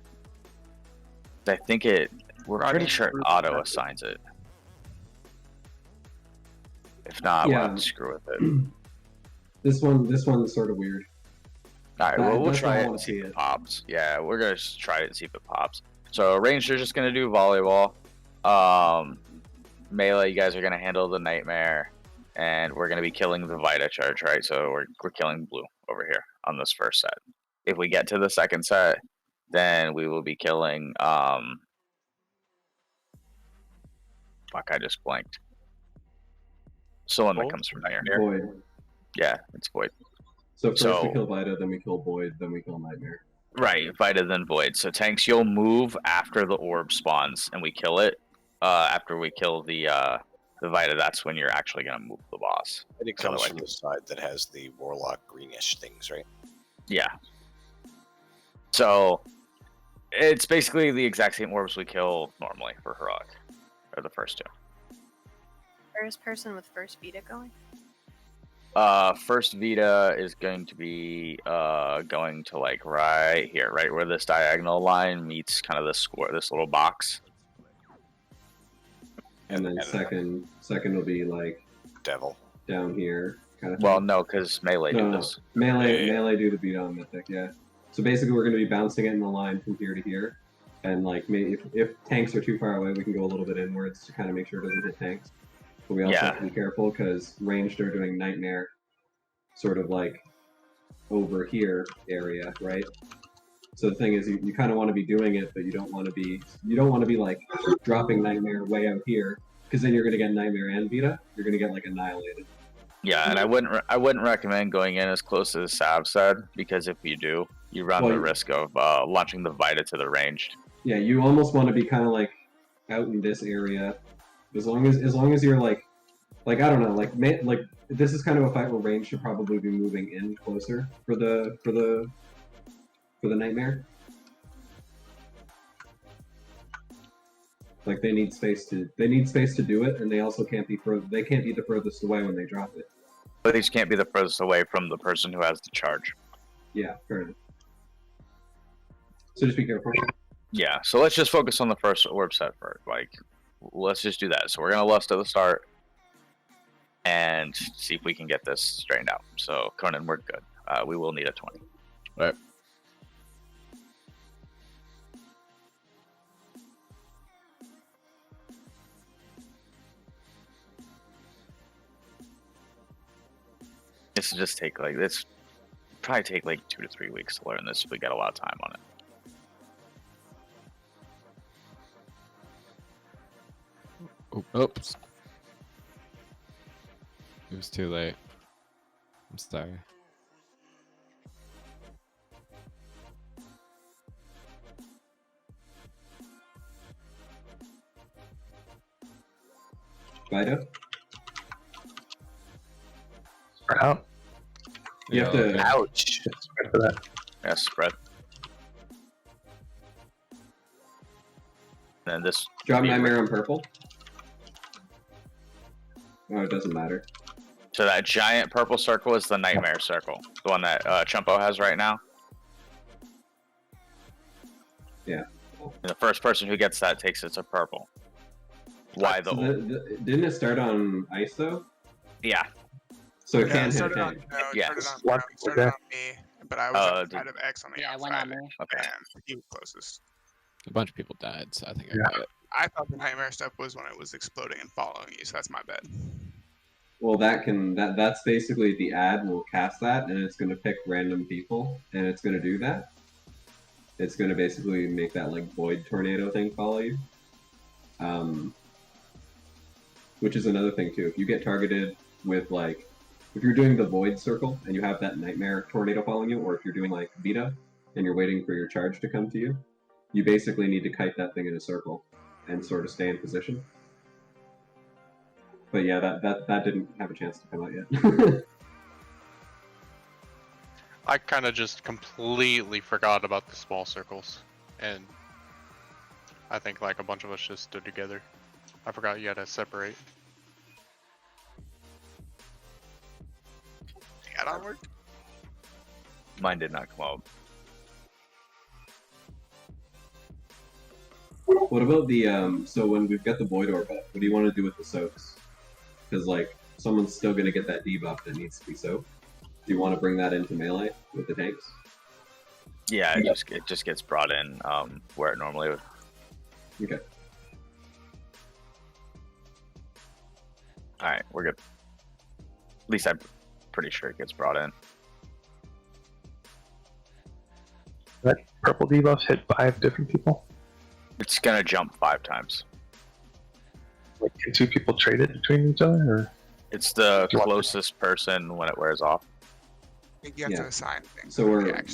I think we're pretty sure it auto assigns it. If not, we'll have to screw with it. This one's sort of weird. Alright, well, we'll try it want and to see see if it. it pops. Yeah, we're gonna just try it and see if it pops. So Ranger just gonna do volleyball. Melee, you guys are gonna handle the nightmare, and we're gonna be killing the Vita charge, right? So we're killing blue over here on this first set. If we get to the second set, then we will be killing fuck, I just blanked. Someone that comes from here. Void. Yeah, it's Void. So first we kill Vita, then we kill Void, then we kill Nightmare. Right, Vita then Void. So tanks, you'll move after the orb spawns and we kill it. After we kill the Vita, that's when you're actually gonna move the boss. And it comes from the side that has the warlock greenish things, right? Yeah. So it's basically the exact same orbs we kill normally for heroic, or the first two. First person with first Vita going? First Vita is going to be going to like right here, right where this diagonal line meets kind of this square, this little box. And then second will be like Devil down here, kind of. Well, no, because melee do this. Melee do the beat on mythic, yeah. So basically, we're going to be bouncing it in the line from here to here, And like maybe if tanks are too far away, we can go a little bit inwards to kind of make sure it doesn't hit tanks. But we also have to be careful because ranged are doing nightmare, sort of like over here area, right? So the thing is, you kind of want to be doing it, but you don't want to be like dropping nightmare way out here, because then you're going to get nightmare and Vita. You're going to get like annihilated. Yeah, and I wouldn't recommend going in as close as Sav said, because if you do, you run the risk of launching the Vita to the ranged. Yeah, you almost want to be kind of like out in this area, as long as you're like I don't know, like this is kind of a fight where range should probably be moving in closer for the nightmare. Like they need space to do it, and they also can't be the furthest away when they drop it. But these can't be the furthest away from the person who has the charge. Yeah, fair enough. So just be careful. Yeah, so let's just focus on the first orb set first. Like, let's just do that. So we're gonna lust at the start and see if we can get this straightened out. So Conan, we're good. We will need a 20. All right. This will just take probably take like 2 to 3 weeks to learn this if we got a lot of time on it. Oops. It was too late. I'm sorry. Vita? Spread out. You have to... Ouch. Spread for that. Yeah, spread. And this... Drop Nightmare on purple. Oh, it doesn't matter. So that giant purple circle is the Nightmare Circle. The one that Chumpo has right now. Yeah. And the first person who gets that takes it to purple. Why so didn't it start on ice though? Yeah. So it can hit a tank. Yeah. It started on me, but I was outside of X on the outside. Okay. And he was closest. A bunch of people died, so I think I got it. I thought the nightmare stuff was when it was exploding and following you, so that's my bad. Well, that's basically the ad will cast that, and it's going to pick random people, and it's going to do that. It's going to basically make that like void tornado thing follow you. Which is another thing too. If you get targeted with like, if you're doing the void circle and you have that nightmare tornado following you, or if you're doing like Vita and you're waiting for your charge to come to you, you basically need to kite that thing in a circle and sort of stay in position. But yeah, that didn't have a chance to come out yet. I kind of just completely forgot about the small circles, and I think like a bunch of us just stood together. I forgot you had to separate. Got onward? Mine did not come out. What about the so when we've got the void orb up, what do you want to do with the soaks? Because like someone's still gonna get that debuff that needs to be soaked. Do you want to bring that into melee with the tanks? Yeah, it just gets brought in where it normally would. Okay. All right, we're good. At least I'm pretty sure it gets brought in. That purple debuff hit 5 different people. It's gonna jump 5 times. Like, can 2 people trade it between each other, or? It's the closest person when it wears off. I think you have to assign things. So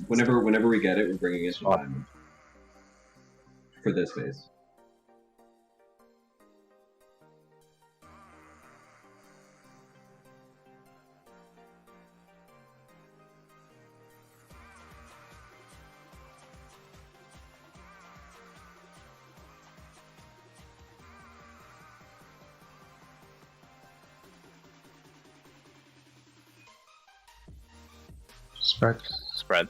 whenever we get it, we're bringing it to diamond for this phase. Spread. Spread.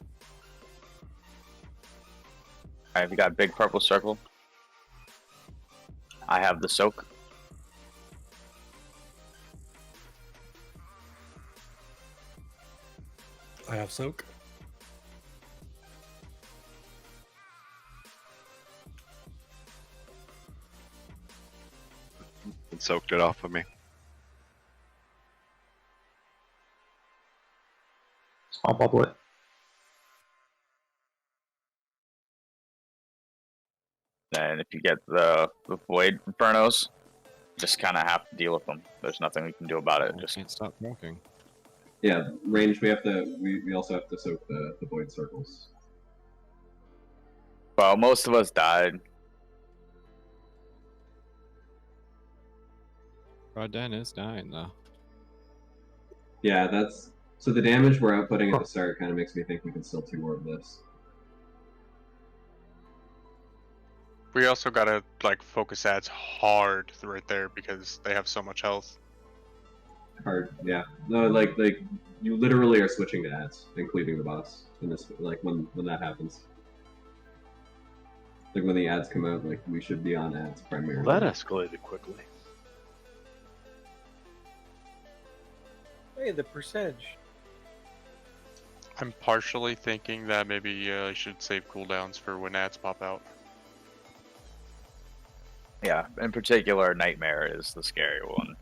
Alright, we got a big purple circle. I have the soak. I have soak. and soaked it off of me. I'll bubble it. And if you get the Void Infernos, just kind of have to deal with them. There's nothing we can do about it. Just can't stop walking. Yeah, range. We also have to soak the void circles. Well, most of us died. Rodden is dying though. Yeah, that's so the damage we're outputting at the start kind of makes me think we can still 2-orb this. We also gotta like focus ads hard right there because they have so much health. Hard, yeah. No, like you literally are switching to ads and cleaving the boss in this. Like when that happens, like when the ads come out, like we should be on ads primarily. Well, that escalated quickly. Hey, the percentage. I'm partially thinking that maybe I should save cooldowns for when ads pop out. Yeah, in particular, Nightmare is the scary one.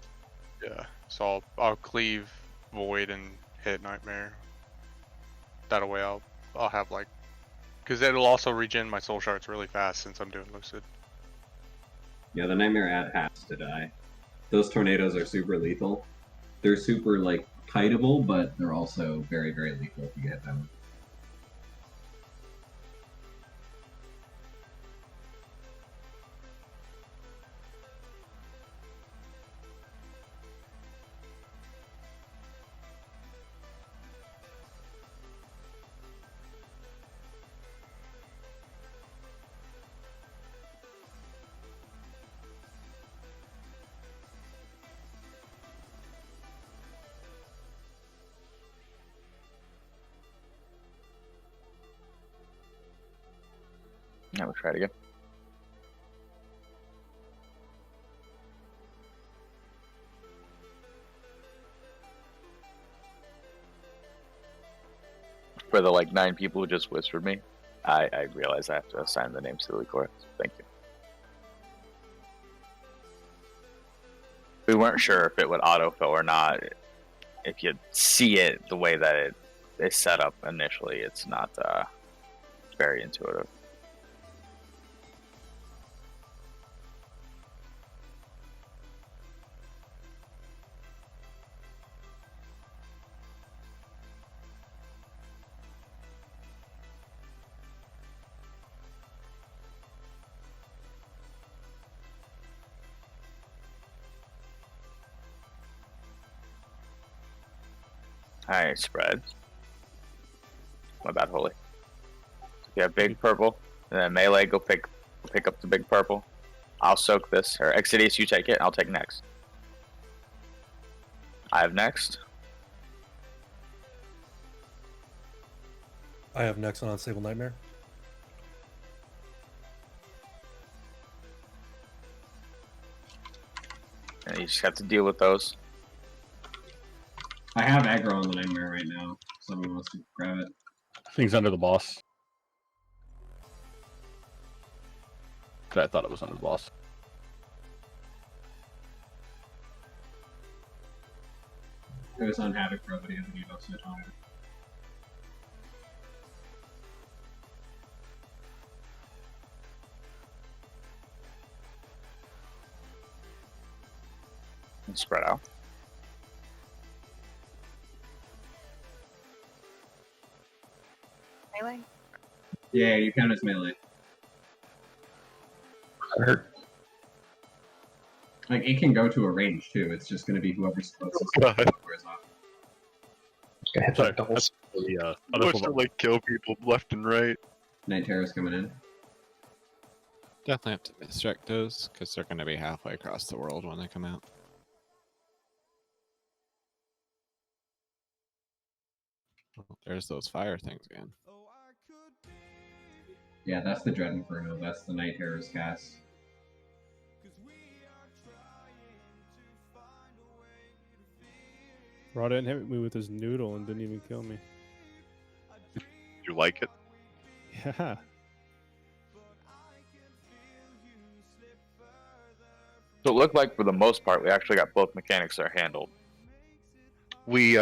Yeah, so I'll cleave Void and hit Nightmare. That way I'll have like, because it'll also regen my soul shards really fast since I'm doing Lucid. Yeah, the Nightmare ad has to die. Those tornadoes are super lethal. They're super like kiteable, but they're also very, very lethal if you get them. Yeah, we'll try it again. For the like 9 people who just whispered me, I realize I have to assign the names to the chorus. Thank you. We weren't sure if it would autofill or not. If you see it the way that it is set up initially, it's not very intuitive. Alright, spread. My bad, Holy. You have big purple, and then melee, go pick up the big purple. I'll soak this. Or Exodius, you take it, I'll take next. I have next. I have next on Unstable Nightmare. And you just have to deal with those. I have aggro on the Nightmare right now. Someone wants to grab it. Thing's under the boss. I thought it was under the boss. It was on Havoc Pro, but he doesn't need to switch on it. And spread out. Melee? Yeah, you count as melee. That hurt. Like, it can go to a range, too. It's just going to be whoever's closest to it wears off. Sorry, doubles. Push to like kill people left and right. Night Terror's coming in. Definitely have to misdirect those because they're going to be halfway across the world when they come out. Oh, there's those fire things again. Yeah, that's the Dread Inferno. That's the Night Terror's cast. Rodden hit me with his noodle and didn't even kill me. You like it? Yeah. So it looked like for the most part we actually got both mechanics there handled. We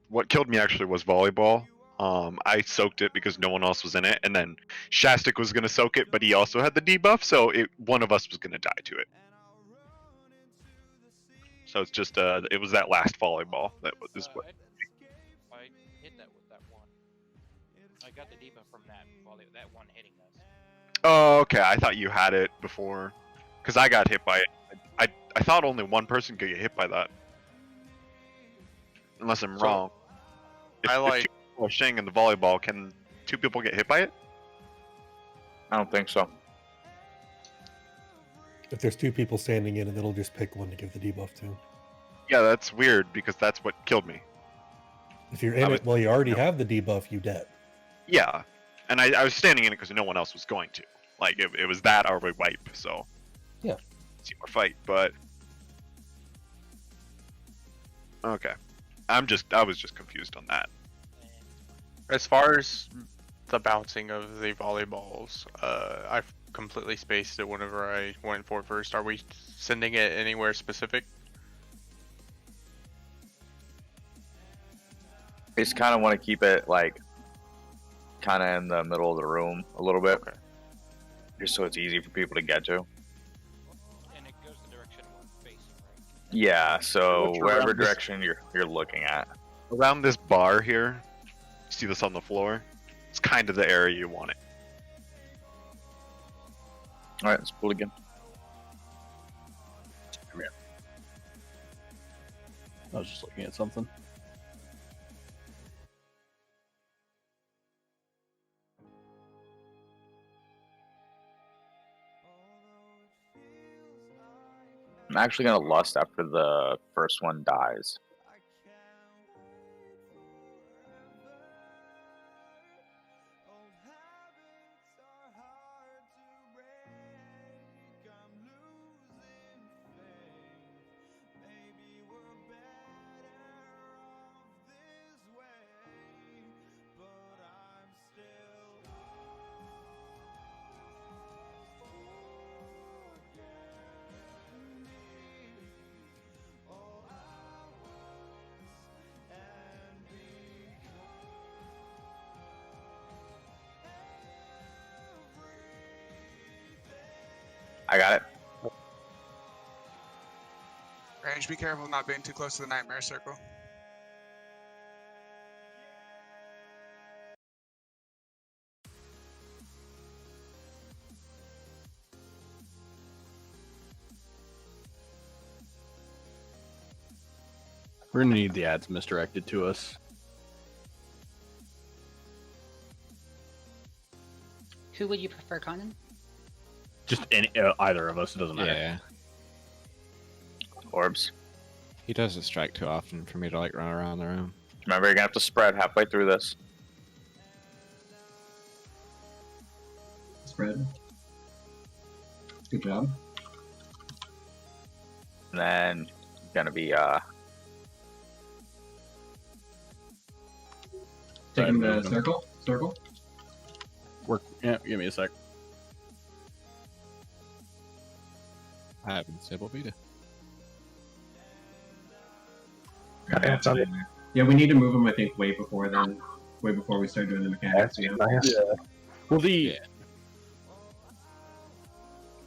what killed me actually was volleyball. I soaked it because no one else was in it, and then Shastic was gonna soak it, but he also had the debuff, so one of us was gonna die to it. So it's just it was that last volleyball that was what. I hit that with that one. I got the debuff from that that one hitting us. Oh, okay. I thought you had it before, because I got hit by it. I thought only one person could get hit by that, unless I'm wrong. If, I like. If two people are staying in the volleyball, can two people get hit by it? I don't think so. If there's two people standing in it, it'll just pick one to give the debuff to. Yeah, that's weird because that's what killed me. If you're in it, well, you already have the debuff, you dead. Yeah, and I was standing in it because no one else was going to. Like it was that or we wipe. So yeah, see more fight. But okay, I was just confused on that. As far as the bouncing of the volleyballs, I've completely spaced it whenever I went for it first. Are we sending it anywhere specific? I just kind of want to keep it like kind of in the middle of the room a little bit, just so it's easy for people to get to. And it goes the direction we're facing, right? Yeah, so Which wherever around this- direction you're looking at. Around this bar here, you see this on the floor? It's kind of the area you want it. All right, let's pull again. Come here. I was just looking at something. I'm actually gonna lust after the first one dies. I got it. Range, be careful not being too close to the nightmare circle. We're gonna need the ads misdirected to us. Who would you prefer, Conan? Just any either of us, it doesn't matter. Yeah. Orbs. He doesn't strike too often for me to like run around the room. Remember, you're gonna have to spread halfway through this. Spread. Good job. And then gonna be Taking the circle. Work. Yeah, give me a sec. I have Disable Vita. Yeah, we need to move them. I think way before then, way before we start doing the mechanics. Yeah. Well, the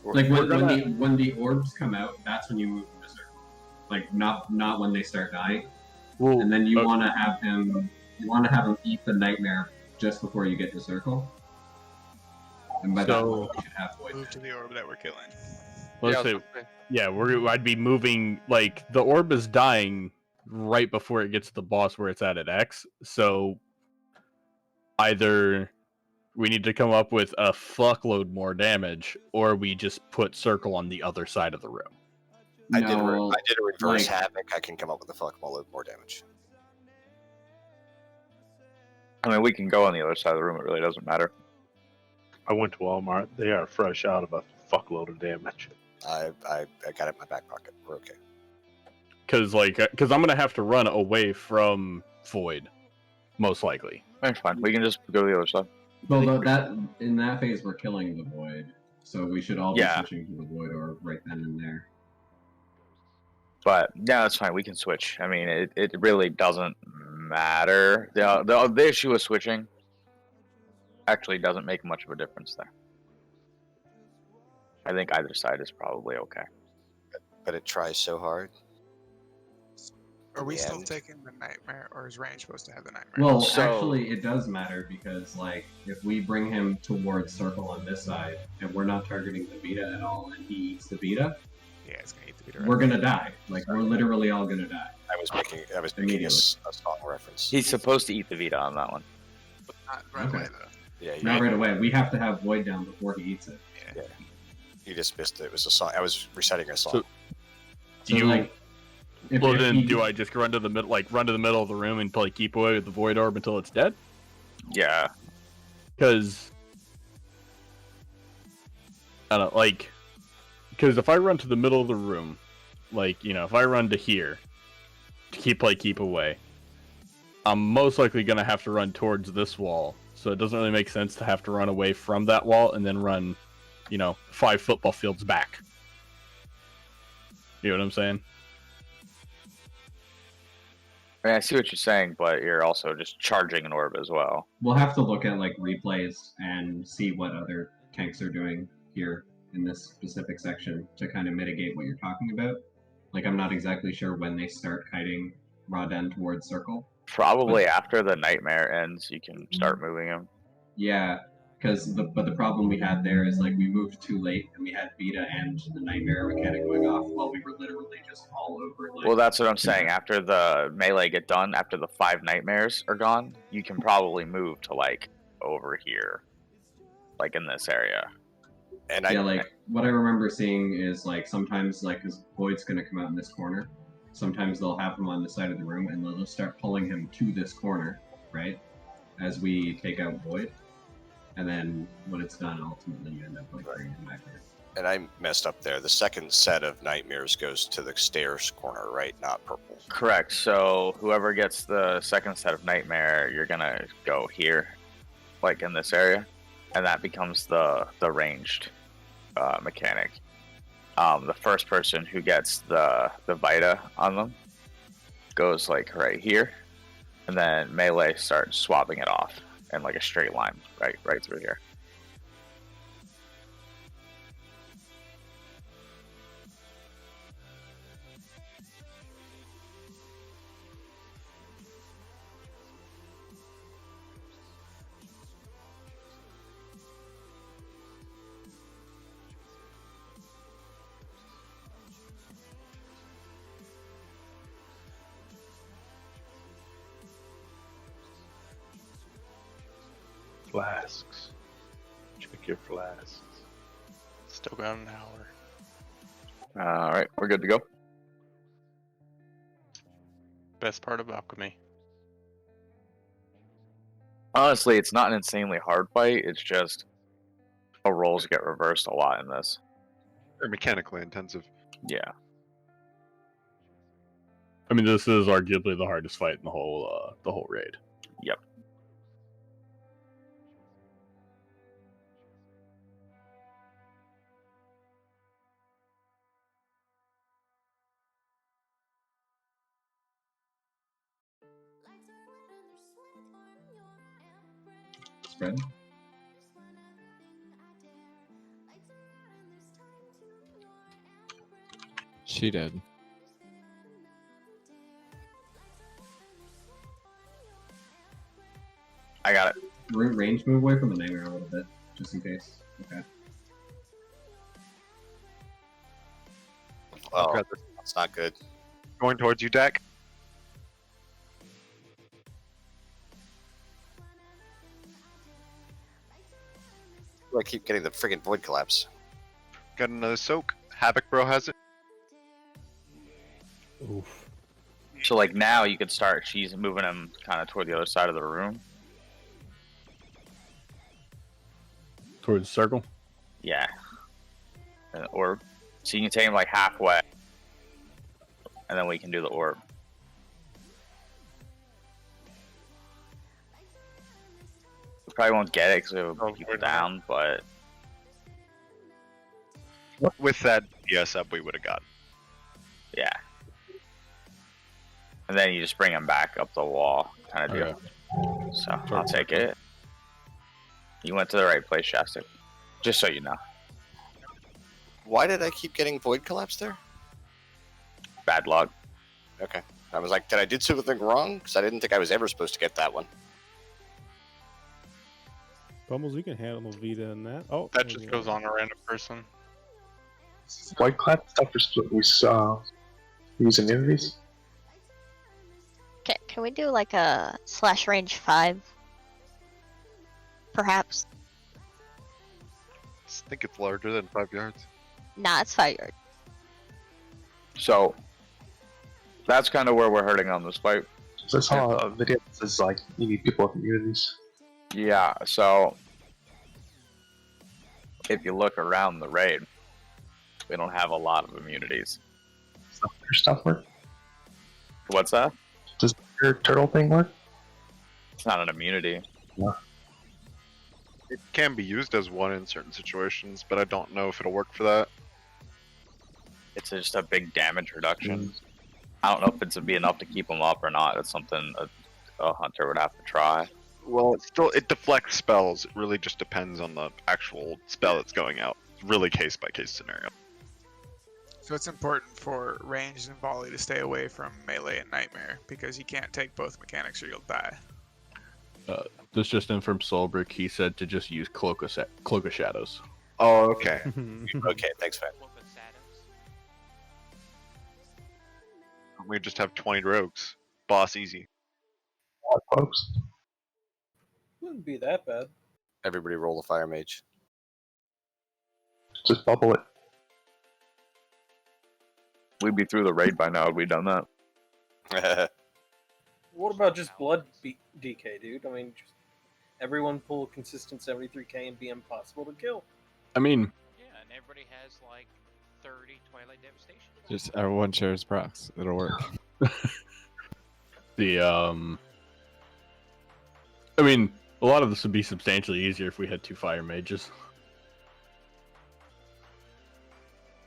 like when the orbs come out, that's when you move them to circle. Like not when they start dying. Well, and then you want to have him. You want to have him eat the nightmare just before you get to circle. And by that point, we should have void. Move to the orb that we're killing. Let's say, yeah, I'd be moving, like, the orb is dying right before it gets to the boss where it's at X, so either we need to come up with a fuckload more damage, or we just put circle on the other side of the room. I did a reverse havoc. I can come up with a fuckload more damage. I mean, we can go on the other side of the room. It really doesn't matter. I went to Walmart. They are fresh out of a fuckload of damage. I got it in my back pocket. We're okay. Because I'm gonna have to run away from Void, most likely. That's fine. We can just go to the other side. Well, that in that phase we're killing the void, so we should all be Yeah. switching to the void or right then and there. But yeah, that's fine. We can switch. I mean, it really doesn't matter. The issue with switching actually doesn't make much of a difference there. I think either side is probably okay. But it tries so hard. Are we the still end. taking the nightmare, or is Range supposed to have the nightmare? Well, So- actually, it does matter because, like, if we bring him towards circle on this side and we're not targeting the Vita at all, and he eats the Vita, yeah, it's gonna eat the Vita. we're gonna die. Like, we're literally all gonna die. I was making a song reference. He's supposed to eat the Vita on that one. Not right away though. Yeah, Not right away. We have to have Void down before he eats it. Yeah. You just missed it. It was a song. I was reciting a song. So, So, you, like, if then he- do I just run to the middle, run to the middle of the room and play keep away with the void orb until it's dead? Yeah. Because I don't because if I run to the middle of the room, if I run to here to keep away, I'm most likely gonna have to run towards this wall. So it doesn't really make sense to have to run away from that wall and then run, 5 football fields back. You know what I'm saying? I mean, I see what you're saying, but you're also just charging an orb as well. We'll have to look at, like, replays and see what other tanks are doing here in this specific section to kind of mitigate what you're talking about. Like, I'm not exactly sure when they start kiting Raden towards circle. Probably after the nightmare ends, you can start moving him. Yeah, because the problem we had there is, like, we moved too late and we had Vita and the nightmare mechanic going off while we were literally just all over. Like, Well, that's what I'm saying. After the melee get done, after the 5 nightmares are gone, you can probably move to, over here. In this area. And what I remember seeing is, sometimes, because Void's going to come out in this corner, sometimes they'll have him on the side of the room and they'll just start pulling him to this corner, right? As we take out Void. And then when it's done, ultimately you end up bringing him back here. And I messed up there. The second set of nightmares goes to the stairs corner, right? Not purple. Correct. So whoever gets the second set of nightmare, you're gonna go here, in this area, and that becomes the ranged mechanic. The first person who gets the Vita on them goes right here, and then melee starts swapping it off in a straight line right through here. Flasks. Check your flasks. Still got an hour. All right, we're good to go. Best part of alchemy. Honestly, it's not an insanely hard fight. It's just roles get reversed a lot in this. They're mechanically intensive. Yeah. I mean, this is arguably the hardest fight in the whole raid. Yep. Spread. She did. I got it. Range move away from the nightmare a little bit, just in case. Okay. Oh, that's not good. Going towards you, Dak. I keep getting the friggin' void collapse. Got another soak. Havoc Bro has it. Oof. So now you could start. She's moving him kind of toward the other side of the room. Towards the circle? Yeah. And the orb. So you can take him halfway. And then we can do the orb. We probably won't get it because we have people down, but... With that DPS up, we would have got. Yeah. and then you just bring him back up the wall, kind of deal. So I'll take it. You went to the right place, Shasta. Just so you know. Why did I keep getting Void Collapse there? Bad luck. Okay. I was like, did I do something wrong? Because I didn't think I was ever supposed to get that one. Bumbles, you can handle Vita in that. Oh, That just goes on a random person. White clap stuff for split. We saw use immunities. Can we do like a slash range 5? Perhaps. I think it's larger than 5 yards. Nah, it's 5 yards. So that's kind of where we're hurting on this fight. So I saw a video that says like you need people with immunities. Yeah, so if you look around the raid, we don't have a lot of immunities. Does your stuff work? What's that? Does your turtle thing work? It's not an immunity. Yeah. It can be used as one in certain situations, but I don't know if it'll work for that. It's just a big damage reduction. I don't know if it's be enough to keep them up or not. That's something a hunter would have to try. Well, it deflects spells. It really just depends on the actual spell that's going out. It's really case by case scenario. So it's important for ranged and volley to stay away from melee and nightmare because you can't take both mechanics or you'll die. This just in from Solbrick. He said to just use Cloak of Shadows. Oh, okay. Okay, thanks, Fat. We just have 20 rogues. Boss easy. Folks. Wouldn't be that bad. Everybody roll a fire mage. Just bubble it. We'd be through the raid by now. Had we done that? What about just blood DK, dude? I mean, just everyone pull a consistent 73k and be impossible to kill. I mean, Yeah, and everybody has like 30 Twilight Devastation. Just everyone shares procs. It'll work. I mean, a lot of this would be substantially easier if we had 2 fire mages.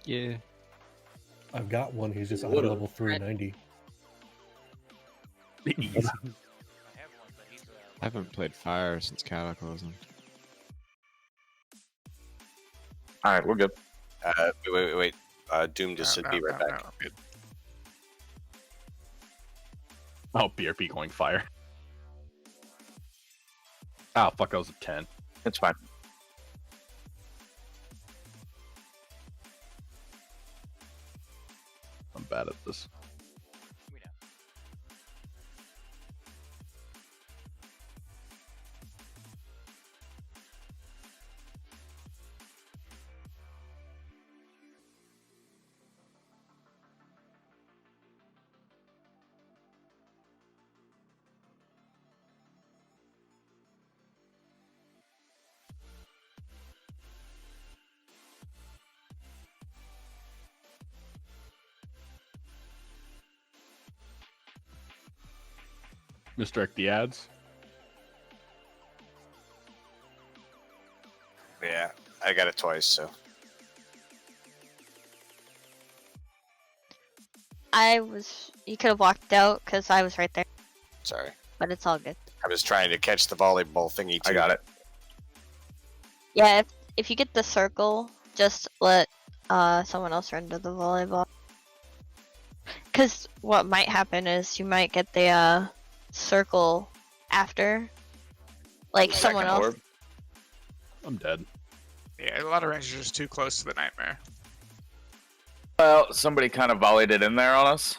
Yeah. I've got one. He's just on level 390. I haven't played fire since Cataclysm. Alright, we're good. Wait. Doom just said be right back. Oh, BRP going fire. Oh, fuck, I was a 10. It's fine. I'm bad at this. Misdirect the ads. Yeah, I got it twice, so. You could have walked out because I was right there. Sorry. But it's all good. I was trying to catch the volleyball thingy too. I got it. Yeah, if you get the circle, just let someone else run to the volleyball. Because what might happen is you might get the circle after. Like someone else. Orb. I'm dead. Yeah, a lot of ranges are just too close to the nightmare. Well, somebody kind of volleyed it in there on us.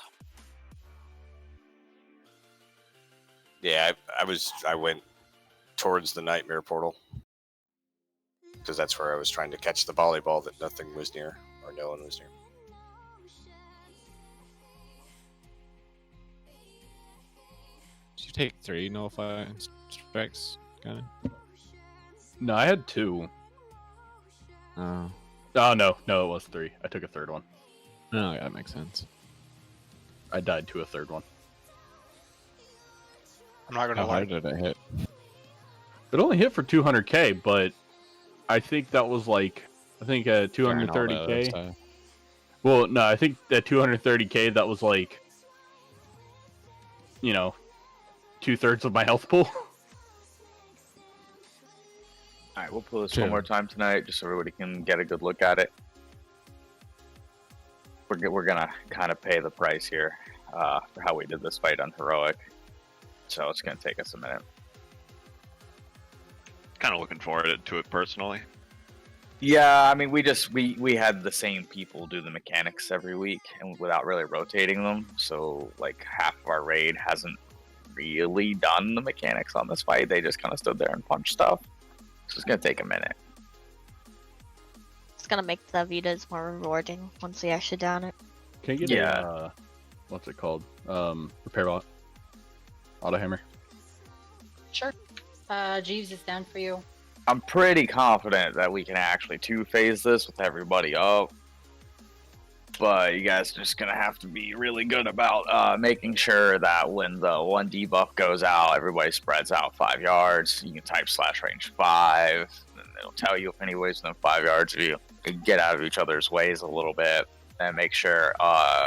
Yeah, I went towards the nightmare portal. Because that's where I was trying to catch the volleyball that nothing was near, or no one was near. Did you take 3 nullify strikes, kind of? No, I had 2. Oh. Oh, no, it was 3. I took a 3rd one. Oh, yeah, that makes sense. I died to a 3rd one. I'm not gonna How lie. hard did I hit? It only hit for 200k, but I think that was like, 230k. Well, no, I think that 230k, that was like you know, 2/3 of my health pool. All right, we'll pull this Chill. one more time tonight, just so everybody can get a good look at it. We're gonna kind of pay the price here for how we did this fight on heroic, so it's gonna take us a minute. Kind of looking forward to it personally. Yeah, I mean, we had the same people do the mechanics every week, and without really rotating them, so like half of our raid hasn't really done the mechanics on this fight. They just kind of stood there and punched stuff. So it's gonna take a minute. It's gonna make the Vitas more rewarding once we actually down it. Can you get a what's it called? Repair bot. Auto hammer. Sure. Jeeves is down for you. I'm pretty confident that we can actually two-phase this with everybody up. But you guys are just going to have to be really good about making sure that when the one debuff goes out, everybody spreads out 5 yards. You can type /range 5, and it'll tell you if anybody's within 5 yards of you. You can get out of each other's ways a little bit, and make sure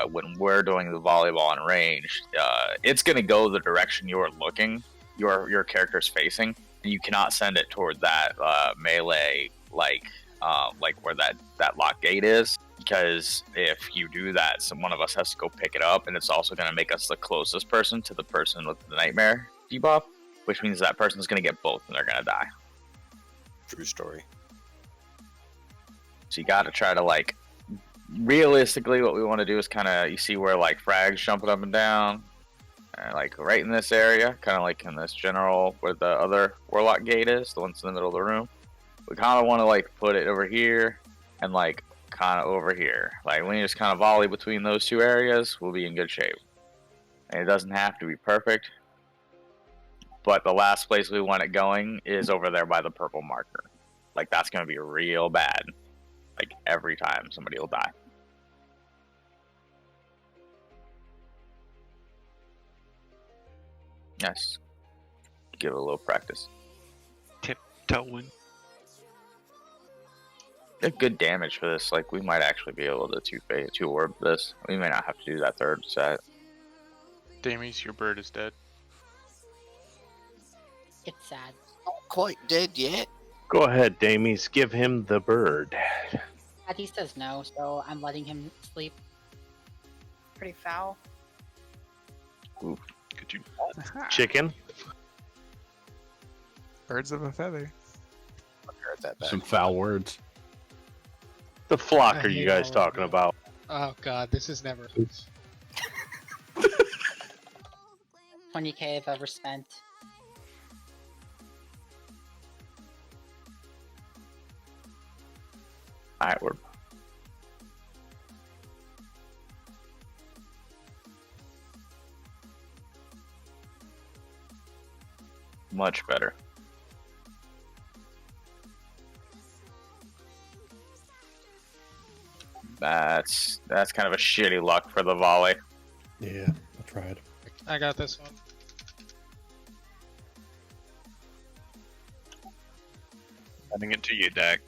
when we're doing the volleyball on range, it's going to go the direction you're looking, your character's facing. You cannot send it toward that melee, like where that lock gate is, because if you do that, one of us has to go pick it up, and it's also going to make us the closest person to the person with the nightmare debuff, which means that person's going to get both and they're going to die. True story. So you got to try to, like, realistically, what we want to do is kind of, you see where like frags jumping up and down, like right in this area, kind of like in this general where the other warlock gate is, the one's in the middle of the room. We kind of want to like put it over here and like kind of over here. Like when you just kind of volley between those two areas, we'll be in good shape. And it doesn't have to be perfect, but the last place we want it going is over there by the purple marker. Like that's going to be real bad. Like every time somebody will die. Yes. Give it a little practice. Tiptoeing. Get good damage for this. Like we might actually be able to two orb this. We may not have to do that third set. Damies, your bird is dead. It's sad. Not quite dead yet. Go ahead, Damies. Give him the bird. He says no, so I'm letting him sleep. Pretty foul. Oof. Could you? Chicken. Birds of a feather. Heard that back. Some foul words. The flock I are you hate guys all of talking that. about? Oh god, this is never. 20k I've ever spent. Alright, we're much better. That's kind of a shitty luck for the volley. Yeah, I tried. I got this one. Sending it to you, Dak.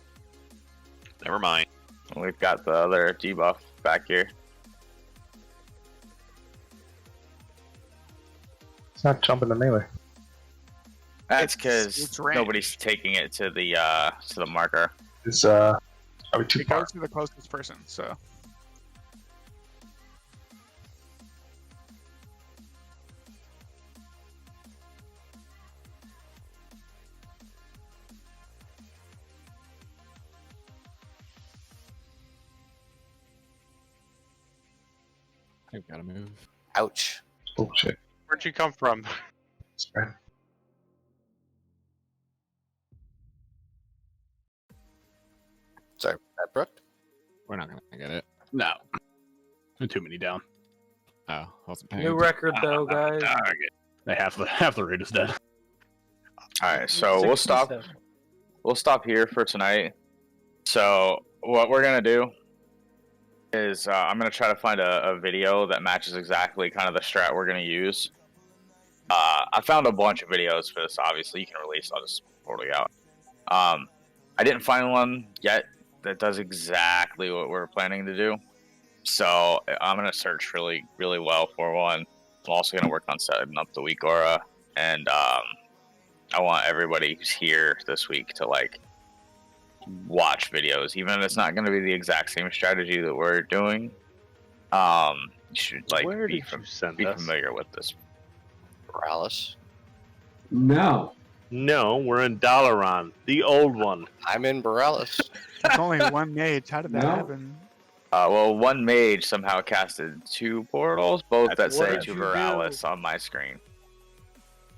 Never mind. We've got the other debuff back here. It's not jumping to melee. That's because it's range. nobody's taking it to the marker. It's probably too It far. goes to the closest person, so. I've got to move. Ouch. Oh shit. Where'd you come from? Sorry. Sorry, that Brooke? We're not gonna get it. No. Too many down. Oh, wasn't paying. New record though, guys. Half the raid is dead. Alright, so we'll stop. 67. We'll stop here for tonight. So what we're gonna do is I'm gonna try to find a video that matches exactly kind of the strat we're gonna use. I found a bunch of videos for this. Obviously, you can release. I'll just totally out. I didn't find one yet that does exactly what we're planning to do. So I'm gonna search really, really well for one. I'm also gonna work on setting up the week aura, and I want everybody who's here this week to like watch videos, even if it's not gonna be the exact same strategy that we're doing. You should like Where be, did you send be us? familiar with this. Morales. No. No, we're in Dalaran, the old one. I'm in Morales. There's only one mage. How did that No. happen? Well, one mage somehow casted 2 portals, both that What say did to you Veralis on my screen.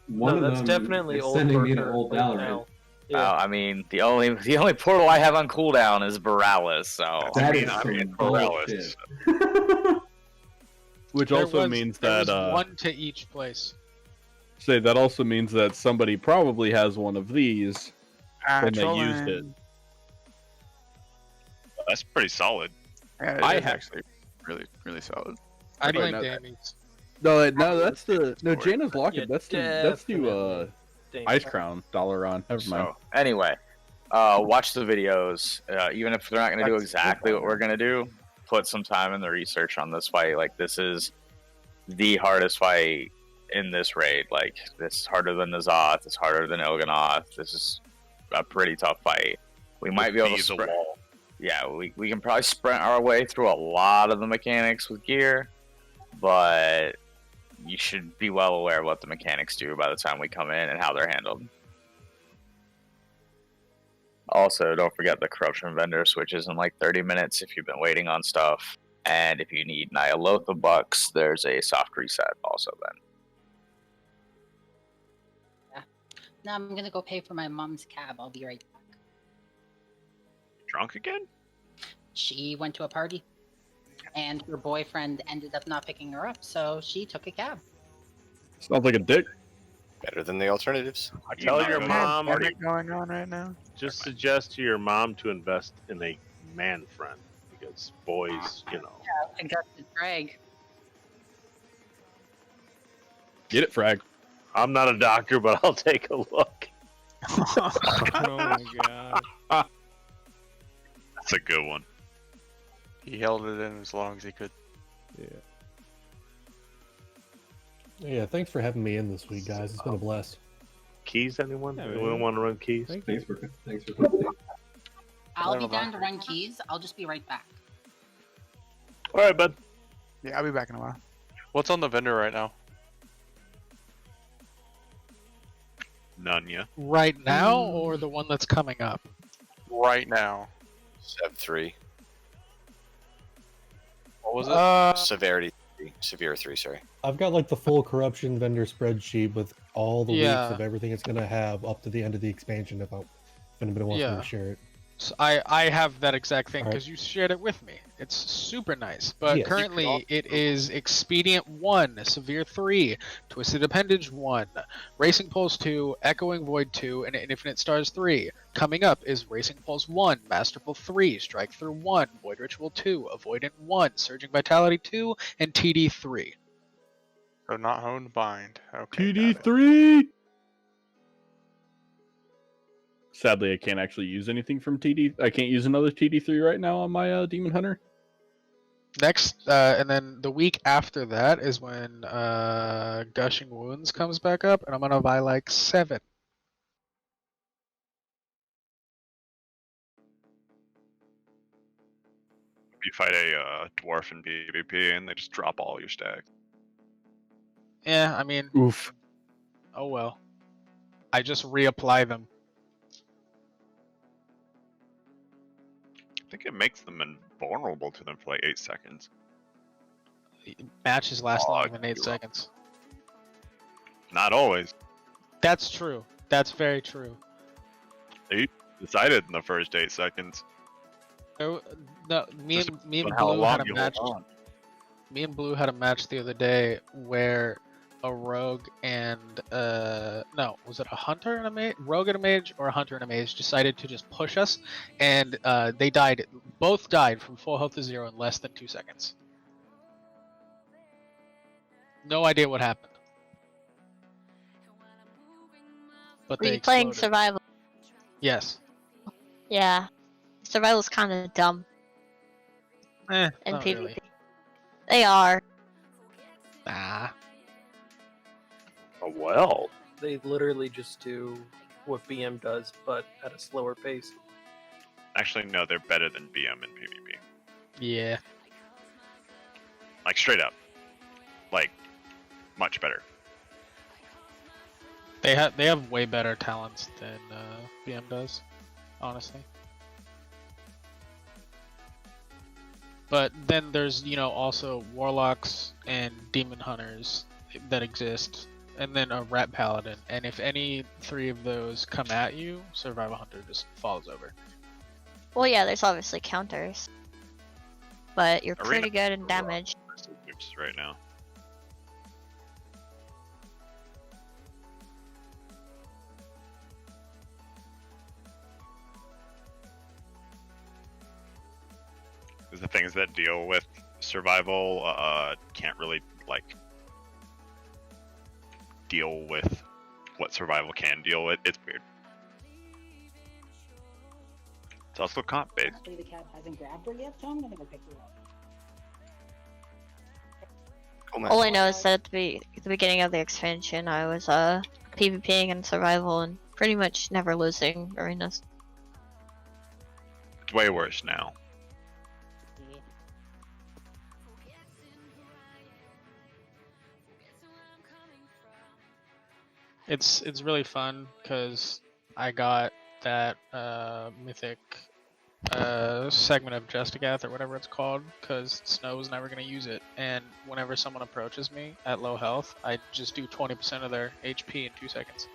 One of that's them definitely is old sending me to Parker Old right Dalaran. now. Yeah. I mean, the only portal I have on cooldown is Veralis, so That I mean, is I'm some in Veralis. bullshit. Which There also was- means there that was one to each place. say that also means that somebody probably has one of these and they trolling. used it. That's pretty solid. Yeah, it I is have- actually really, really solid. I Probably blame not. Damies. No, that's the Jaina's locket. Yeah, that's to definitely. Ice Crown Dalaran. Never mind. So anyway, watch the videos. Even if they're not going to do That's exactly what we're going to do, put some time in the research on this fight. Like, this is the hardest fight in this raid. Like, this is harder than Nazoth. It's harder than Il'gynoth. This is a pretty tough fight. We might be able to sprint. Yeah, we can probably sprint our way through a lot of the mechanics with gear, but you should be well aware of what the mechanics do by the time we come in and how they're handled. Also, don't forget the corruption vendor switches in like 30 minutes if you've been waiting on stuff. And if you need Nyalotha bucks, there's a soft reset also then. Now I'm gonna go pay for my mom's cab. I'll be right back. Drunk again? She went to a party, and her boyfriend ended up not picking her up, so she took a cab. Sounds like a dick. Better than the alternatives. Tell your mom. Pandemic going on right now. Just suggest to your mom to invest in a man friend because boys, you know. Yeah, I got the drag. Get it, Frag. I'm not a doctor, but I'll take a look. Oh my god. That's a good one. He held it in as long as he could. Yeah. Yeah, thanks for having me in this week, guys. It's been a blast. Keys, anyone? Yeah, Anyone man. want to run keys? Thanks for coming. I'll be down to run keys. I'll just be right back. All right, bud. Yeah, I'll be back in a while. What's on the vendor right now? None, yeah. Right now, or the one that's coming up? Right now. Sev 3. What was it? Severity 3. Severe 3, sorry. I've got like the full corruption vendor spreadsheet with all the Yeah. weeks of everything it's gonna have up to the end of the expansion if anybody wants me Yeah. to share it. So I have that exact thing Alright. because you shared it with me. It's super nice. But Yes. currently it is Expedient 1, Severe 3, Twisted Appendage 1, Racing Pulse 2, Echoing Void 2, and Infinite Stars 3. Coming up is Racing Pulse 1, Masterful 3, Strike Through 1, Void Ritual 2, Avoidant 1, Surging Vitality 2, and TD 3. So not honed bind. Okay. TD3. Sadly, I can't actually use anything from TD. I can't use another TD3 right now on my Demon Hunter. Next, and then the week after that is when Gushing Wounds comes back up, and I'm gonna buy like 7. You fight a dwarf in PvP and they just drop all your stacks. Yeah, I mean, oof. Oh well. I just reapply them. I think it makes them invulnerable to them for like 8 seconds. Matches last longer than 8 seconds. Not always. That's true. That's very true. They decided in the first 8 seconds. No, me and on how Blue long had a you match. hold on. Me and Blue had a match the other day where a rogue and no, was it a hunter and a mage? Rogue and a mage, or a hunter and a mage decided to just push us, and they died. Both died from full health to 0 in less than 2 seconds. No idea what happened. But Were they you playing exploded. survival? Yes. Yeah. Survival's kind of dumb. Eh, in not PvP. really. They are. Nah. Oh, well. They literally just do what BM does, but at a slower pace. Actually, no, they're better than BM in PvP. Yeah. Like straight up, like much better. They have way better talents than BM does, honestly. But then there's, you know, also warlocks and demon hunters that exist, and then a rat paladin. And if any three of those come at you, survival hunter just falls over. Well, yeah, there's obviously counters, but you're Arena pretty good in damage. Right now. Because the things that deal with survival can't really like deal with what survival can deal with. It's weird. It's also comp based. Apparently the cat hasn't grabbed her yet, so I'm gonna go pick her up. All I know is that at the beginning of the expansion, I was PvPing in survival and pretty much never losing arenas. It's way worse now. It's really fun because I got that mythic segment of Justigath or whatever it's called, because Snow was never going to use it, and whenever someone approaches me at low health, I just do 20% of their HP in 2 seconds.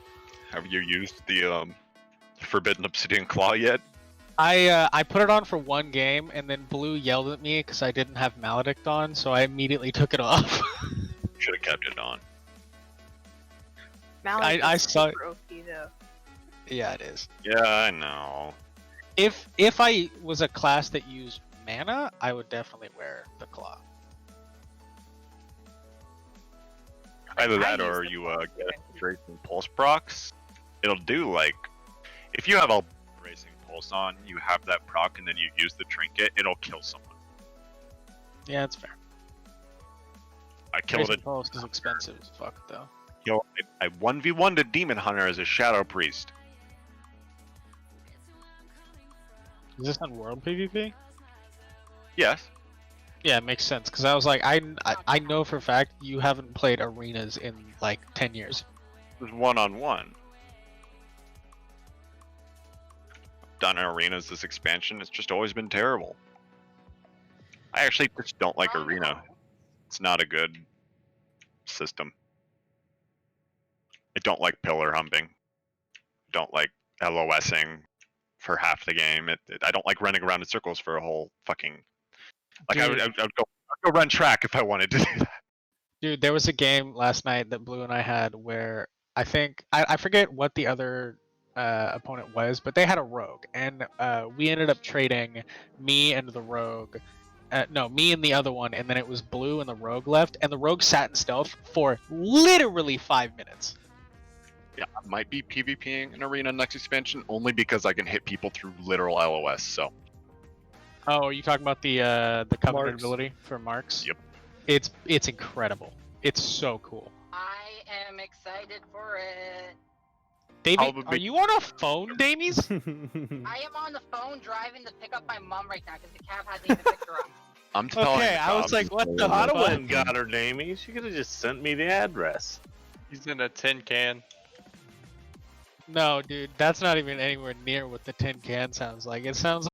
Have you used the Forbidden Obsidian Claw yet? I put it on for 1 game, and then Blue yelled at me because I didn't have Maledict on, so I immediately took it off. Should have kept it on. I saw it. OP, though. Yeah, it is. Yeah, I know. If I was a class that used mana, I would definitely wear the claw. Either that or you get a Bracing Pulse procs. It'll do like, if you have a Bracing Pulse on, you have that proc and then you use the trinket, it'll kill someone. Yeah, that's fair. I killed Bracing it. Pulse is expensive as fuck, though. Yo, I 1v1'd a Demon Hunter as a Shadow Priest. Is this on World PvP? Yes. Yeah, it makes sense, because I was like, I know for a fact you haven't played arenas in like 10 years. It was 1-on-1. Done arenas this expansion, it's just always been terrible. I actually just don't like arena. It's not a good system. I don't like pillar humping. Don't like LOSing for half the game. I don't like running around in circles for a whole fucking. Like I'd go run track if I wanted to do that. Dude, there was a game last night that Blue and I had where I think I forget what the other opponent was, but they had a rogue, and we ended up trading me and the rogue. No, me and the other one, and then it was Blue and the rogue left, and the rogue sat in stealth for literally 5 minutes. Yeah, I might be PvPing an arena next expansion only because I can hit people through literal LOS. So. Oh, are you talking about the covenant Marks. ability for Marks? Yep. It's incredible. It's so cool. I am excited for it. Davey, are you on a phone, Damies? I am on the phone driving to pick up my mom right now because the cab hasn't even picked her up. I'm telling Okay, you, I was like, what the I'd have went fuck? and got her, Damie. She could have just sent me the address. He's in a tin can. No, dude, that's not even anywhere near what the tin can sounds like. It sounds